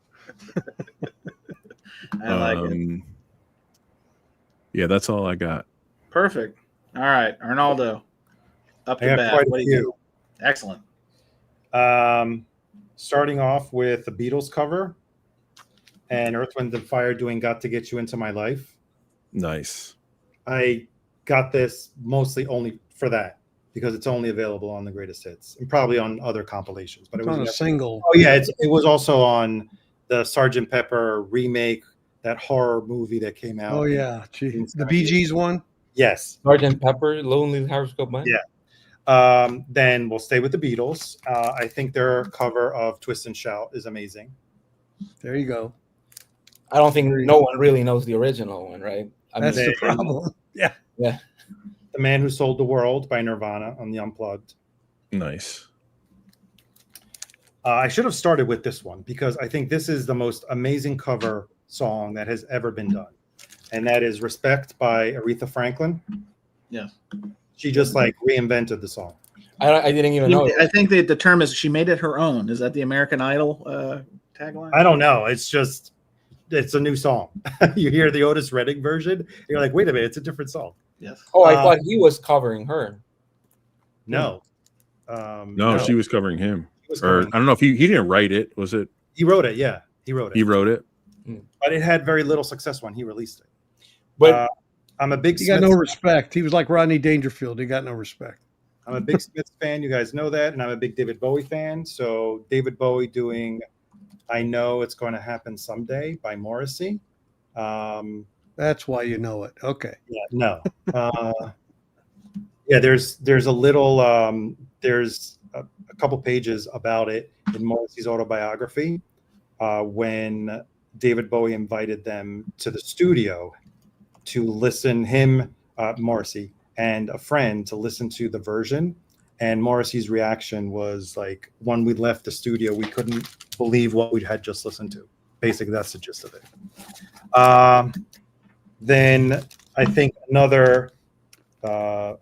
Speaker 2: I like it.
Speaker 1: Yeah, that's all I got.
Speaker 2: Perfect. All right, Arnaldo. Up
Speaker 3: I
Speaker 2: to
Speaker 3: got
Speaker 2: bat.
Speaker 3: quite
Speaker 2: What
Speaker 3: a
Speaker 2: do you
Speaker 3: few.
Speaker 2: got? Excellent.
Speaker 3: Starting off with the Beatles cover and Earth, Wind, and Fire doing Got to Get You Into My Life.
Speaker 1: Nice.
Speaker 3: I got this mostly only for that because it's only available on the greatest hits and probably on other compilations. But
Speaker 4: It's
Speaker 3: it was
Speaker 4: on a single.
Speaker 3: Oh yeah, it was also on the Sgt. Pepper remake, that horror movie that came out.
Speaker 4: Oh yeah, gee. The Bee Gees one.
Speaker 3: Yes.
Speaker 5: Sgt. Pepper, Lonely Hearts Club Band.
Speaker 3: Yeah. Then we'll stay with the Beatles. I think their cover of Twist and Shout is amazing.
Speaker 4: There you go.
Speaker 5: I don't think no one really knows the original one, right? I
Speaker 4: That's
Speaker 5: mean,
Speaker 4: the problem. Yeah.
Speaker 5: yeah.
Speaker 3: The Man Who Sold the World by Nirvana on the Unplugged.
Speaker 1: Nice.
Speaker 3: I should have started with this one because I think this is the most amazing cover song that has ever been done. And that is Respect by Aretha Franklin.
Speaker 2: Yeah.
Speaker 3: She just like reinvented the song.
Speaker 5: I didn't even know.
Speaker 2: I think that the term is she made it her own. Is that the American Idol tagline?
Speaker 3: I don't know. It's a new song. You hear the Otis Redding version, you're like, wait a minute, it's a different song.
Speaker 2: Yes.
Speaker 5: Oh, I thought he was covering her.
Speaker 3: No.
Speaker 1: No, she was covering him.
Speaker 3: He was
Speaker 1: Or
Speaker 3: covering-
Speaker 1: I don't know if he didn't write it. Was it?
Speaker 3: He wrote it. Yeah, he wrote it.
Speaker 1: He wrote it.
Speaker 3: But it had very little success when he released it.
Speaker 5: But
Speaker 3: I'm a big
Speaker 4: He got
Speaker 3: Smiths,
Speaker 4: no respect. He was like Rodney Dangerfield. He got no respect.
Speaker 3: I'm a big Smiths fan. You guys know that, and I'm a big David Bowie fan. So David Bowie doing "I Know It's Going to Happen Someday" by Morrissey.
Speaker 4: That's why you know it. Okay.
Speaker 3: Yeah, no. Yeah, there's a little there's a couple pages about it in Morrissey's autobiography when David Bowie invited them to the studio to listen, Morrissey and a friend, to listen to the version. And Morrissey's reaction was like, when we left the studio, we couldn't believe what we had just listened to. Basically, that's the gist of it. Then I think another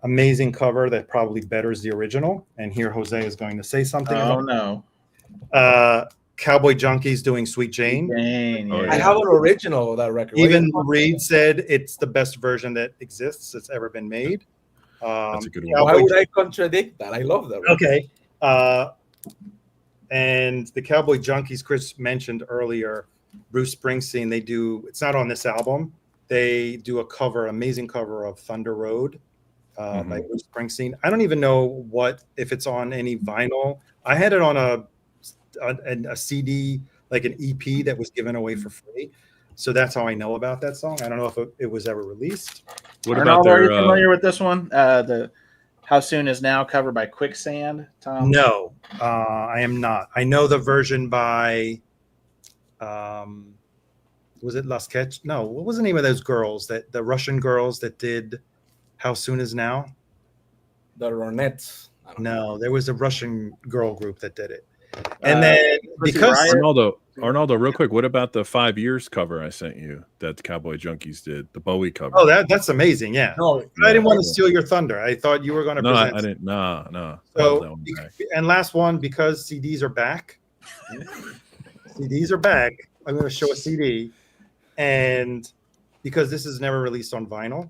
Speaker 3: amazing cover that probably betters the original. And here Jose is going to say something.
Speaker 2: Oh
Speaker 3: about
Speaker 2: no.
Speaker 3: Cowboy Junkies doing Sweet Jane.
Speaker 2: Dang,
Speaker 1: Oh,
Speaker 2: yeah.
Speaker 5: I have an original of that record.
Speaker 3: Even Reed said it's the best version that exists that's ever been made.
Speaker 1: That's a good one.
Speaker 5: Why
Speaker 3: Cowboy
Speaker 5: would I contradict that? I love that. record.
Speaker 3: Okay. And the Cowboy Junkies, Chris mentioned earlier, Bruce Springsteen, it's not on this album. They do amazing cover of Thunder Road by Bruce Springsteen. I don't even know if it's on any vinyl. I had it on a CD, like an EP that was given away for free. So that's how I know about that song. I don't know if it was ever released.
Speaker 1: What
Speaker 2: Arnaldo,
Speaker 1: about their?
Speaker 2: are you familiar with this one? The How Soon Is Now covered by Quicksand, Tom?
Speaker 3: No, I am not. I know the version by, was it Las Ketch? No, what was the name of those girls, the Russian girls that did How Soon Is Now?
Speaker 5: The Ronettes.
Speaker 3: No, there was a Russian girl group that did it. And then because
Speaker 1: Arnaldo, real quick, what about the 5 Years cover I sent you that Cowboy Junkies did, the Bowie cover?
Speaker 3: Oh, that's amazing. Yeah.
Speaker 5: No,
Speaker 3: I didn't want to steal your thunder. I thought you were going to present.
Speaker 1: I didn't. No.
Speaker 3: So, and last one, because CDs are back. CDs are back. I'm going to show a CD. And because this is never released on vinyl,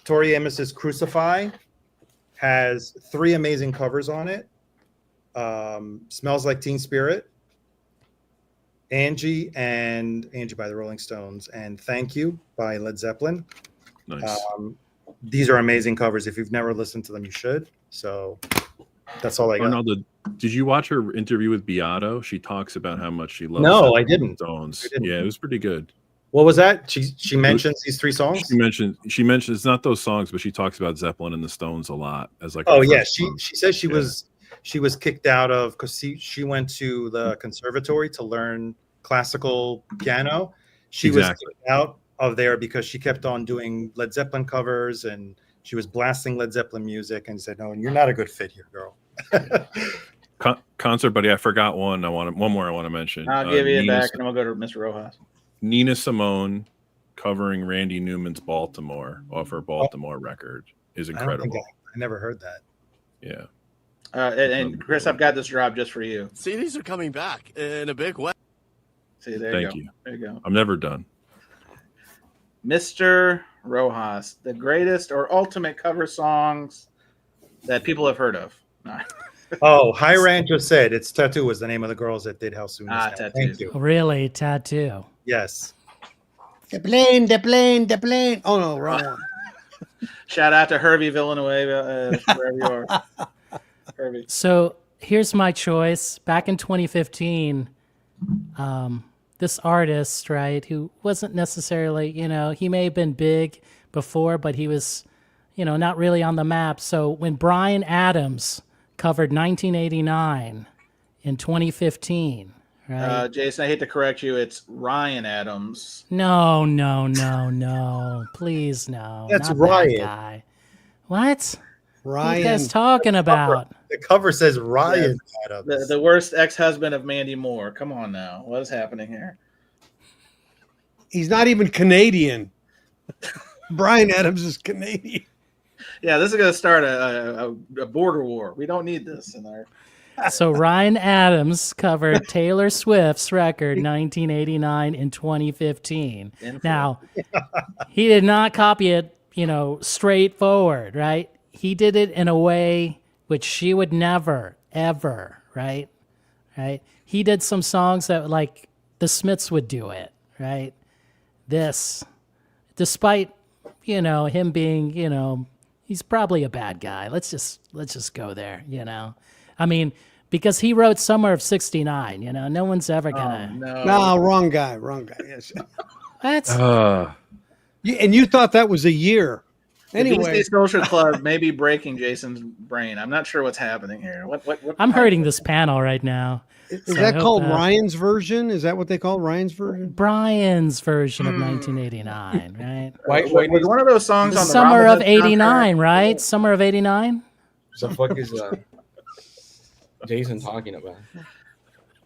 Speaker 3: Tori Amos's Crucify has 3 amazing covers on it. Smells Like Teen Spirit, Angie by the Rolling Stones, and Thank You by Led Zeppelin.
Speaker 1: Nice.
Speaker 3: These are amazing covers. If you've never listened to them, you should. So that's all I got.
Speaker 1: Arnaldo, did you watch her interview with Beato? She talks about how much she loves.
Speaker 3: No, I didn't.
Speaker 1: Stones. Yeah, it was pretty good.
Speaker 3: What was that? She mentions these 3 songs.
Speaker 1: She mentioned it's not those songs, but she talks about Zeppelin and the Stones a lot as like.
Speaker 3: Oh yeah, she says she was kicked out of because she went to the conservatory to learn classical piano. She was kicked out of there because she kept on doing Led Zeppelin covers and she was blasting Led Zeppelin music and said, "No, you're not a good fit here, girl."
Speaker 1: Concert buddy, I forgot one. One more I want to mention.
Speaker 2: I'll give you it back, and then we'll go to Mr. Rojas.
Speaker 1: Nina Simone covering Randy Newman's Baltimore off her Baltimore record is incredible.
Speaker 3: I never heard that.
Speaker 1: Yeah.
Speaker 2: And Chris, I've got this drop just for you.
Speaker 8: CDs are coming back in a big way.
Speaker 2: See, there
Speaker 1: Thank
Speaker 2: you go.
Speaker 1: you.
Speaker 2: There you go.
Speaker 1: I'm never done.
Speaker 2: Mr. Rojas, the greatest or ultimate cover songs that people have heard of. No.
Speaker 3: Oh, High Ranch just said it's Tattoo was the name of the girls that did How Soon Is Now.
Speaker 2: Tattoo.
Speaker 3: Thank you.
Speaker 6: Really, Tattoo.
Speaker 3: Yes.
Speaker 4: The plane. Oh no, wrong one.
Speaker 2: Shout out to Herbie Villanueva, wherever you are. Herbie.
Speaker 6: So here's my choice. Back in 2015, this artist, right, who wasn't necessarily, he may have been big before, but he was, not really on the map. So when Bryan Adams covered 1989 in 2015, right?
Speaker 2: Jason, I hate to correct you. It's Ryan Adams.
Speaker 6: No. Please, no.
Speaker 3: That's
Speaker 6: not
Speaker 3: Ryan.
Speaker 6: That guy. What?
Speaker 4: Ryan.
Speaker 6: What are you guys talking about?
Speaker 3: The cover says Ryan Adams.
Speaker 2: The worst ex-husband of Mandy Moore. Come on now. What is happening here?
Speaker 4: He's not even Canadian. Bryan Adams is Canadian.
Speaker 2: Yeah, this is going to start a border war. We don't need this in our.
Speaker 6: So Ryan Adams covered Taylor Swift's record 1989 in 2015. Now, he did not copy it, straightforward, right? He did it in a way which she would never, ever, right? Right? He did some songs that like the Smiths would do it, right? This, despite, him being, he's probably a bad guy. Let's just go there, I mean, because he wrote Summer of '69, no one's ever gonna.
Speaker 4: No, wrong guy. Yes.
Speaker 6: What?
Speaker 4: And you thought that was a year. Anyway,
Speaker 2: the BC Social Club may be breaking Jason's brain. I'm not sure what's happening here. What
Speaker 6: I'm hurting this panel right now.
Speaker 4: Is that called Ryan's version? Is that what they call Ryan's version?
Speaker 6: Brian's version of 1989, right?
Speaker 2: Was one of those songs on the
Speaker 6: Summer of
Speaker 2: Robin Hood
Speaker 6: '89,
Speaker 2: soundtrack?
Speaker 6: right? Summer of '89.
Speaker 5: The fuck is Jason talking about?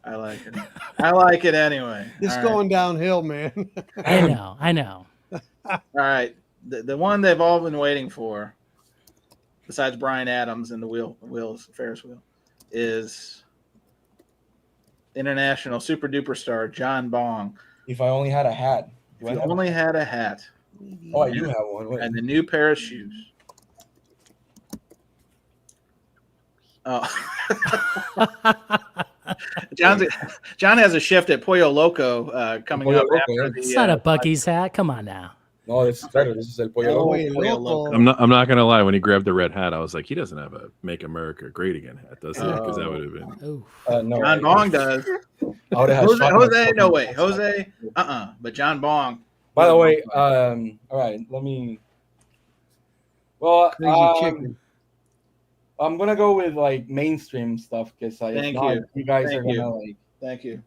Speaker 2: I like it. I like it anyway.
Speaker 4: It's
Speaker 2: All
Speaker 4: going downhill, man.
Speaker 6: I know.
Speaker 2: All right. The one they've all been waiting for, besides Bryan Adams and the Ferris wheel, is international super duper star John Bong.
Speaker 5: If I only had a hat.
Speaker 2: If you only had a hat.
Speaker 5: Oh, I do have one. Wait.
Speaker 2: And the new pair of shoes. Oh. John has a shift at Pollo Loco coming up. After
Speaker 6: It's not a Bucky's hat. Come on now.
Speaker 5: No, this is better. This is El Pollo
Speaker 2: El
Speaker 5: Loco.
Speaker 4: Pollo
Speaker 2: Pollo
Speaker 4: Loco.
Speaker 2: Loco.
Speaker 1: I'm not gonna lie. When he grabbed the red hat, I was like, he doesn't have a "Make America Great Again" hat, does he? Because that would have been.
Speaker 6: Oh,
Speaker 5: No,
Speaker 2: John Bong does.
Speaker 5: I would have had
Speaker 2: Jose,
Speaker 5: shot
Speaker 2: Jose,
Speaker 5: myself
Speaker 2: no
Speaker 5: in
Speaker 2: way.
Speaker 5: the
Speaker 2: Jose, but John Bong.
Speaker 5: By the way, all right, let me. Well,
Speaker 4: Crazy chicken.
Speaker 5: I'm gonna go with like mainstream stuff because
Speaker 2: Thank
Speaker 5: if not,
Speaker 2: you.
Speaker 5: you guys
Speaker 2: Thank
Speaker 5: are gonna
Speaker 2: you.
Speaker 5: like.
Speaker 2: Thank you.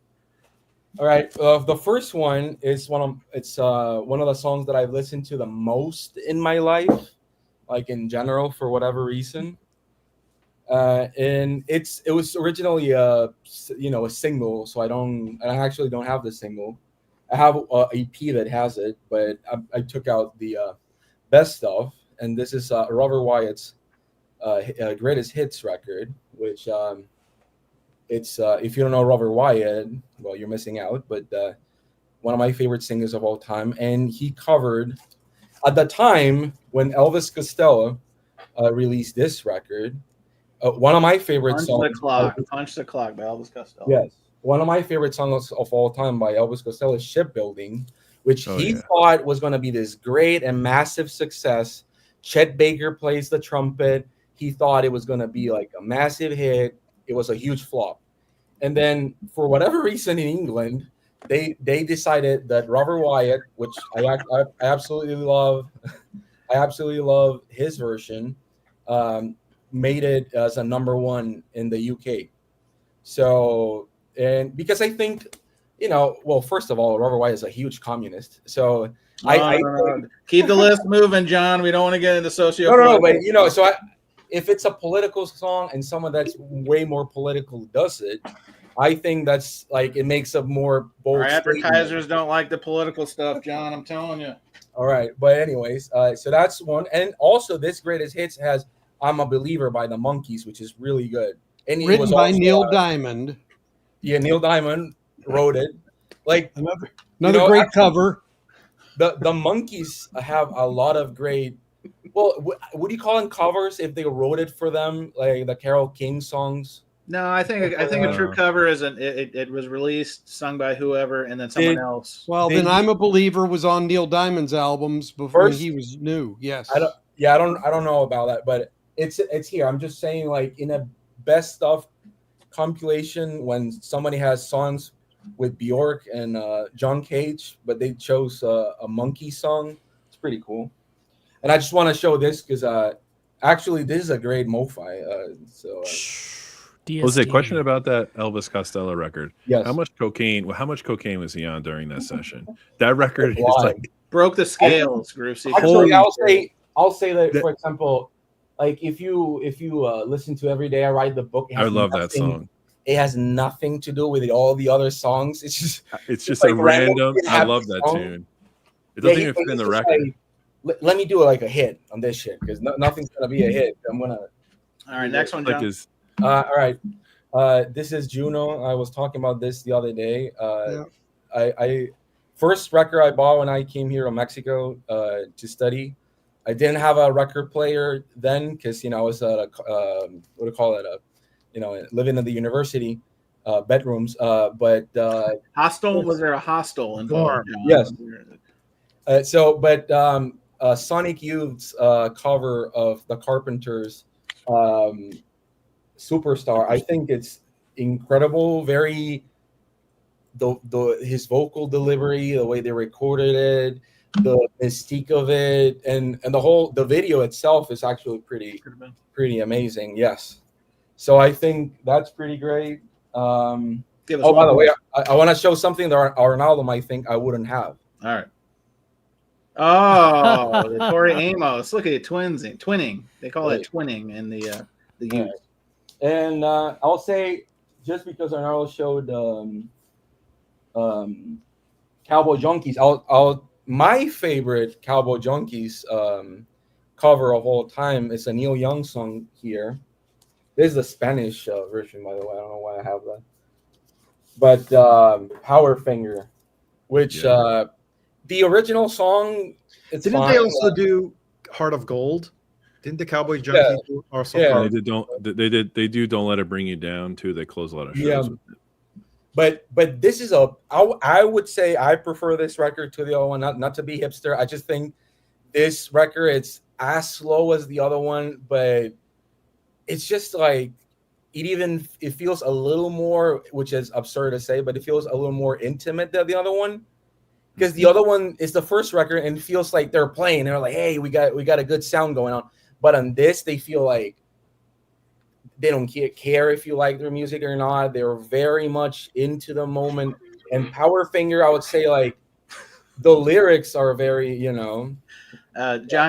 Speaker 5: All right, the first one is one of the songs that I've listened to the most in my life, like in general for whatever reason. And it was originally a single, so I actually don't have the single. I have a EP that has it, but I took out the best stuff, and this is Robert Wyatt's greatest hits record, which it's if you don't know Robert Wyatt, well, you're missing out. But one of my favorite singers of all time, and he covered at the time when Elvis Costello released this record. One of my favorite songs.
Speaker 2: Punch the Clock by Elvis Costello.
Speaker 5: Yes, one of my favorite songs of all time by Elvis Costello is "Shipbuilding," which thought was going to be this great and massive success. Chet Baker plays the trumpet. He thought it was going to be like a massive hit. It was a huge flop. And then for whatever reason in England, they decided that Robert Wyatt, which I absolutely love, I absolutely love his version, made it as a number one in the UK. So, and because I think, well, first of all, Robert Wyatt is a huge communist. So I
Speaker 2: keep the list moving, John. We don't want to get into socio.
Speaker 5: No, but so if it's a political song and someone that's way more political does it, I think that's like it makes a more bold.
Speaker 2: Our advertisers don't like the political stuff, John. I'm telling you.
Speaker 5: All right, but anyways, so that's one, and also this greatest hits has "I'm a Believer" by the Monkees, which is really good. And it
Speaker 4: Written
Speaker 5: was
Speaker 4: by
Speaker 5: also,
Speaker 4: Neil Diamond.
Speaker 5: Yeah, Neil Diamond wrote it. Like
Speaker 4: another great cover.
Speaker 5: The Monkees have a lot of great. Well, what do you call them covers if they wrote it for them, like the Carole King songs?
Speaker 2: No, I think a true cover is it was released, sung by whoever, and then someone else.
Speaker 4: Well, then "I'm a Believer" was on Neil Diamond's albums before he was new. Yes.
Speaker 5: I don't know about that, but it's here. I'm just saying, like in a best stuff compilation, when somebody has songs with Bjork and John Cage, but they chose a Monkey song. It's pretty cool. And I just want to show this because actually this is a great MoFi.
Speaker 1: Was a question about that Elvis Costello record?
Speaker 5: Yes.
Speaker 1: How much cocaine was he on during that session? That record is like
Speaker 2: broke the scales, Groovesy.
Speaker 5: Actually, I'll say that for example, like if you listen to "Every Day I Write the Book,"
Speaker 1: I love that song.
Speaker 5: It has nothing to do with all the other songs. It's just
Speaker 1: like a random. I love that tune. It doesn't even fit in the record.
Speaker 5: Like, let me do like a hit on this shit because nothing's gonna be a hit. I'm gonna.
Speaker 2: All right, next one, John.
Speaker 5: All right, this is Juno. I was talking about this the other day. I first record I bought when I came here to Mexico to study. I didn't have a record player then because I was at a what do you call it? Living in the university bedrooms. But
Speaker 2: hostel, was there a hostel involved?
Speaker 5: Yes. Sonic Youth's cover of the Carpenters' "Superstar," I think it's incredible. Very his vocal delivery, the way they recorded it, the mystique of it, and the video itself is actually pretty amazing. Yes. So I think that's pretty great. By the way, I want to show something that Arnaldo might think I wouldn't have.
Speaker 2: All right. Oh, the Tori Amos. Look at it, twinning. They call it twinning in the youth.
Speaker 5: And I'll say, just because Arnaldo showed Cowboy Junkies, my favorite Cowboy Junkies cover of all time is a Neil Young song here. This is the Spanish version, by the way. I don't know why I have that. But Power Finger, which the original song,
Speaker 3: didn't they also do Heart of Gold? Didn't the Cowboy Junkies also?
Speaker 1: Yeah, they do. Don't Let It Bring You Down too. They close a lot of shows with it.
Speaker 5: But this is I would say I prefer this record to the other one. Not to be hipster. I just think this record, it's as slow as the other one, but it's just like it feels a little more, which is absurd to say, but it feels a little more intimate than the other one. Because the other one is the first record and it feels like they're playing. They're like, hey, we got a good sound going on. But on this, they feel like they don't care if you like their music or not. They're very much into the moment. And Powderfinger, I would say, like, the lyrics are very,
Speaker 2: John,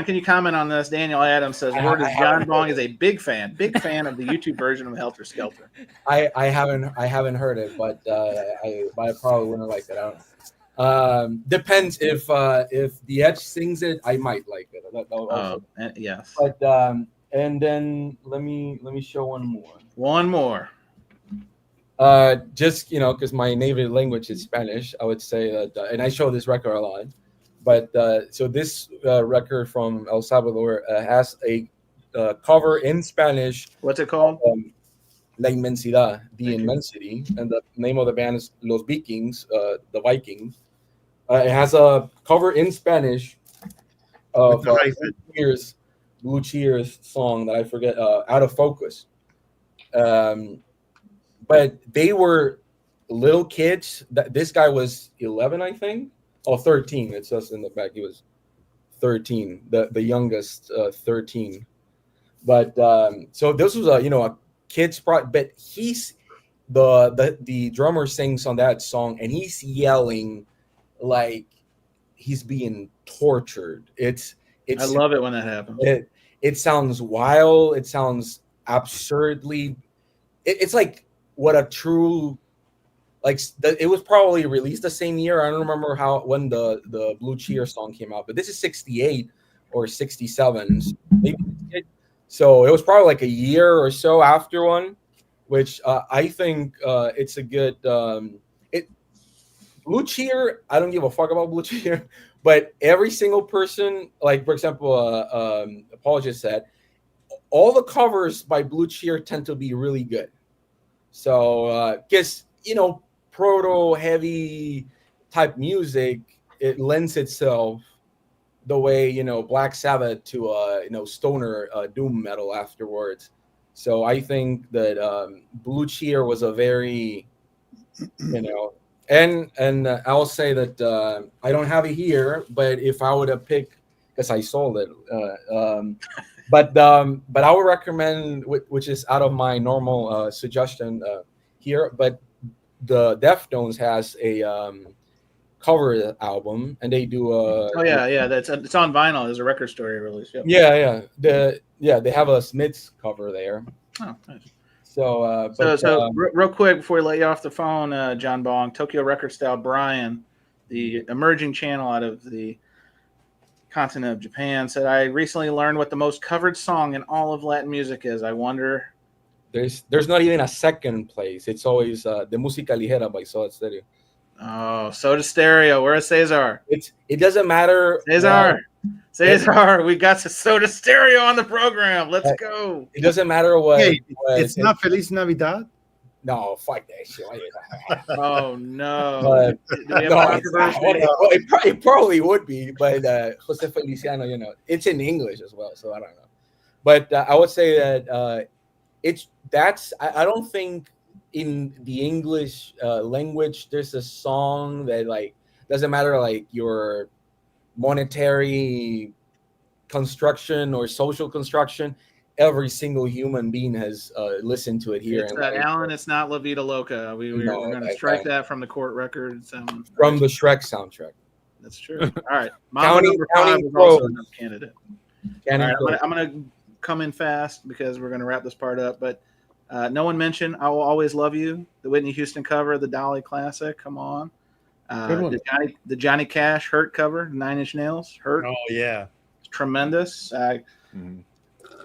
Speaker 2: can you comment on this? Daniel Adams says, word is John Bong is a big fan of the YouTube version of Helter Skelter.
Speaker 5: I haven't heard it, but I probably wouldn't like it. I don't know. Depends if the Edge sings it, I might like it.
Speaker 2: Yes.
Speaker 5: But and then let me show one more.
Speaker 2: One more.
Speaker 5: Just because my native language is Spanish, I would say that, and I show this record a lot. But so this record from El Salvador has a cover in Spanish.
Speaker 2: What's it called?
Speaker 5: La Inmensidad, the immensity, and the name of the band is Los Vikings, the Vikings. It has a cover in Spanish of Blue Cheers song that I forget, Out of Focus. But they were little kids. This guy was 11, I think. Oh, 13. It says in the back he was 13, the youngest, 13. But so this was a kid's project, but he's the drummer sings on that song and he's yelling like he's being tortured. It's
Speaker 2: I love it when that happens.
Speaker 5: It sounds wild. It sounds absurdly. It's like what a true, like it was probably released the same year. I don't remember when the Blue Cheer song came out, but this is 68 or 67, maybe. So it was probably like a year or so after one, which I think it's a good. Blue Cheer, I don't give a fuck about Blue Cheer, but every single person, like for example, Paul just said, all the covers by Blue Cheer tend to be really good. So, because proto heavy type music, it lends itself the way Black Sabbath to stoner doom metal afterwards. So I think that Blue Cheer was a very and I'll say that I don't have it here, but if I would have picked, because I sold it, but I would recommend, which is out of my normal suggestion here, but the Deftones has a cover album, and they do a
Speaker 2: it's on vinyl. There's a record store release.
Speaker 5: Yep. They have a Smiths cover there.
Speaker 2: Oh, nice.
Speaker 5: So
Speaker 2: real quick before we let you off the phone, John Bong, Tokyo Record Style Brian, the emerging channel out of the continent of Japan, said, I recently learned what the most covered song in all of Latin music is. I wonder.
Speaker 5: There's not even a second place. It's always the Música Ligera by Soda Stereo.
Speaker 2: Oh, Soda Stereo. Where's Cesar?
Speaker 5: It doesn't matter.
Speaker 2: Cesar, we got Soda Stereo on the program. Let's go.
Speaker 5: It doesn't matter what.
Speaker 3: Hey, it's not Feliz Navidad.
Speaker 5: No, fuck that shit.
Speaker 2: Oh no.
Speaker 5: It probably would be, but Jose Feliciano, it's in English as well, so I don't know. But I would say that I don't think in the English language there's a song that like doesn't matter like your monetary construction or social construction. Every single human being has listened to it here.
Speaker 2: It's Alan, it's not La Vida Loca. We're going to strike that from the court records.
Speaker 5: From the Shrek soundtrack.
Speaker 2: That's true. All right. Mama number 5 was also another candidate. All right, I'm going to come in fast because we're going to wrap this part up. But no one mentioned I Will Always Love You, the Whitney Houston cover, the Dolly classic. Come on.
Speaker 4: Good one.
Speaker 2: The Johnny Cash Hurt cover, 9 Inch Nails. Hurt.
Speaker 3: Oh, yeah.
Speaker 2: It's tremendous.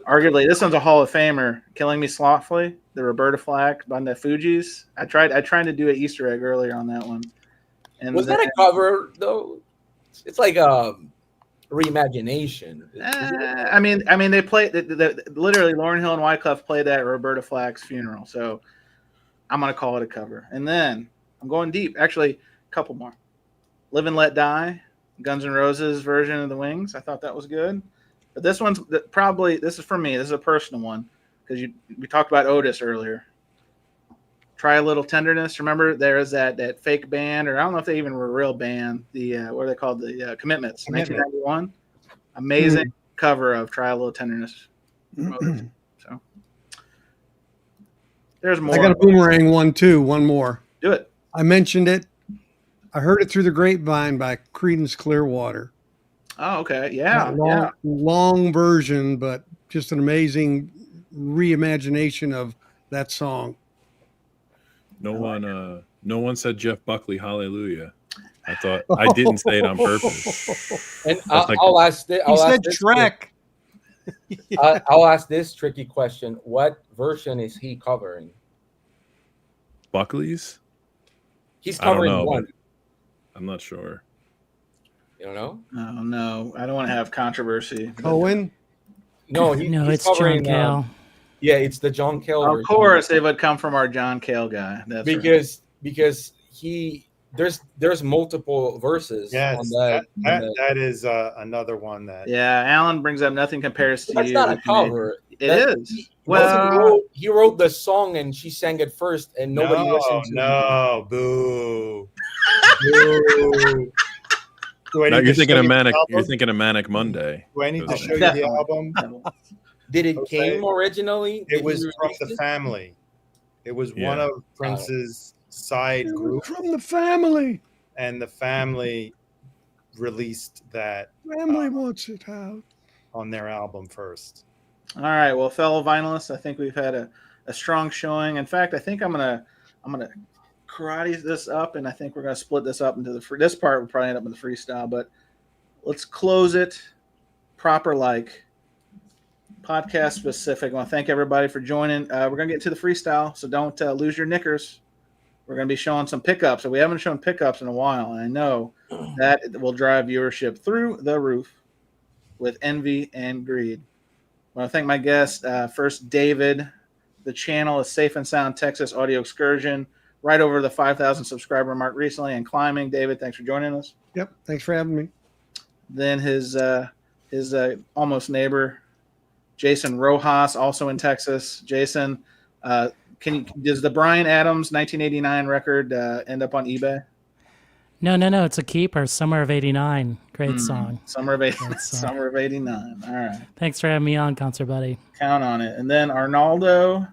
Speaker 2: Arguably, this one's a Hall of Famer. Killing Me Softly, the Roberta Flack by the Fugees. I tried to do an Easter egg earlier on that one. And
Speaker 5: was that a cover though? It's like a reimagination.
Speaker 2: I mean, they played literally. Lauryn Hill and Wyclef played that at Roberta Flack's funeral, so I'm gonna call it a cover. And then I'm going deep. Actually, a couple more. Live and Let Die, Guns N' Roses version of the Wings. I thought that was good. But this one's probably, this is for me. This is a personal one because we talked about Otis earlier. Try a Little Tenderness. Remember, there is that fake band, or I don't know if they even were a real band. The what are they called? The Commitments, 1991. Amazing cover of Try a Little Tenderness. So there's more.
Speaker 4: I got a boomerang one too. One more.
Speaker 2: Do it.
Speaker 4: I mentioned it. I heard it through the grapevine by Creedence Clearwater.
Speaker 2: Oh, okay. Yeah.
Speaker 4: Long version, but just an amazing reimagination of that song.
Speaker 1: No one said Jeff Buckley, hallelujah. I thought I didn't say it on purpose.
Speaker 5: And I'll ask this.
Speaker 4: He said Shrek.
Speaker 5: I'll ask this tricky question: what version is he covering?
Speaker 1: Buckley's?
Speaker 5: He's covering
Speaker 1: I don't know,
Speaker 5: one.
Speaker 1: I'm not sure.
Speaker 5: You don't know?
Speaker 2: Oh no, I don't want to have controversy.
Speaker 4: Cohen?
Speaker 5: No,
Speaker 6: No,
Speaker 5: he's
Speaker 6: it's John
Speaker 5: covering.
Speaker 6: Cale.
Speaker 5: Yeah, it's the John Cale
Speaker 2: Of
Speaker 5: version.
Speaker 2: course, they would come from our John Cale guy. That's right.
Speaker 5: because he there's multiple verses.
Speaker 3: Yes,
Speaker 5: on
Speaker 3: that is another one that.
Speaker 2: Yeah, Alan brings up Nothing Compares to
Speaker 5: That's
Speaker 2: You.
Speaker 5: not a cover.
Speaker 2: It
Speaker 5: That-
Speaker 2: is.
Speaker 5: Well, he wrote the song and she sang it first, and nobody listened to it.
Speaker 3: No, boo. Boo. Do I
Speaker 1: No,
Speaker 3: need
Speaker 1: you're
Speaker 3: to
Speaker 1: thinking
Speaker 3: show
Speaker 1: of
Speaker 3: you the
Speaker 1: Manic. You're
Speaker 3: album?
Speaker 1: thinking of Manic Monday.
Speaker 3: Do I need to
Speaker 1: Okay.
Speaker 3: show you the album?
Speaker 5: Did it
Speaker 3: Okay.
Speaker 5: came originally?
Speaker 3: It
Speaker 5: Did
Speaker 3: was
Speaker 5: he
Speaker 3: from
Speaker 5: release
Speaker 3: the
Speaker 5: it?
Speaker 3: family. It was
Speaker 1: Yeah.
Speaker 3: one of Prince's side group,
Speaker 4: From the family.
Speaker 3: and the family released that
Speaker 4: Family wants it out.
Speaker 3: on their album first.
Speaker 2: All right, well, fellow vinylists, I think we've had a strong showing. In fact, I think I'm gonna karate this up, and I think we're gonna split this up into this part will probably end up in the freestyle, but let's close it proper like podcast specific. I want to thank everybody for joining. We're gonna get to the freestyle, so don't lose your knickers. We're gonna be showing some pickups, and we haven't shown pickups in a while, and I know that will drive viewership through the roof with envy and greed. I want to thank my guest, first David. The channel is Safe and Sound Texas Audio Excursion, right over the 5,000 subscriber mark recently and climbing. David, thanks for joining us.
Speaker 4: Yep. Thanks for having me.
Speaker 2: Then his almost neighbor, Jason Rojas, also in Texas. Jason, does the Bryan Adams 1989 record end up on eBay?
Speaker 6: No. It's a keeper. Summer of '89. Great song.
Speaker 2: Summer of
Speaker 6: Great song.
Speaker 2: Summer of '89. All right.
Speaker 6: Thanks for having me on, Concert Buddy.
Speaker 2: Count on it. And then Arnaldo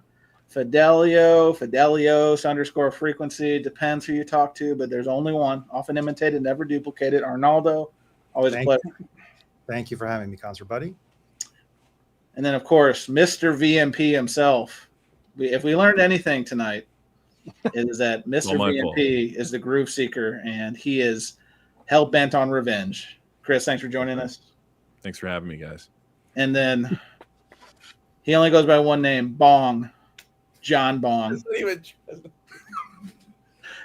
Speaker 2: Fidelios _frequency. Depends who you talk to, but there's only one. Often imitated, never duplicated. Arnaldo, always a pleasure.
Speaker 3: Thank you for having me, Concert Buddy.
Speaker 2: And then, of course, Mr. VMP himself. If we learned anything tonight, it is that Mr. VMP is the groove seeker, and he is hell bent on revenge. Chris, thanks for joining us.
Speaker 1: Thanks for having me, guys.
Speaker 2: And then he only goes by one name, Bong, John Bong.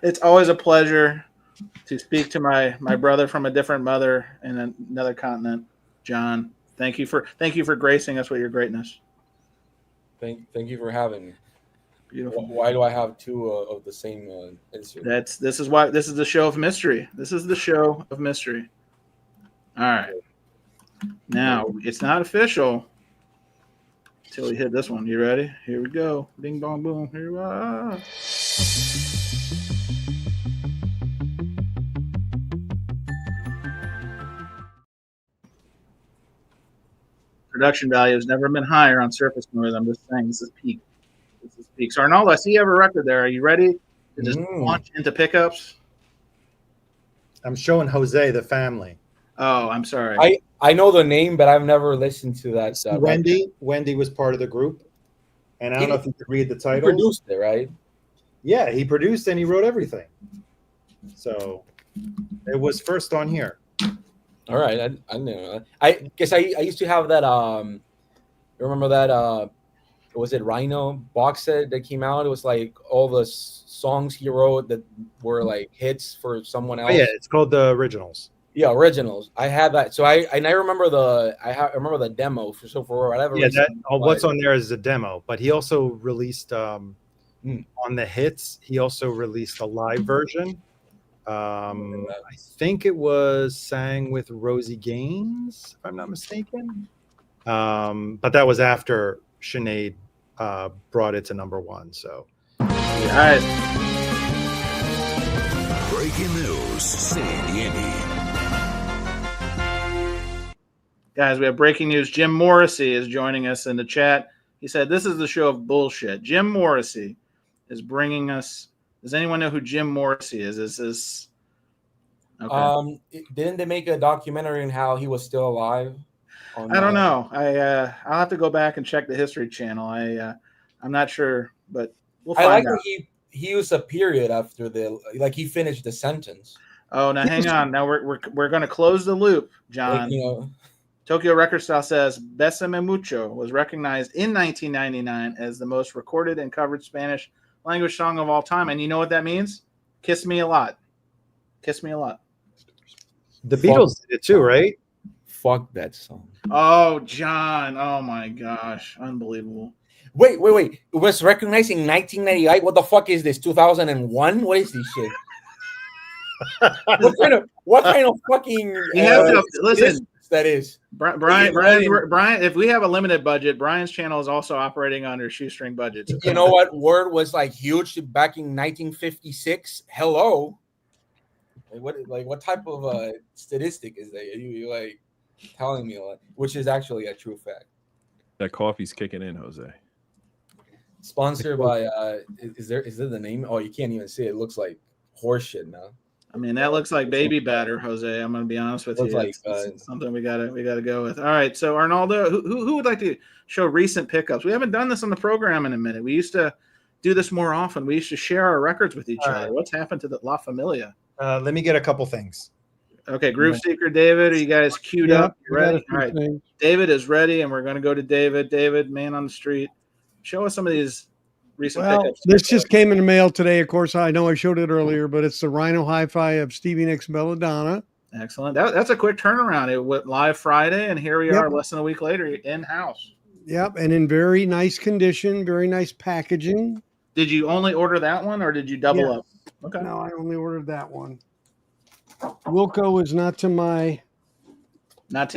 Speaker 2: It's always a pleasure to speak to my brother from a different mother in another continent, John. Thank you for gracing us with your greatness.
Speaker 5: Thank you for having me.
Speaker 2: Beautiful.
Speaker 5: Why do I have two of the same instrument?
Speaker 2: This is the show of mystery. This is the show of mystery. All right. Now it's not official until we hit this one. You ready? Here we go. Bing bong boom. Here we are. Production value has never been higher on surface noise. I'm just saying this is peak. This is peak. So Arnaldo, I see you have a record there. Are you ready to just launch into pickups?
Speaker 3: I'm showing Jose the family.
Speaker 2: Oh, I'm sorry.
Speaker 5: I know the name, but I've never listened to that.
Speaker 3: Wendy was part of the group, and I don't know if you could read the
Speaker 5: He
Speaker 3: title.
Speaker 5: produced it, right?
Speaker 3: Yeah, he produced and he wrote everything. So it was first on here.
Speaker 5: All right, I know. I guess I used to have that. Remember that? Was it Rhino box set that came out? It was like all the songs he wrote that were like hits for someone else.
Speaker 3: Oh, yeah, it's called the Originals.
Speaker 5: Yeah, originals. I had that. So I remember I remember the demo for whatever.
Speaker 3: Yeah,
Speaker 5: reason,
Speaker 3: what's on there is a demo, but he also released On the hits, he also released a live version. I think it was sang with Rosie Gaines, if I'm not mistaken. But that was after Sinead brought it to #1. So,
Speaker 2: All right.
Speaker 9: Breaking news. Say the indie.
Speaker 2: Guys, we have breaking news. Jim Morrissey is joining us in the chat. He said, "This is the show of bullshit." Jim Morrissey is bringing us. Does anyone know who Jim Morrissey is? Is this? Okay.
Speaker 5: Didn't they make a documentary on how he was still alive?
Speaker 2: I don't know. I'll have to go back and check the History Channel. I'm not sure, but we'll find out.
Speaker 5: I like that he used a period after he finished the sentence.
Speaker 2: Oh, now hang on. Now we're going to close the loop, John. Tokyo Record Style says Besame Mucho was recognized in 1999 as the most recorded and covered Spanish language song of all time. And you know what that means? Kiss Me a Lot. Kiss Me a Lot.
Speaker 3: The Beatles did it too, right?
Speaker 5: Fuck that song.
Speaker 2: Oh, John. Oh, my gosh. Unbelievable.
Speaker 5: Wait. It was recognized in 1998. What the fuck is this? 2001? What is this shit? what kind of fucking
Speaker 2: listen.
Speaker 5: That is
Speaker 2: Brian, if we have a limited budget, Brian's channel is also operating under shoestring budgets.
Speaker 5: You know what word was like huge back in 1956? Hello. What type of statistic is that? You like telling me, which is actually a true fact.
Speaker 1: That coffee's kicking in, Jose.
Speaker 5: Sponsored by is there the name? Oh, you can't even see it. It looks like horse shit now.
Speaker 2: I mean, that looks like baby batter, Jose. I'm going to be honest with you. It's something we gotta go with. All right, so Arnaldo, who would like to show recent pickups? We haven't done this on the program in a minute. We used to do this more often. We used to share our records with each other. What's happened to the La Familia?
Speaker 3: Let me get a couple things.
Speaker 2: Okay, Groove Seeker, David, are you guys queued up? Ready? All right, David is ready, and we're going to go to David. David, man on the street, show us some of these recent pickups.
Speaker 4: This just came in the mail today. Of course, I know I showed it earlier, but it's the Rhino Hi-Fi of Stevie Nicks Belladonna.
Speaker 2: Excellent. That's a quick turnaround. It went live Friday, and here we are less than a week later in-house.
Speaker 4: Yep, and in very nice condition, very nice packaging.
Speaker 2: Did you only order that one, or did you double up? Okay.
Speaker 4: No, I only ordered that one. Wilco is not to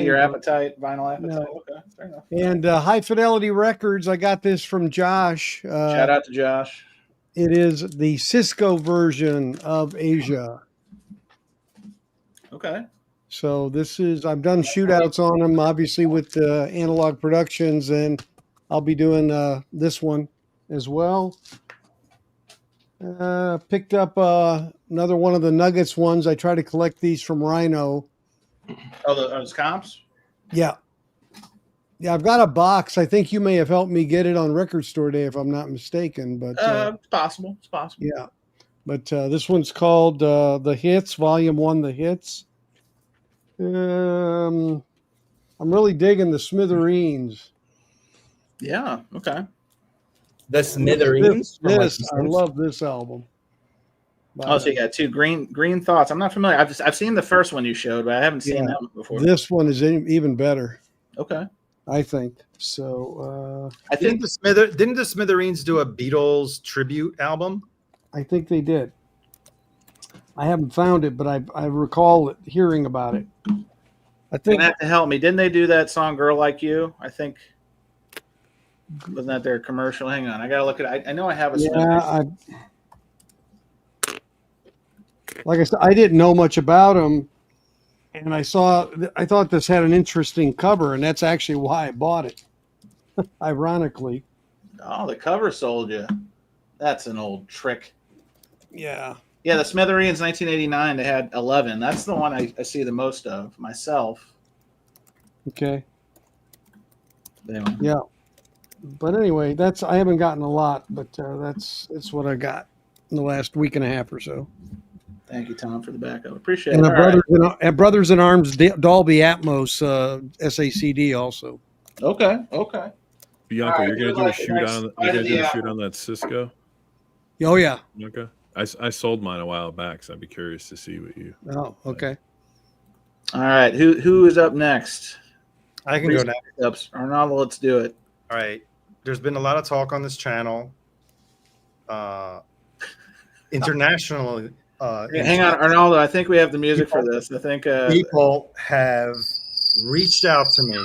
Speaker 2: your appetite, vinyl appetite.
Speaker 4: No.
Speaker 2: Okay, fair enough.
Speaker 4: And High Fidelity Records, I got this from Josh.
Speaker 2: Shout out to Josh.
Speaker 4: It is the Cisco version of Asia.
Speaker 2: Okay.
Speaker 4: So I've done shootouts on them, obviously with Analog Productions, and I'll be doing this one as well. Picked up another one of the Nuggets ones. I try to collect these from Rhino.
Speaker 2: Oh, those comps?
Speaker 4: Yeah. Yeah, I've got a box. I think you may have helped me get it on Record Store Day, if I'm not mistaken. But
Speaker 2: it's possible. It's possible.
Speaker 4: Yeah. But this one's called The Hits, Volume 1, The Hits. I'm really digging the Smithereens.
Speaker 2: Yeah, okay.
Speaker 5: The Smithereens?
Speaker 4: I love this album.
Speaker 2: So you got two green thoughts. I'm not familiar. I've seen the first one you showed, but I haven't seen that one before.
Speaker 4: This one is even better.
Speaker 2: Okay.
Speaker 4: I think. So
Speaker 3: I think didn't the Smithereens do a Beatles tribute album?
Speaker 4: I think they did. I haven't found it, but I recall hearing about it. I think
Speaker 2: you're gonna have to help me. Didn't they do that song "Girl Like You"? I think wasn't that their commercial? Hang on, I gotta look at it. I know I have a.
Speaker 4: Yeah, like I said, I didn't know much about them, and I thought this had an interesting cover, and that's actually why I bought it. Ironically.
Speaker 2: Oh, the cover sold you. That's an old trick.
Speaker 4: Yeah.
Speaker 2: Yeah, the Smithereens 1989, they had 11. That's the one I see the most of myself.
Speaker 4: Okay.
Speaker 2: Anyway.
Speaker 4: Yeah. But anyway, I haven't gotten a lot, but that's what I got in the last week and a half or so.
Speaker 2: Thank you, Tom, for the backup. Appreciate
Speaker 4: and
Speaker 2: it.
Speaker 4: And Brothers in Arms Dolby Atmos SACD also.
Speaker 2: Okay.
Speaker 1: Bianca, you're gonna do a shoot on that Cisco?
Speaker 4: Oh yeah.
Speaker 1: Okay. I sold mine a while back, so I'd be curious to see what you.
Speaker 4: Oh, okay.
Speaker 2: All right. Who is up next?
Speaker 3: I can go next.
Speaker 2: Arnaldo, let's do it.
Speaker 3: All right. There's been a lot of talk on this channel international.
Speaker 2: Hang on, Arnaldo. I think we have the music for this. I think
Speaker 3: people have reached out to me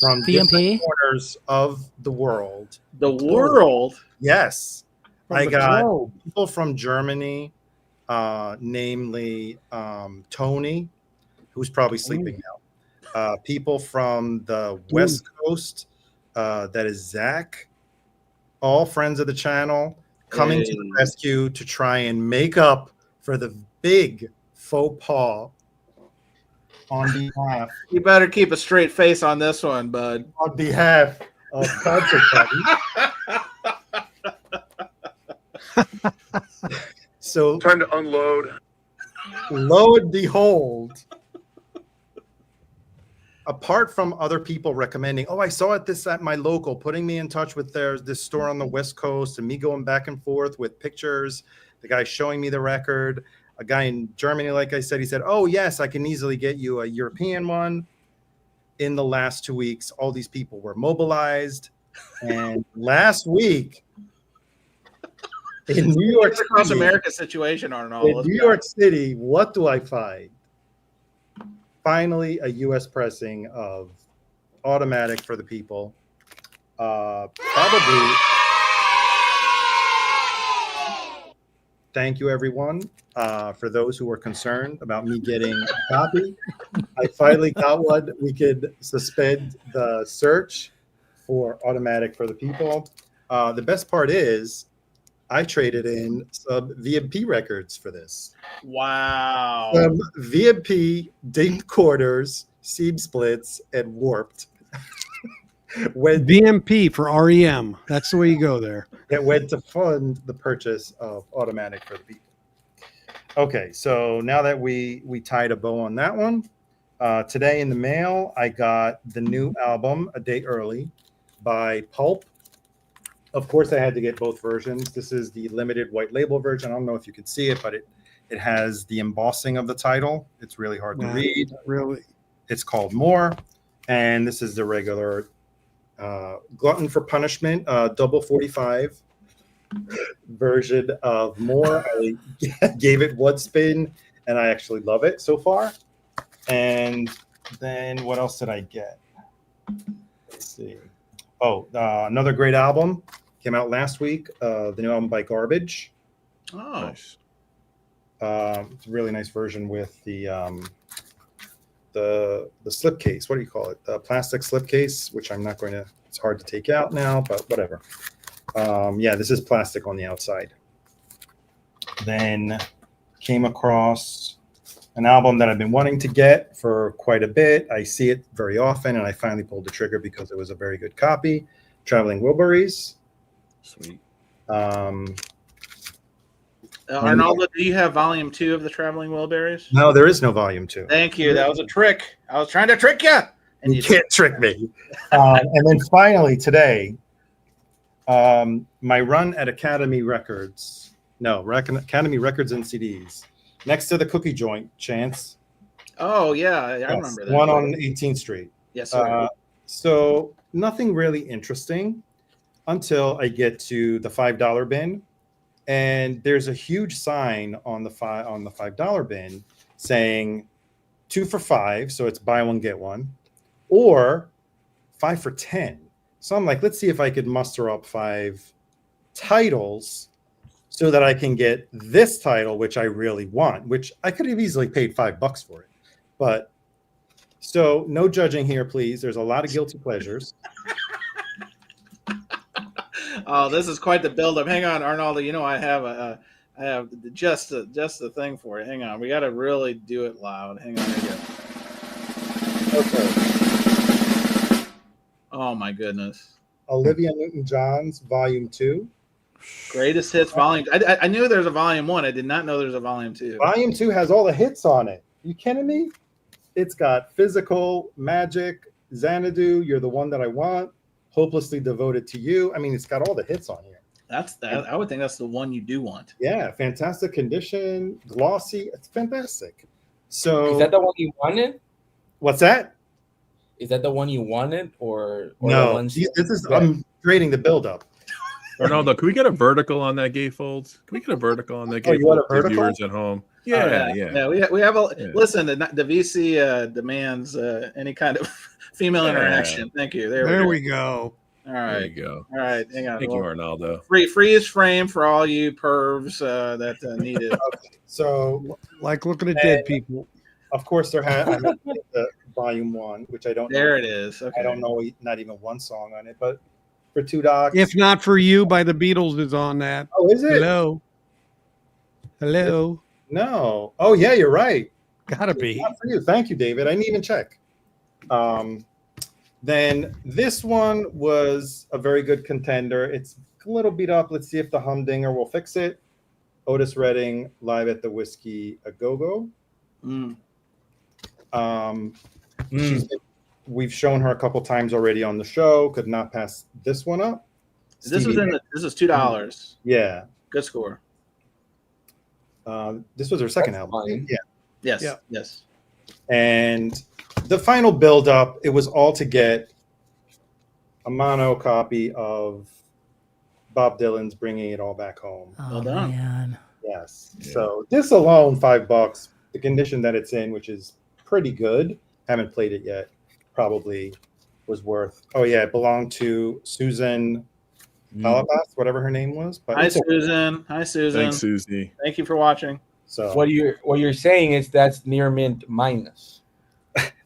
Speaker 3: from different
Speaker 6: VMP?
Speaker 3: corners of the world.
Speaker 2: The world.
Speaker 3: Yes,
Speaker 4: From
Speaker 3: I
Speaker 4: the
Speaker 3: got
Speaker 4: globe.
Speaker 3: people from Germany, namely Tony, who's probably sleeping now. People from the West Coast, that is Zach, all friends of the channel, coming to the rescue to try and make up for the big faux pas on behalf.
Speaker 2: You better keep a straight face on this one, bud.
Speaker 3: On behalf of CONCERTBUDDIE. So
Speaker 9: Time to unload.
Speaker 3: lo and behold, apart from other people recommending, I saw it this at my local, putting me in touch with this store on the West Coast, and me going back and forth with pictures, the guy showing me the record, a guy in Germany, like I said, he said, oh yes, I can easily get you a European one. In the last 2 weeks, all these people were mobilized, and last week in New York
Speaker 2: across
Speaker 3: City,
Speaker 2: America situation, Arnold.
Speaker 3: in New York City, what do I find? Finally, a U.S. pressing of Automatic for the People. Probably. Thank you, everyone, for those who were concerned about me getting a copy. I finally got one. We could suspend the search for Automatic for the People. The best part is I traded in some VMP records for this.
Speaker 2: Wow.
Speaker 3: VMP, Dinged Quarters, Seam Splits, and Warped. When
Speaker 4: BMP for REM. That's the way you go there.
Speaker 3: That went to fund the purchase of Automatic for the People. Okay, so now that we tied a bow on that one, today in the mail, I got the new album a day early by Pulp. Of course, I had to get both versions. This is the limited white label version. I don't know if you could see it, but it has the embossing of the title. It's really hard to read.
Speaker 4: Really?
Speaker 3: It's called More. And this is the regular Glutton for Punishment, double 45 version of More. I gave it one spin, and I actually love it so far. And then what else did I get? Let's see. Another great album came out last week. The new album by Garbage.
Speaker 2: Oh,
Speaker 1: Nice.
Speaker 3: It's a really nice version with the slipcase. What do you call it? The plastic slipcase, which I'm not going to. It's hard to take out now, but whatever. This is plastic on the outside. Then came across an album that I've been wanting to get for quite a bit. I see it very often, and I finally pulled the trigger because it was a very good copy. Traveling Wilburys.
Speaker 1: Sweet.
Speaker 2: Arnaldo, do you have volume 2 of the Traveling Wilburys?
Speaker 3: No, there is no volume 2.
Speaker 2: Thank you. That was a trick. I was trying to trick you. And
Speaker 3: You can't trick me. And then finally today, my run at Academy Records. No, Academy Records and CDs. Next to the Cookie Joint, Chance.
Speaker 2: Oh, yeah. I remember that.
Speaker 3: One on 18th Street.
Speaker 2: Yes, sir.
Speaker 3: So nothing really interesting until I get to the $5 bin. And there's a huge sign on the $5 bin saying 2 for $5. So it's buy one, get one, or 5 for $10. So I'm like, let's see if I could muster up 5 titles so that I can get this title, which I really want, which I could have easily paid $5 for it. But so no judging here, please. There's a lot of guilty pleasures.
Speaker 2: Oh, this is quite the buildup. Hang on, Arnaldo. You know I have just the thing for it. Hang on, we got to really do it loud. Hang on, here we go. Okay. Oh my goodness.
Speaker 3: Olivia Newton-John's Volume 2.
Speaker 2: Greatest hits volume. I knew there's a volume 1. I did not know there's a volume 2.
Speaker 3: Volume 2 has all the hits on it. You kidding me? It's got Physical, Magic, Xanadu, You're the One That I Want, Hopelessly Devoted to You. I mean, it's got all the hits on here.
Speaker 2: I would think that's the one you do want.
Speaker 3: Yeah, Fantastic Condition, Glossy. It's fantastic. So
Speaker 5: Is that the one you wanted?
Speaker 3: What's that?
Speaker 5: Is that the one you wanted, or
Speaker 3: No,
Speaker 5: the ones
Speaker 3: this is I'm creating the buildup.
Speaker 1: Arnaldo, can we get a vertical on that gatefold? Can we get a vertical on that gatefold?
Speaker 3: you want a
Speaker 1: for the
Speaker 3: vertical?
Speaker 1: viewers at home? Yeah.
Speaker 2: We have a
Speaker 1: Yeah.
Speaker 2: listen. The VC demands any kind of female
Speaker 1: Yeah.
Speaker 2: interaction. Thank you.
Speaker 4: There we go.
Speaker 2: All
Speaker 1: There
Speaker 2: right.
Speaker 1: you go.
Speaker 2: All right. Hang on.
Speaker 1: Thank you, Arnaldo.
Speaker 2: Freeze frame for all you pervs that need it.
Speaker 3: So,
Speaker 4: Like looking at dead people.
Speaker 3: of course, there had I meant the volume 1, which I don't know.
Speaker 2: There it is. Okay.
Speaker 3: I don't know not even one song on it, but for $2.
Speaker 4: If Not For You by the Beatles is on that.
Speaker 3: Oh, is it?
Speaker 4: Hello. Hello.
Speaker 3: No. Oh, yeah, you're right.
Speaker 4: Gotta be.
Speaker 3: Not for you. Thank you, David. I didn't even check. Then this one was a very good contender. It's a little beat up. Let's see if the humdinger will fix it. Otis Redding, Live at the Whiskey A Go-Go. We've shown her a couple times already on the show. Could not pass this one up.
Speaker 2: This is $2.
Speaker 3: Yeah.
Speaker 2: Good score.
Speaker 3: This was her second album.
Speaker 5: fine.
Speaker 3: Yeah.
Speaker 2: Yes.
Speaker 4: Yeah.
Speaker 2: Yes.
Speaker 3: And the final build up, it was all to get a mono copy of Bob Dylan's Bringing It All Back Home.
Speaker 6: Oh,
Speaker 2: Well done.
Speaker 6: man.
Speaker 3: Yes.
Speaker 1: Yeah.
Speaker 3: So this alone, $5. The condition that it's in, which is pretty good. Haven't played it yet. Probably was worth. Oh yeah, it belonged to Susan Palabas, whatever her name was. But
Speaker 2: Hi,
Speaker 3: it's okay.
Speaker 2: Susan. Hi, Susan.
Speaker 1: Thanks, Susie.
Speaker 2: Thank you for watching.
Speaker 3: So
Speaker 5: What you're saying is that's near mint minus.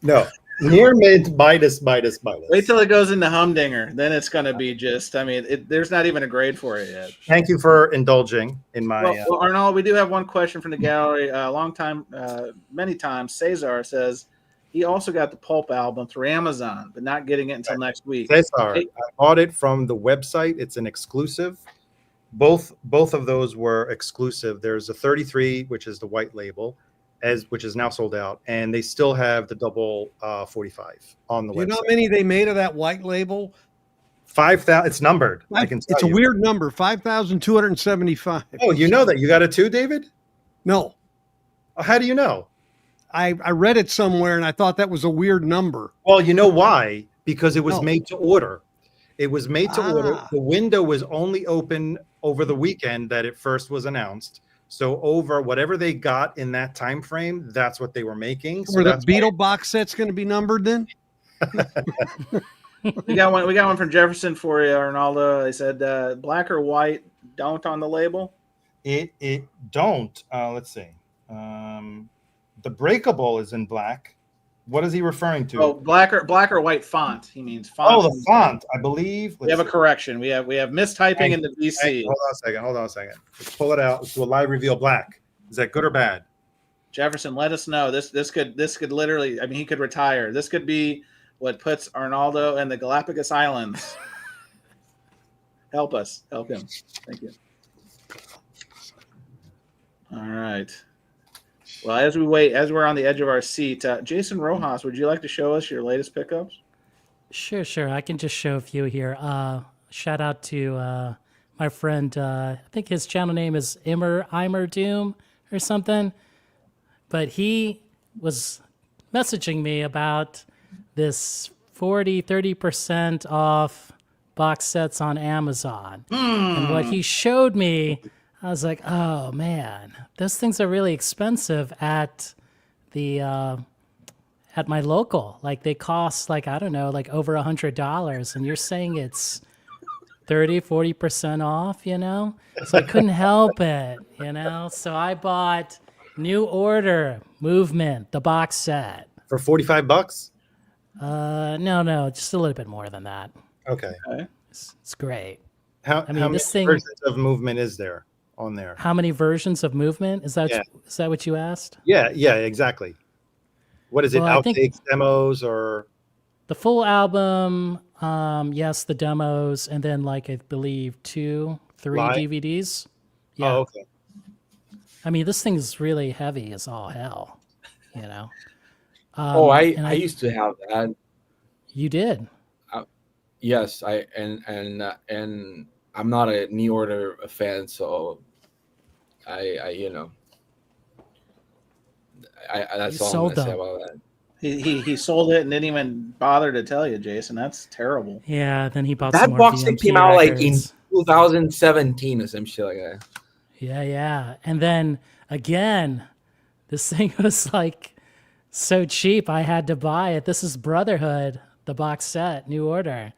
Speaker 3: no, near mint minus.
Speaker 2: Wait till it goes into Humdinger. Then it's going to be just, I mean, there's not even a grade for it yet.
Speaker 3: Thank you for indulging in my.
Speaker 2: Well, Arnold, we do have one question from the gallery. Long time, many times, Cesar says he also got the Pulp album through Amazon, but not getting it until next week.
Speaker 3: Cesar,
Speaker 2: Hey-
Speaker 3: I bought it from the website. It's an exclusive. Both of those were exclusive. There's a 33, which is the white label, which is now sold out, and they still have the double 45 on the
Speaker 4: Do you
Speaker 3: website.
Speaker 4: know how many they made of that white label?
Speaker 3: 5,000. It's numbered. I can tell
Speaker 4: It's a
Speaker 3: you.
Speaker 4: weird number, 5,275.
Speaker 3: Oh, you know that you got it too, David?
Speaker 4: No,
Speaker 3: How do you know?
Speaker 4: I read it somewhere and I thought that was a weird number.
Speaker 3: Well, you know why? Because it was
Speaker 4: No.
Speaker 3: made to order. It was made to order.
Speaker 4: Ah.
Speaker 3: The window was only open over the weekend that it first was announced. So over whatever they got in that time frame, that's what they were making. So
Speaker 4: Were the
Speaker 3: that's why-
Speaker 4: Beatle box set's going to be numbered then?
Speaker 2: We got one. We got one from Jefferson for you, Arnaldo. They said black or white. Don't on the label.
Speaker 3: It don't. Let's see. The breakable is in black. What is he referring to?
Speaker 2: Oh, black or white font. He means font.
Speaker 3: Oh, the font, I believe.
Speaker 2: We have a correction. We have mistyping in the VC.
Speaker 3: Hold on a second. Let's pull it out. Let's do a live reveal. Black. Is that good or bad?
Speaker 2: Jefferson, let us know. This could literally. I mean, he could retire. This could be what puts Arnaldo in the Galapagos Islands. Help us. Help him. Thank you. All right. Well, as we're on the edge of our seat, Jason Rojas, would you like to show us your latest pickups?
Speaker 6: Sure. I can just show a few here. Shout out to my friend. I think his channel name is Imer Doom or something. But he was messaging me about this 30% off box sets on Amazon. And what he showed me, I was like, oh man, those things are really expensive at the at my local. Like they cost like, I don't know, like over $100. And you're saying it's 30-40% off, you know? So I couldn't help it, you know? So I bought New Order Movement, the box set.
Speaker 3: For $45?
Speaker 6: No, just a little bit more than that.
Speaker 3: Okay.
Speaker 6: It's great.
Speaker 3: How
Speaker 6: mean,
Speaker 3: many
Speaker 6: this thing-
Speaker 3: versions of movement is there on there?
Speaker 6: How many versions of Movement? Is that
Speaker 3: Yeah.
Speaker 6: is that what you asked?
Speaker 3: Yeah, exactly. What is it?
Speaker 6: Well, I think-
Speaker 3: Outtakes, demos, or
Speaker 6: The full album, yes, the demos, and then like I believe 2-3
Speaker 3: Live?
Speaker 6: DVDs. Yeah.
Speaker 3: Oh, okay.
Speaker 6: I mean, this thing's really heavy as all hell, you know.
Speaker 5: I
Speaker 6: and
Speaker 5: used to have that.
Speaker 6: You did.
Speaker 5: Yes, and I'm not a New Order fan, so I that's
Speaker 6: You
Speaker 5: all I'm
Speaker 6: sold
Speaker 5: gonna say
Speaker 6: them.
Speaker 5: about that.
Speaker 2: He sold it and didn't even bother to tell you, Jason. That's terrible.
Speaker 6: Yeah. Then he bought
Speaker 5: That
Speaker 6: some more
Speaker 5: box set
Speaker 6: VMP
Speaker 5: came out like in
Speaker 6: records.
Speaker 5: 2017 or some shit like that.
Speaker 6: Yeah. And then again, this thing was like so cheap, I had to buy it. This is Brotherhood, the box set, New Order,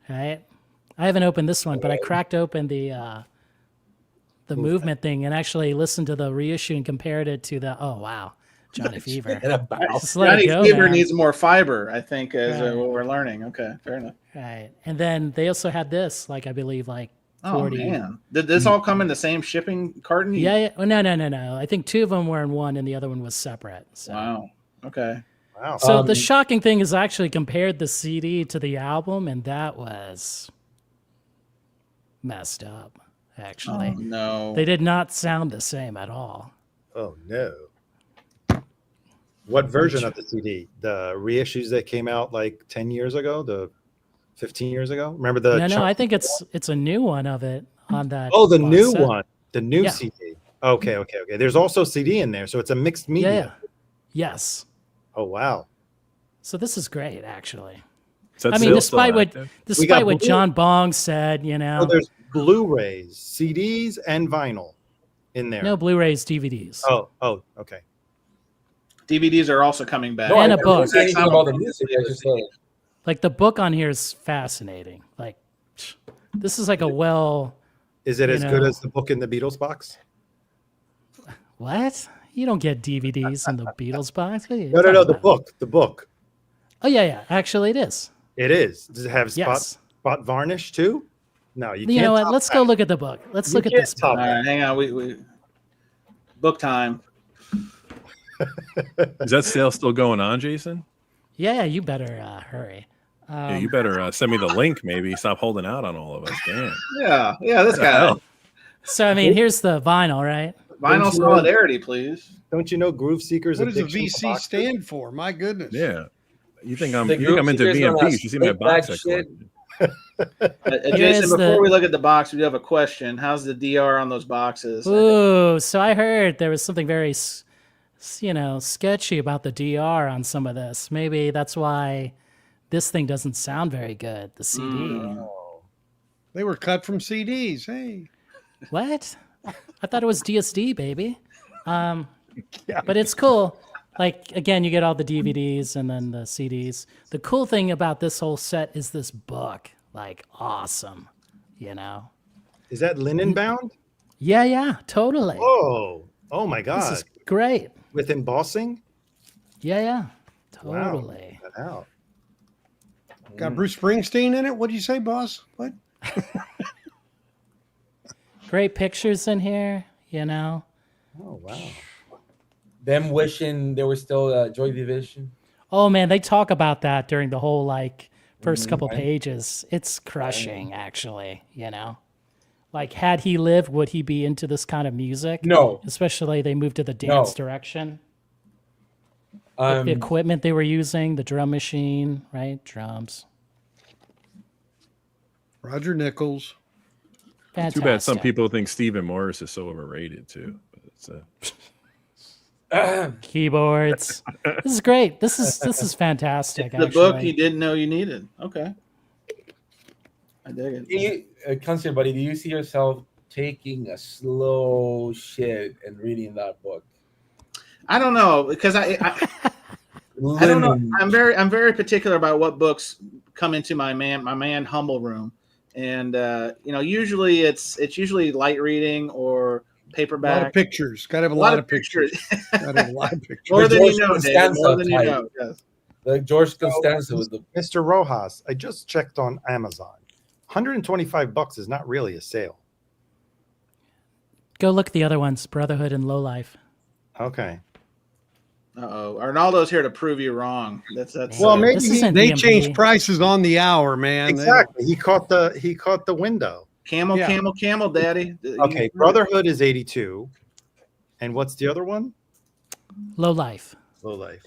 Speaker 6: right? I haven't opened this one, but I cracked open the movement thing and actually listened to the reissue and compared it to the. Oh wow, Johnny Fever. Just let
Speaker 2: Johnny
Speaker 6: it go,
Speaker 2: Fever
Speaker 6: man.
Speaker 2: needs more fiber, I think, as
Speaker 6: Right.
Speaker 2: what we're learning. Okay, fair enough.
Speaker 6: Right, and then they also had this, like I believe, like 40.
Speaker 2: Oh man, did this all come in the same shipping carton?
Speaker 6: Yeah. Oh, no. I think 2 of them were in one, and the other one was separate. So.
Speaker 2: Wow. Okay.
Speaker 3: Wow.
Speaker 6: So the shocking thing is I actually compared the CD to the album, and that was messed up. Actually,
Speaker 2: Oh, no.
Speaker 6: they did not sound the same at all.
Speaker 3: Oh no. What version of the CD? The reissues that came out like 10 years ago, the 15 years ago? Remember the
Speaker 6: No, I think it's a new one of it on that.
Speaker 3: Oh, the
Speaker 6: box
Speaker 3: new
Speaker 6: set.
Speaker 3: one. The new
Speaker 6: Yeah.
Speaker 3: CD. Okay. There's also CD in there, so it's a mixed media.
Speaker 6: Yeah. Yes.
Speaker 3: Oh wow.
Speaker 6: So this is great, actually.
Speaker 1: Is that
Speaker 6: I mean,
Speaker 1: still
Speaker 6: despite what
Speaker 1: active?
Speaker 6: despite what
Speaker 3: Blue-
Speaker 6: John Bong said, you know,
Speaker 3: So there's Blu-rays, CDs, and vinyl in there.
Speaker 6: no Blu-rays, DVDs.
Speaker 3: Oh, okay.
Speaker 2: DVDs are also coming back.
Speaker 6: No, and a
Speaker 5: I didn't
Speaker 6: book.
Speaker 5: say anything about the music. I just said
Speaker 6: Like the book on here is fascinating. Like this is like a
Speaker 3: Is it
Speaker 6: You
Speaker 3: as good
Speaker 6: know.
Speaker 3: as the book in the Beatles box?
Speaker 6: what? You don't get DVDs in the Beatles box. What are you
Speaker 3: No,
Speaker 6: talking
Speaker 3: the
Speaker 6: about?
Speaker 3: book.
Speaker 6: Oh yeah. Actually, it is.
Speaker 3: It is. Does it have
Speaker 6: Yes.
Speaker 3: spot varnish too? No, you can't.
Speaker 6: You know what?
Speaker 3: top
Speaker 6: Let's
Speaker 3: that.
Speaker 6: go look at the book. Let's
Speaker 3: You
Speaker 6: look at
Speaker 3: can't
Speaker 6: this book.
Speaker 3: top
Speaker 2: All right, hang on. We book time.
Speaker 1: Is that sale still going on, Jason?
Speaker 6: Yeah, you better hurry.
Speaker 1: Yeah, you better send me the link. Maybe stop holding out on all of us. Damn.
Speaker 2: Yeah. This guy.
Speaker 1: hell?
Speaker 6: So I mean, here's the vinyl, right?
Speaker 2: Vinyl solidarity, please.
Speaker 3: Don't you know Groove Seekers?
Speaker 4: What does the
Speaker 3: addiction to
Speaker 4: VC
Speaker 3: boxes?
Speaker 4: stand for? My goodness.
Speaker 1: Yeah. You think I'm
Speaker 5: The
Speaker 1: into
Speaker 5: Seekers on
Speaker 1: VMPs?
Speaker 5: that
Speaker 1: You see my
Speaker 5: straight
Speaker 1: box
Speaker 5: back
Speaker 1: set
Speaker 5: shit.
Speaker 1: collection.
Speaker 2: Jason,
Speaker 6: is
Speaker 2: before
Speaker 6: the-
Speaker 2: we look at the box, we do have a question. How's the DR on those boxes?
Speaker 6: Ooh, so I heard there was something very, sketchy about the DR on some of this. Maybe that's why this thing doesn't sound very good. The CD.
Speaker 4: They were cut from CDs. Hey.
Speaker 6: What? I thought it was DSD, baby. But it's cool. Like again, you get all the DVDs and then the CDs. The cool thing about this whole set is this book. Like awesome, you know.
Speaker 3: Is that linen bound?
Speaker 6: Yeah, totally.
Speaker 3: Oh my
Speaker 6: This
Speaker 3: God!
Speaker 6: is great.
Speaker 3: With embossing.
Speaker 6: Yeah,
Speaker 3: Wow.
Speaker 6: totally.
Speaker 3: Check that out.
Speaker 4: Got Bruce Springsteen in it? What do you say, boss? What?
Speaker 6: Great pictures in here, you know.
Speaker 3: Oh wow!
Speaker 5: them wishing there was still Joy Division.
Speaker 6: Oh man, they talk about that during the whole like first couple pages. It's crushing, actually. You know, like had he lived, would he be into this kind of music?
Speaker 5: No.
Speaker 6: Especially they moved to the dance direction. Like the equipment they were using, the drum machine, right? Drums.
Speaker 4: Roger Nichols.
Speaker 6: Fantastic.
Speaker 1: Too bad some people think Stephen Morris is so overrated too. But it's,
Speaker 6: Keyboards. This is great. This is fantastic.
Speaker 2: The
Speaker 6: actually.
Speaker 2: book you didn't know you needed. Okay. I dig it.
Speaker 5: Concert buddy, do you see yourself taking a slow shit and reading that book?
Speaker 2: I don't know because I don't know. I'm very particular about what books come into my man humble room, and usually it's usually light reading or
Speaker 4: A
Speaker 2: paperback.
Speaker 4: lot of pictures. Got to have
Speaker 2: A lot of
Speaker 4: pictures. Got to have a lot of pictures.
Speaker 2: More than you
Speaker 5: George
Speaker 2: know, David.
Speaker 5: Costanza
Speaker 2: More than you
Speaker 5: type.
Speaker 2: know. Yes.
Speaker 5: Like George Costanza with the
Speaker 3: Mr. Rojas, I just checked on Amazon. $125 is not really a sale.
Speaker 6: Go look at the other ones, Brotherhood and Lowlife.
Speaker 3: Okay.
Speaker 2: Uh-oh. Arnaldo's here to prove you wrong. That's
Speaker 3: Well, maybe
Speaker 6: This isn't
Speaker 4: They
Speaker 6: DMV.
Speaker 4: change prices on the hour, man.
Speaker 3: Exactly. He caught the window.
Speaker 2: camel,
Speaker 4: Yeah.
Speaker 2: camel, daddy.
Speaker 3: Okay, Brotherhood is 82. And what's the other one?
Speaker 6: Lowlife.
Speaker 3: Low Life.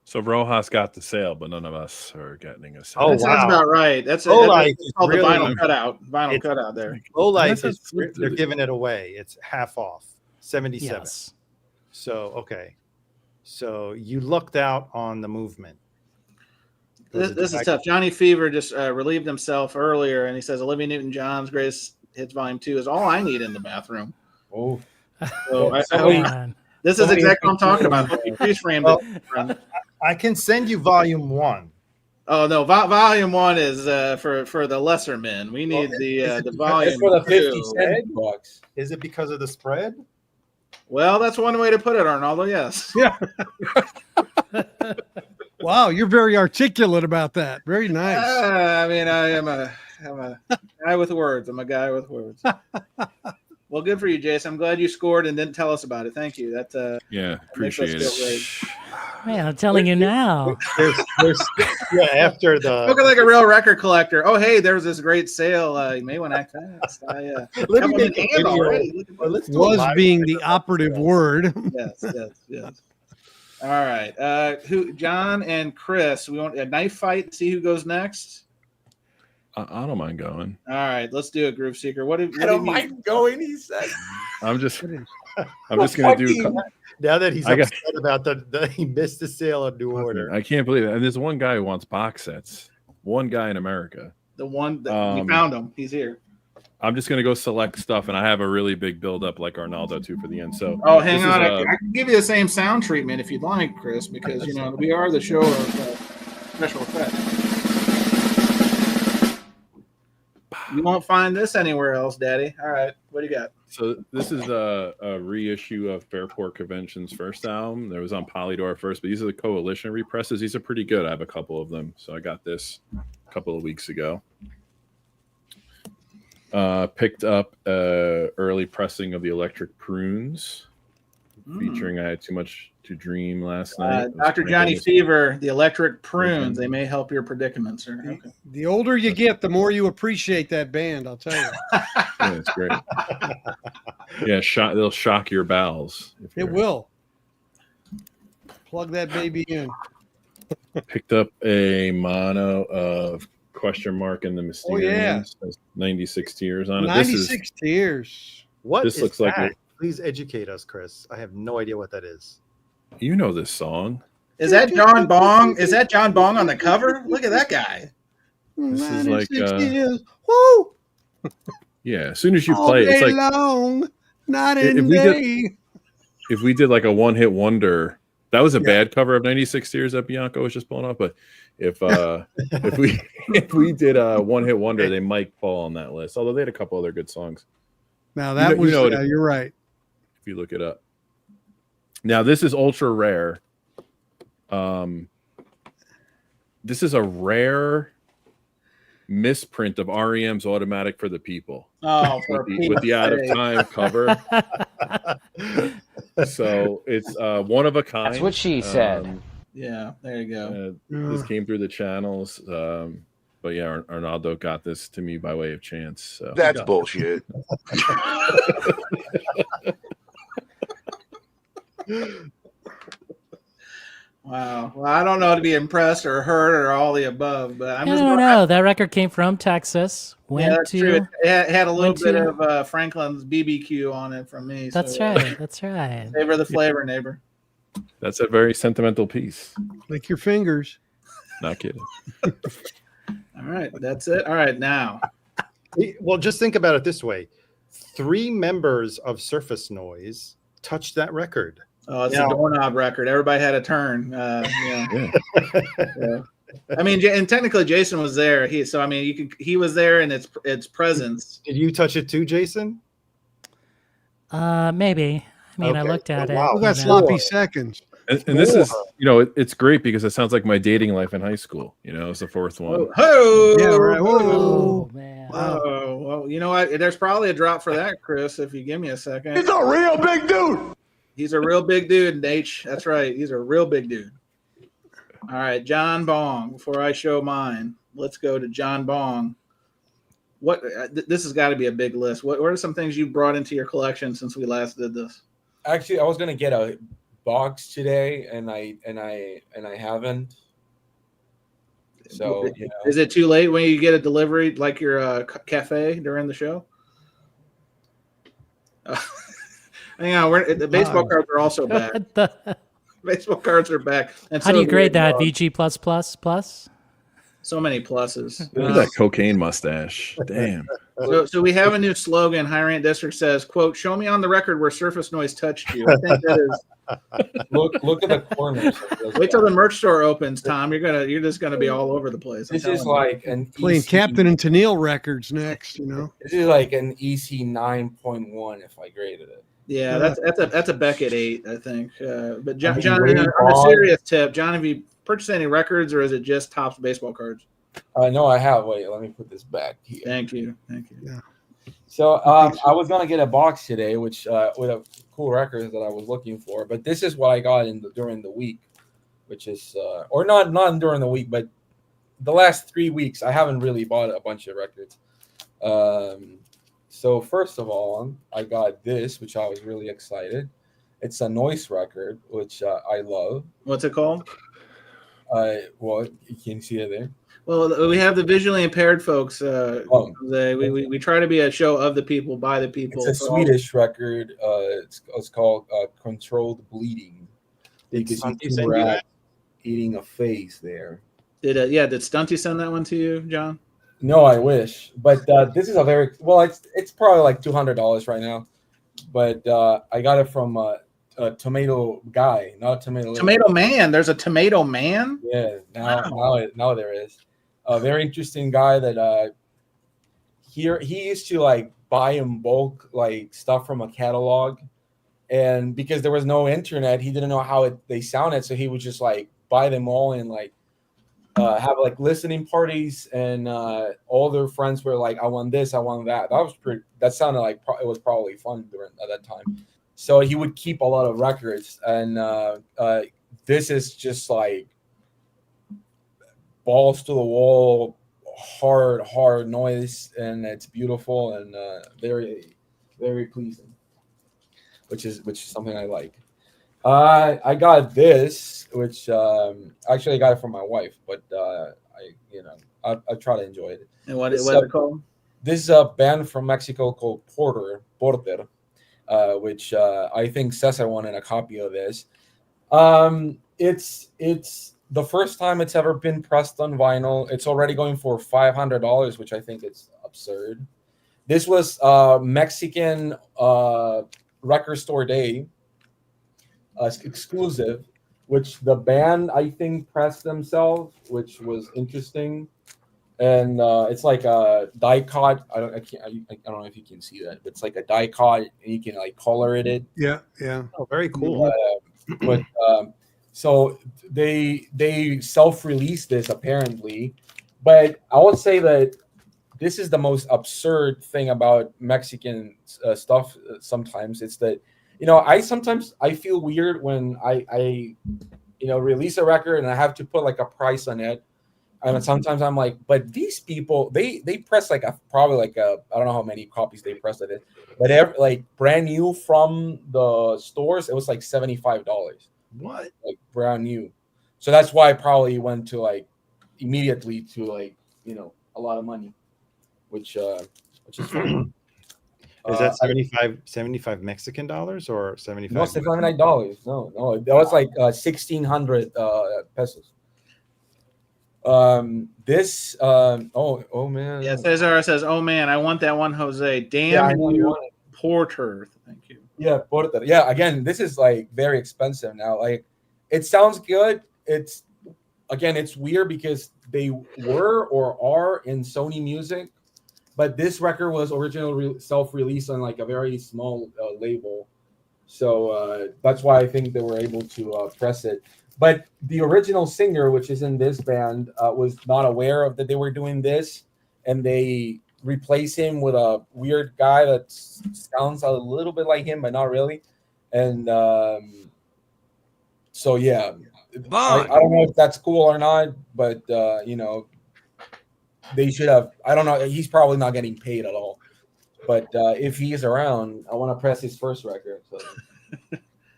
Speaker 1: so Rojas got the sale, but none of us are getting a sale.
Speaker 3: Oh,
Speaker 2: That sounds
Speaker 3: wow.
Speaker 2: about right. That's
Speaker 3: Low
Speaker 2: that's
Speaker 3: Life is
Speaker 2: called
Speaker 3: really-
Speaker 2: the vinyl cutout. Vinyl
Speaker 3: It's-
Speaker 2: cutout there.
Speaker 3: Low Life
Speaker 1: Unless
Speaker 3: is
Speaker 1: it's-
Speaker 3: they're giving it away. It's half off. 77.
Speaker 6: Yes.
Speaker 3: So okay. So you lucked out on the movement. Those are
Speaker 2: This
Speaker 3: the
Speaker 2: is tough. Johnny Fever just relieved himself earlier, and he says Olivia Newton-John's greatest Hits Volume 2 is all I need in the bathroom.
Speaker 5: Oh,
Speaker 2: So
Speaker 6: Man.
Speaker 2: this is exactly what I'm talking about. Hope you freeze framed it, friend.
Speaker 3: I can send you Volume 1.
Speaker 2: Oh no, Volume 1 is for the lesser men. We need the volume.
Speaker 5: that's for the 50
Speaker 2: 2.
Speaker 5: cent bucks.
Speaker 3: Is it because of the spread?
Speaker 2: Well, that's one way to put it, Arnaldo. Yes.
Speaker 4: Yeah. Wow, you're very articulate about that. Very nice.
Speaker 2: I mean, I'm a guy with words. I'm a guy with words. Well, good for you, Jason. I'm glad you scored and didn't tell us about it. Thank you. That
Speaker 1: Yeah,
Speaker 2: that makes us
Speaker 1: appreciate
Speaker 2: feel
Speaker 1: it.
Speaker 2: great.
Speaker 6: Man, I'm telling you now.
Speaker 3: Yeah, after the.
Speaker 2: Looking like a real record collector. Oh, hey, there was this great sale. You may want to act fast.
Speaker 3: Let me
Speaker 2: have them
Speaker 3: make
Speaker 2: in
Speaker 3: a
Speaker 2: hand
Speaker 3: video.
Speaker 2: already. Look at
Speaker 3: Well,
Speaker 2: that.
Speaker 3: let's do a
Speaker 4: Was
Speaker 3: live
Speaker 4: being
Speaker 3: video.
Speaker 4: the operative word.
Speaker 2: Yes. All right. Who? John and Chris. We want a knife fight. See who goes next.
Speaker 1: I don't mind going.
Speaker 2: All right, let's do it, Groove Seeker. What do
Speaker 5: I don't mind going, he said.
Speaker 1: I'm just gonna do.
Speaker 3: Now that he's
Speaker 1: I got-
Speaker 3: upset about he missed the sale of New Order.
Speaker 1: I can't believe it. And there's one guy who wants box sets. One guy in America.
Speaker 2: The one that we found him. He's here.
Speaker 1: I'm just gonna go select stuff, and I have a really big build up like Arnaldo too for the end. So
Speaker 2: Hang
Speaker 1: this
Speaker 2: on.
Speaker 1: is,
Speaker 2: I can give you the same sound treatment if you'd like, Chris, because we are the show of special effects. You won't find this anywhere else, Daddy. All right, what do you got?
Speaker 1: So this is a reissue of Fairport Convention's first album. That was on Polydor first, but these are the Coalition represses. These are pretty good. I have a couple of them. So I got this a couple of weeks ago. Picked up early pressing of the Electric Prunes, featuring I Had Too Much to Dream last night.
Speaker 2: Dr. Johnny Fever, the Electric Prunes. They may help your predicament, sir. Okay.
Speaker 4: The older you get, the more you appreciate that band, I'll tell you.
Speaker 1: Yeah, it's great. Yeah, they'll shock your bowels.
Speaker 4: It will. Plug that baby in.
Speaker 1: Picked up a mono of Question Mark and the Mysterians.
Speaker 4: Oh, yeah.
Speaker 1: 96 Tears on it.
Speaker 4: 96 Tears.
Speaker 3: What
Speaker 1: This
Speaker 3: is
Speaker 1: looks like
Speaker 3: that?
Speaker 1: a-
Speaker 3: Please educate us, Chris. I have no idea what that is.
Speaker 1: You know this song.
Speaker 2: Is that John Bong? Is that John Bong on the cover? Look at that guy.
Speaker 1: This is like,
Speaker 4: 96 years. Woo!
Speaker 1: Yeah, as soon as you
Speaker 4: All
Speaker 1: play it, it's
Speaker 4: day
Speaker 1: like
Speaker 4: long, not
Speaker 1: If
Speaker 4: in
Speaker 1: we did-
Speaker 4: day.
Speaker 1: if we did like a one-hit wonder. That was a bad cover of 96 Tears that Bianco was just pulling off. But if we did a one-hit wonder, they might fall on that list. Although they had a couple other good songs.
Speaker 4: Now that was, you're right.
Speaker 1: If you look it up. Now this is ultra rare. This is a rare misprint of REM's Automatic for the People.
Speaker 2: Oh,
Speaker 1: with the out of time cover. So it's one of a kind.
Speaker 10: That's what she said.
Speaker 2: Yeah, there you go.
Speaker 1: This came through the channels. But yeah, Arnaldo got this to me by way of chance. So.
Speaker 9: That's bullshit.
Speaker 2: Wow. Well, I don't know to be impressed or hurt or all the above, but I'm
Speaker 6: I
Speaker 2: just
Speaker 6: don't know. That record came from Texas. Went
Speaker 2: that's
Speaker 6: to.
Speaker 2: true. It had a little
Speaker 6: went
Speaker 2: bit
Speaker 6: to-
Speaker 2: of Franklin's BBQ on it from me.
Speaker 6: That's
Speaker 2: so,
Speaker 6: right. That's right.
Speaker 2: Savor the flavor, neighbor.
Speaker 1: That's a very sentimental piece.
Speaker 4: Lick your fingers.
Speaker 1: Not kidding.
Speaker 2: All right, that's it. All right, now.
Speaker 3: Well, just think about it this way: 3 members of Surface Noise touched that record.
Speaker 2: Oh, it's a doorknob record. Everybody had a turn. Yeah. I mean, and technically Jason was there. He was there in its presence.
Speaker 3: Did you touch it too, Jason?
Speaker 6: Maybe. I mean, I
Speaker 3: Okay.
Speaker 6: looked at it.
Speaker 3: Wow.
Speaker 4: Who got
Speaker 6: you know.
Speaker 4: sloppy seconds?
Speaker 1: And this is, it's great because it sounds like my dating life in high school. It's the fourth one.
Speaker 2: Oh,
Speaker 4: Yeah, right. Whoa.
Speaker 6: Oh, man.
Speaker 2: Oh, well, you know what? There's probably a drop for that, Chris, if you give me a second.
Speaker 9: He's a real big dude.
Speaker 2: He's a real big dude, H. That's right. He's a real big dude. All right, John Bong. Before I show mine, let's go to John Bong. What? This has got to be a big list. What are some things you brought into your collection since we last did this?
Speaker 5: Actually, I was gonna get a box today, and I haven't. So
Speaker 2: Is it too late when you get a delivery like your cafe during the show? Hang on, the baseball cards are also back. Baseball cards are back. And
Speaker 6: How do you grade that?
Speaker 2: VG?
Speaker 6: VG plus?
Speaker 2: So many pluses.
Speaker 1: Look at that cocaine mustache. Damn.
Speaker 2: So we have a new slogan. High Rant District says, "Quote: Show me on the record where surface noise touched you." I think that is.
Speaker 5: Look at the corners.
Speaker 2: Wait till the merch store opens, Tom. You're just gonna be all over the place.
Speaker 5: This is like an
Speaker 4: Playing
Speaker 5: EC,
Speaker 4: Captain and Tennille records next,
Speaker 5: This is like an EC 9.1 if I graded it.
Speaker 2: Yeah, that's a Beckett 8, I think. But John,
Speaker 5: Wayne
Speaker 2: on a
Speaker 5: Bond.
Speaker 2: serious tip, John, have you purchased any records, or is it just Topps baseball cards?
Speaker 5: No, I have. Wait, let me put this back here.
Speaker 2: Thank you.
Speaker 4: Yeah.
Speaker 5: So I was gonna get a box today, which with a cool records that I was looking for, but this is what I got during the week, which is or not during the week, but the last 3 weeks I haven't really bought a bunch of records. So first of all, I got this, which I was really excited. It's a noise record, which I love.
Speaker 2: What's it called?
Speaker 5: Well, you can see it there.
Speaker 2: Well, we have the visually impaired folks. We try to be a show of the people, by the people.
Speaker 5: It's a Swedish record. It's called Controlled Bleeding. You can see two rats eating a face there.
Speaker 2: Did Stunty send that one to you, John?
Speaker 5: No, I wish. But this is a very well. It's probably like $200 right now. But I got it from a Tomato Guy, not a Tomato.
Speaker 2: Tomato Man. There's a Tomato Man.
Speaker 5: Yeah. Now there is a very interesting guy that he used to like buy in bulk like stuff from a catalog, and because there was no internet, he didn't know how they sounded, so he would just like buy them all and like have like listening parties, and all their friends were like, I want this, I want that. That sounded like it was probably fun at that time. So he would keep a lot of records, and this is just like balls to the wall, hard noise, and it's beautiful and very, very pleasing, which is something I like. I got this, which actually I got it from my wife, but I try to enjoy it.
Speaker 2: And what is it called? This
Speaker 5: is a band from Mexico called Porter, which I think Cesar wanted a copy of this. It's the first time it's ever been pressed on vinyl. It's already going for $500, which I think is absurd. This was Mexican record store day exclusive, which the band I think pressed themselves, which was interesting. And it's like a die cut. I don't know if you can see that, but it's like a die cut, and you can like color it.
Speaker 4: Yeah.
Speaker 3: Oh, very cool.
Speaker 5: But so they self-released this apparently, but I would say that this is the most absurd thing about Mexican stuff. Sometimes it's that I feel weird when I release a record and I have to put like a price on it. And sometimes I'm like, but these people, they press like probably like I don't know how many copies they pressed of it, but like brand new from the stores, it was like $75.
Speaker 3: What?
Speaker 5: Like brand new. So that's why I probably went to like immediately to like, a lot of money, which is funny.
Speaker 3: Is that 75 Mexican dollars or 75?
Speaker 5: No, $79. No, that was like 1,600 pesos. This oh man.
Speaker 2: Yeah, Cesar says, "Oh man, I want that one, Jose. Damn you, Porter." Thank you.
Speaker 5: Yeah, Porter. Yeah, again, this is like very expensive now. Like, it sounds good. It's weird because they were or are in Sony Music, but this record was originally self-released on like a very small label, so that's why I think they were able to press it. But the original singer, which is in this band, was not aware of that they were doing this, and they replace him with a weird guy that sounds a little bit like him, but not really. And so yeah, I don't know if that's cool or not, but they should have. I don't know. He's probably not getting paid at all. But if he's around, I want to press his first record. So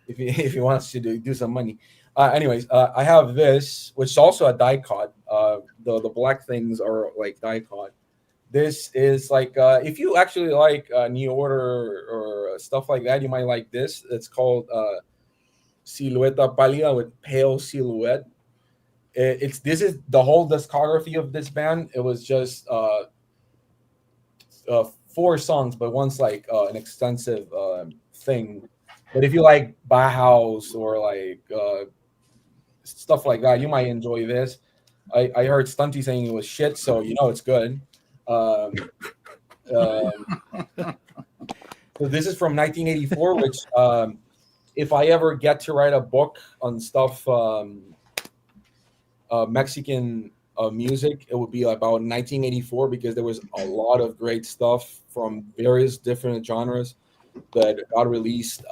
Speaker 5: if he wants to do some money. Anyways, I have this, which is also a die cut. The black things are like die cut. This is like if you actually like New Order or stuff like that, you might like this. It's called Silueta Pálida, with pale silhouette. This is the whole discography of this band. It was just 4 songs, but one's like an extensive thing. But if you like Bauhaus or like stuff like that, you might enjoy this. I heard Stunty saying it was shit, so you know it's good. So this is from 1984, which if I ever get to write a book on stuff Mexican music, it would be about 1984 because there was a lot of great stuff from various different genres that got released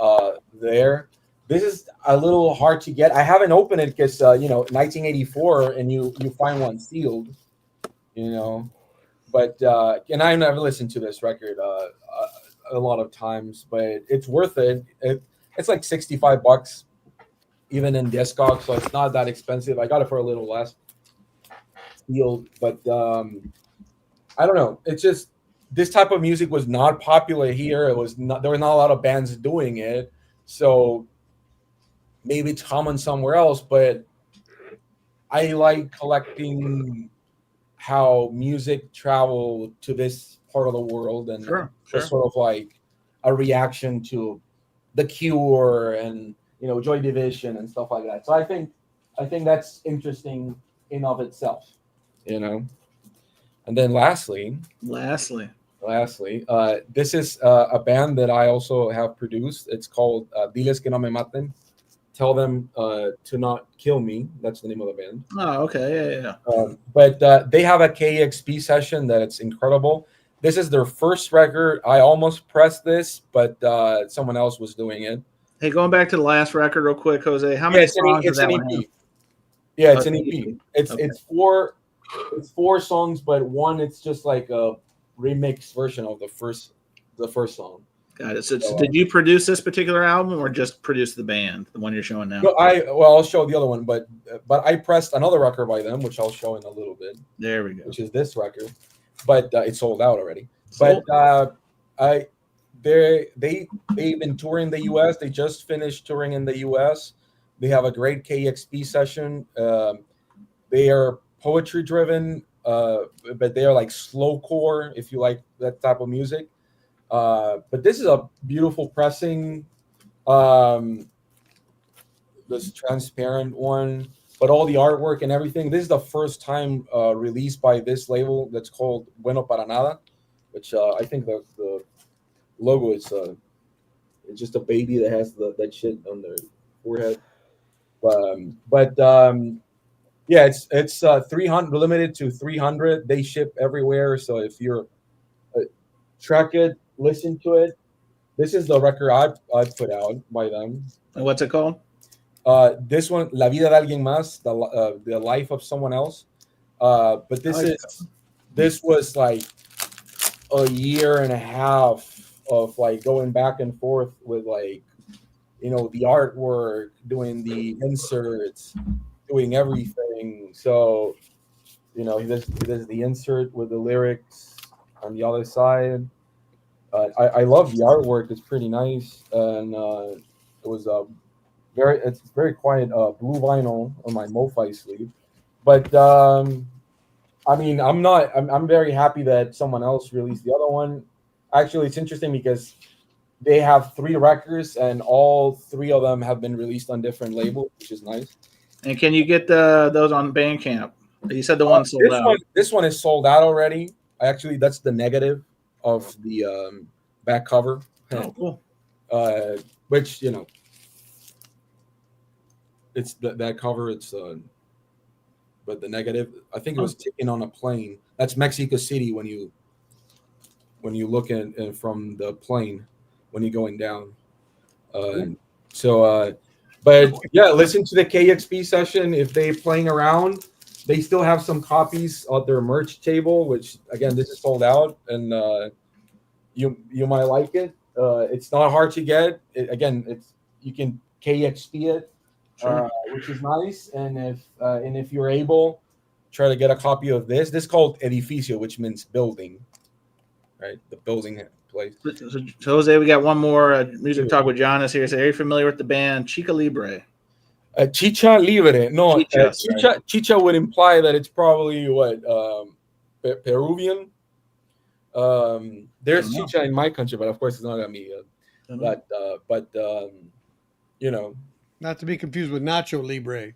Speaker 5: there. This is a little hard to get. I haven't opened it because 1984, and you find one sealed, But and I've never listened to this record a lot of times, but it's worth it. It's like $65, even in Discogs, so it's not that expensive. I got it for a little less. Sealed, but I don't know. It's just this type of music was not popular here. There were not a lot of bands doing it, so maybe it's common somewhere else. But I like collecting how music traveled to this part of the world, and just sort of like a reaction to The Cure and Joy Division and stuff like that. So I think that's interesting in of itself, And then lastly, this is a band that I also have produced. It's called Diles que no me maten. Tell them to not kill me. That's the name of the band.
Speaker 2: Oh, okay, yeah.
Speaker 5: But they have a KEXP session that it's incredible. This is their first record. I almost pressed this, but someone else was doing it.
Speaker 2: Hey, going back to the last record real quick, Jose. How many songs does that one have?
Speaker 5: Yeah, it's an EP. It's 4 songs, but one it's just like a remix version of the first song.
Speaker 2: Got it. So did you produce this particular album or just produce the band, the one you're showing now?
Speaker 5: No, I'll show the other one, but I pressed another record by them, which I'll show in a little bit.
Speaker 2: There we go.
Speaker 5: Which is this record, but it's sold out already. But they've been touring the U.S. They just finished touring in the U.S. They have a great KEXP session. They are poetry driven, but they are like slowcore if you like that type of music. But this is a beautiful pressing, this transparent one, but all the artwork and everything. This is the first time released by this label that's called Bueno Para Nada, which I think the logo is it's just a baby that has that shit on their forehead. Yeah, it's 300, limited to 300. They ship everywhere, so if you're track it, listen to it. This is the record I put out by them.
Speaker 2: And what's it called?
Speaker 5: This one, La Vida de Alguien Más, the life of someone else. But this was like a year and a half of like going back and forth with like, the artwork, doing the inserts, doing everything. So, this is the insert with the lyrics on the other side. I love the artwork. It's pretty nice, and it was it's very quiet blue vinyl on my MoFi sleeve. But I'm very happy that someone else released the other one. Actually, it's interesting because they have 3 records, and all 3 of them have been released on different labels, which is nice.
Speaker 2: And can you get those on Bandcamp? You said the one sold out.
Speaker 5: This one is sold out already. Actually, that's the negative of the back cover.
Speaker 2: Oh, cool.
Speaker 5: Which it's that cover. It's but the negative, I think it was taken on a plane. That's Mexico City when you look at from the plane when you're going down. But yeah, listen to the KEXP session. If they're playing around, they still have some copies of their merch table, which again, this is sold out, and you might like it. It's not hard to get. You can KEXP it, which is nice. And if you're able, try to get a copy of this. This is called Edificio, which means building, right? The building place.
Speaker 2: So Jose, we got one more music talk with Giannis here. So, are you familiar with the band Chica Libre?
Speaker 5: Chicha Libre. No,
Speaker 2: Chicha
Speaker 5: Chicha would imply that it's probably Peruvian. There's chicha in my country, but of course it's not gonna be. You know,
Speaker 4: Not to be confused with Nacho Libre.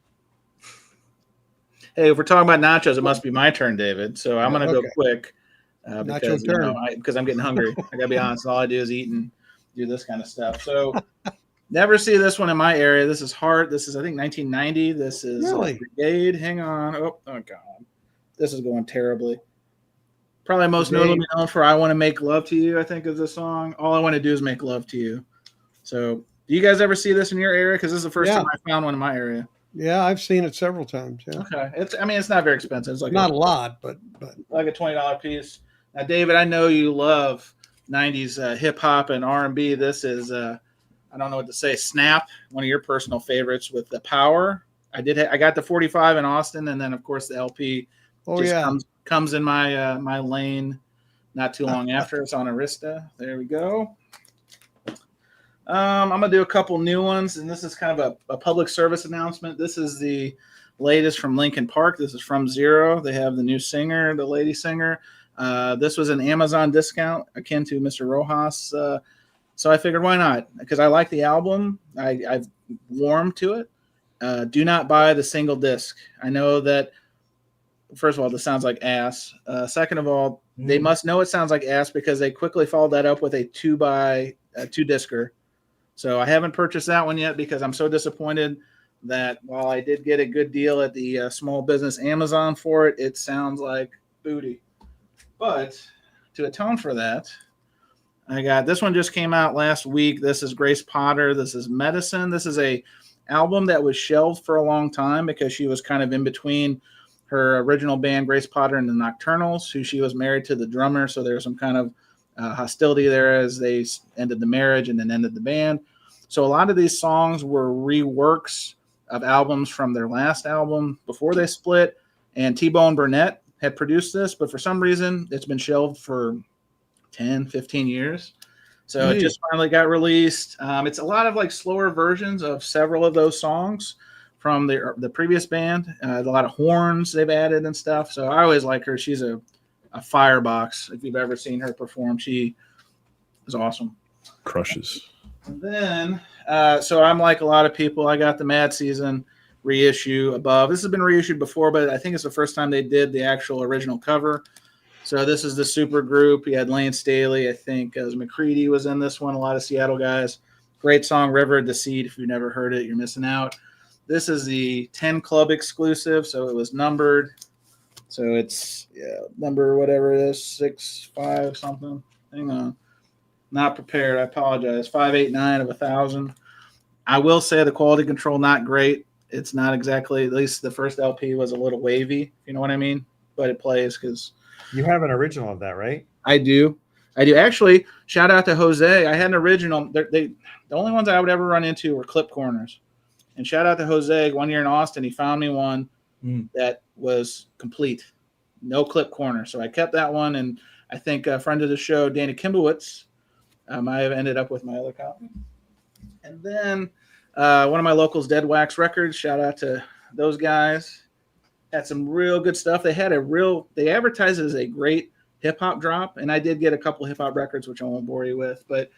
Speaker 2: Hey, if we're talking about nachos, it must be my turn, David. So I'm gonna go
Speaker 4: Okay.
Speaker 2: quick
Speaker 4: Nacho
Speaker 2: because
Speaker 4: turn.
Speaker 2: because I'm getting hungry. I gotta be honest. All I do is eat and do this kind of stuff. So never see this one in my area. This is Hart. This is I think 1990. This is
Speaker 4: Really?
Speaker 2: Brigade. Hang on. Oh God, this is going terribly. Probably most
Speaker 4: Brigade.
Speaker 2: notably known for "I Want to Make Love to You." I think is the song. All I want to do is make love to you. So, do you guys ever see this in your area? Because this is the first time I found one in my area.
Speaker 4: Yeah, I've seen it several times. Yeah.
Speaker 2: Okay, it's not very expensive. It's like
Speaker 4: Not a lot, but
Speaker 2: like a $20 piece. Now, David, I know you love '90s hip hop and R&B. This is I don't know what to say. Snap, one of your personal favorites with the Power. I got the 45 in Austin, and then of course the LP comes in my my lane. Not too long after it's on Arista. There we go. I'm gonna do a couple new ones, and this is kind of a public service announcement. This is the latest from Linkin Park. This is From Zero. They have the new singer, the lady singer. This was an Amazon discount akin to Mr. Rojas. So I figured, why not? Because I like the album. I've warmed to it. Do not buy the single disc. I know that, first of all, this sounds like ass. Second of all, they must know it sounds like ass because they quickly followed that up with a 2-discer. So I haven't purchased that one yet because I'm so disappointed that while I did get a good deal at the small business Amazon for it, it sounds like booty. But to atone for that, I got this one just came out last week. This is Grace Potter. This is Medicine. This is a album that was shelved for a long time because she was kind of in between her original band, Grace Potter and the Nocturnals, who she was married to the drummer. So there was some kind of hostility there as they ended the marriage and then ended the band. So a lot of these songs were reworks of albums from their last album before they split. And T-Bone Burnett had produced this, but for some reason it's been shelved for 10, 15 years. So it just finally got released. It's a lot of like slower versions of several of those songs from the previous band. A lot of horns they've added and stuff. So I always like her. She's a firebox. If you've ever seen her perform, she is awesome.
Speaker 1: Crushes.
Speaker 2: And then, so I'm like a lot of people. I got the Mad Season reissue above. This has been reissued before, but I think it's the first time they did the actual original cover. So this is the super group. You had Lane Staley. I think as McCready was in this one. A lot of Seattle guys. Great song, River of Deceit. If you've never heard it, you're missing out. This is the 10 Club exclusive, so it was numbered. So it's number whatever it is, 6-5 something. Hang on, not prepared. I apologize. 589 of 1,000. I will say the quality control not great. It's not exactly. At least the first LP was a little wavy. You know what I mean? But it plays because
Speaker 3: you have an original of that, right?
Speaker 2: I do. Actually, shout out to Jose. I had an original. The only ones I would ever run into were clip corners. And shout out to Jose. One year in Austin, he found me one that was complete, no clip corner. So I kept that one, and I think a friend of the show, Danny Kimbowitz, might have ended up with my other copy. And then one of my locals, Dead Wax Records. Shout out to those guys. Had some real good stuff. They advertised it as a great hip hop drop, and I did get a couple hip hop records, which I won't bore you with. But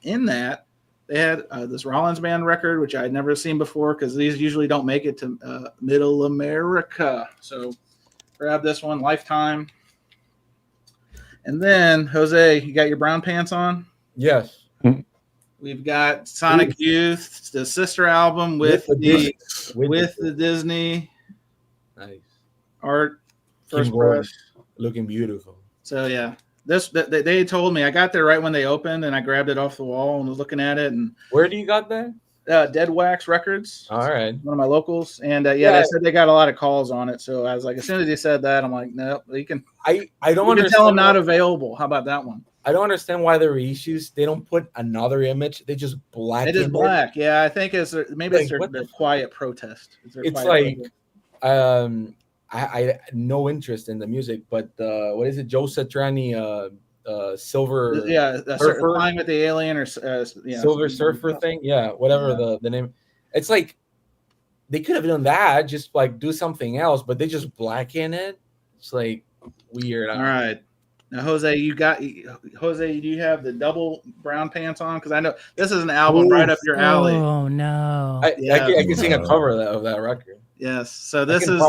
Speaker 2: in that, they had this Rollins Band record, which I'd never seen before because these usually don't make it to Middle America. So grab this one, Lifetime. And then, Jose, you got your brown pants on?
Speaker 5: Yes.
Speaker 2: We've got Sonic Youth, the sister album with the Disney
Speaker 5: nice
Speaker 2: art first brush.
Speaker 5: Looking beautiful.
Speaker 2: So, yeah. They told me I got there right when they opened, and I grabbed it off the wall and was looking at it. And
Speaker 5: where do you got that?
Speaker 2: Dead Wax Records.
Speaker 5: All right,
Speaker 2: one of my locals, and they said they got a lot of calls on it. So I was like, as soon as he said that, I'm like, no, you can.
Speaker 5: I don't understand.
Speaker 2: Tell them not available. How about that one?
Speaker 5: I don't understand why the reissues they don't put another image. They just black.
Speaker 2: It is black. Yeah, I think it's maybe it's their quiet protest.
Speaker 5: It's like, I no interest in the music, but what is it? Joe Satriani, Silver.
Speaker 2: Surfer, Flying with the Alien or
Speaker 5: Silver Surfer thing. Yeah, whatever the name. It's like they could have done that, just like do something else, but they just blacken it. It's like weird.
Speaker 2: All right, Now, Jose, do you have the double brown pants on? Because I know this is an album right up your alley.
Speaker 6: Oh no!
Speaker 5: I can sing a cover of that record.
Speaker 2: Yes. So this is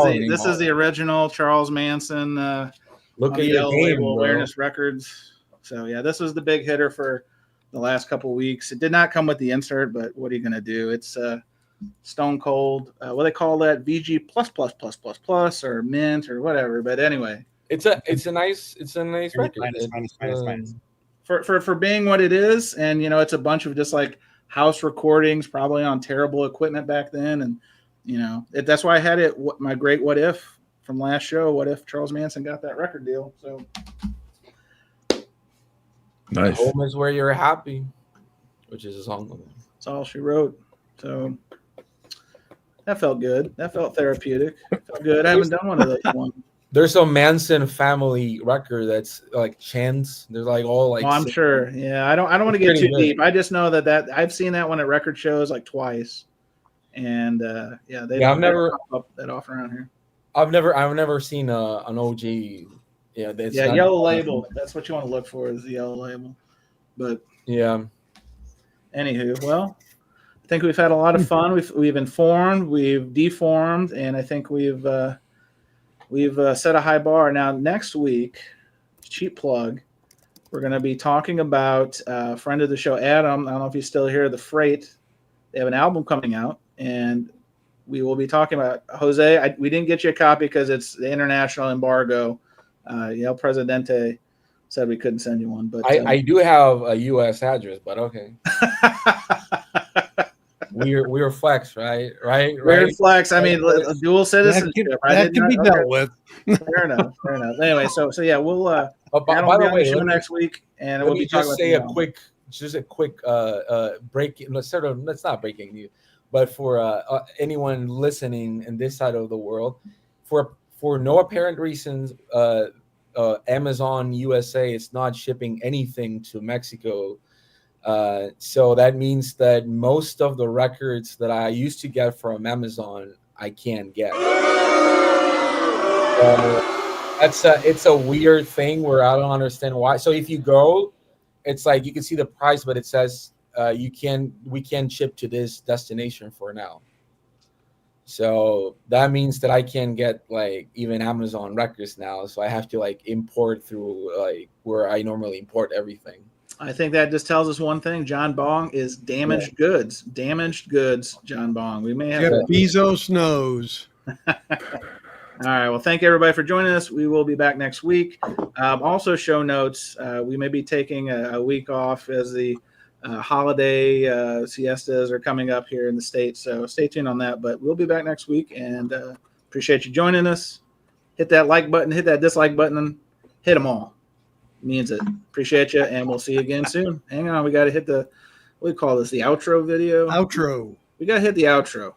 Speaker 2: the original Charles Manson.
Speaker 5: Look at your
Speaker 2: Yellow
Speaker 5: game,
Speaker 2: Label
Speaker 5: bro.
Speaker 2: Awareness Records. So yeah, this was the big hitter for the last couple of weeks. It did not come with the insert, but what are you going to do? It's Stone Cold. What they call that? VG plus or mint or whatever. But anyway,
Speaker 5: it's a nice record.
Speaker 3: Minus.
Speaker 2: For being what it is, and you know, it's a bunch of just like house recordings, probably on terrible equipment back then, and you know, that's why I had it. My great what if from last show. What if Charles Manson got that record deal? So
Speaker 1: Nice.
Speaker 5: Home is where you're happy, which is a song.
Speaker 2: That's all she wrote. So that felt good. That felt therapeutic. Felt good. I haven't done one of those ones.
Speaker 5: There's a Manson family record that's like chants. There's like all like.
Speaker 2: Oh, I'm sure. Yeah, I don't want to get too deep. I just know that I've seen that one at record shows like twice, and I've never pop up that often around here.
Speaker 5: I've never seen an OG. Yeah,
Speaker 2: Yellow Label. That's what you want to look for is the Yellow Label. But
Speaker 5: yeah.
Speaker 2: Anywho, well, I think we've had a lot of fun. We've informed, we've deformed, and I think we've set a high bar. Now, next week, cheap plug, we're going to be talking about a friend of the show, Adam. I don't know if he's still here. The Freight. They have an album coming out, and we will be talking about Jose. We didn't get you a copy because it's the international embargo. Presidente said we couldn't send you one, but
Speaker 5: I do have a U.S. address, but okay. we're flex, right?
Speaker 2: We're flex. I mean, a dual citizenship.
Speaker 4: That can be dealt with.
Speaker 2: Fair enough. Anyway, so yeah, we'll.
Speaker 5: By the way,
Speaker 2: next week, and
Speaker 5: we'll be just say a quick break. Let's not breaking news, but for anyone listening in this side of the world, for no apparent reasons, Amazon USA is not shipping anything to Mexico. So that means that most of the records that I used to get from Amazon, I can't get. It's a weird thing where I don't understand why. So if you go, it's like you can see the price, but it says we can't ship to this destination for now. So that means that I can't get like even Amazon records now. So I have to like import through like where I normally import everything.
Speaker 2: I think that just tells us one thing. John Bong is damaged goods. Damaged goods, John Bong. We may have
Speaker 4: Bezos knows.
Speaker 2: All right. Well, thank you everybody for joining us. We will be back next week. Also, show notes. We may be taking a week off as the holiday siestas are coming up here in the States. So stay tuned on that. But we'll be back next week, and appreciate you joining us. Hit that like button, hit that dislike button, hit them all. Means it. Appreciate you, and we'll see you again soon. Hang on, we got to hit the, what do you call this, the outro video?
Speaker 4: Outro.
Speaker 2: We got to hit the outro.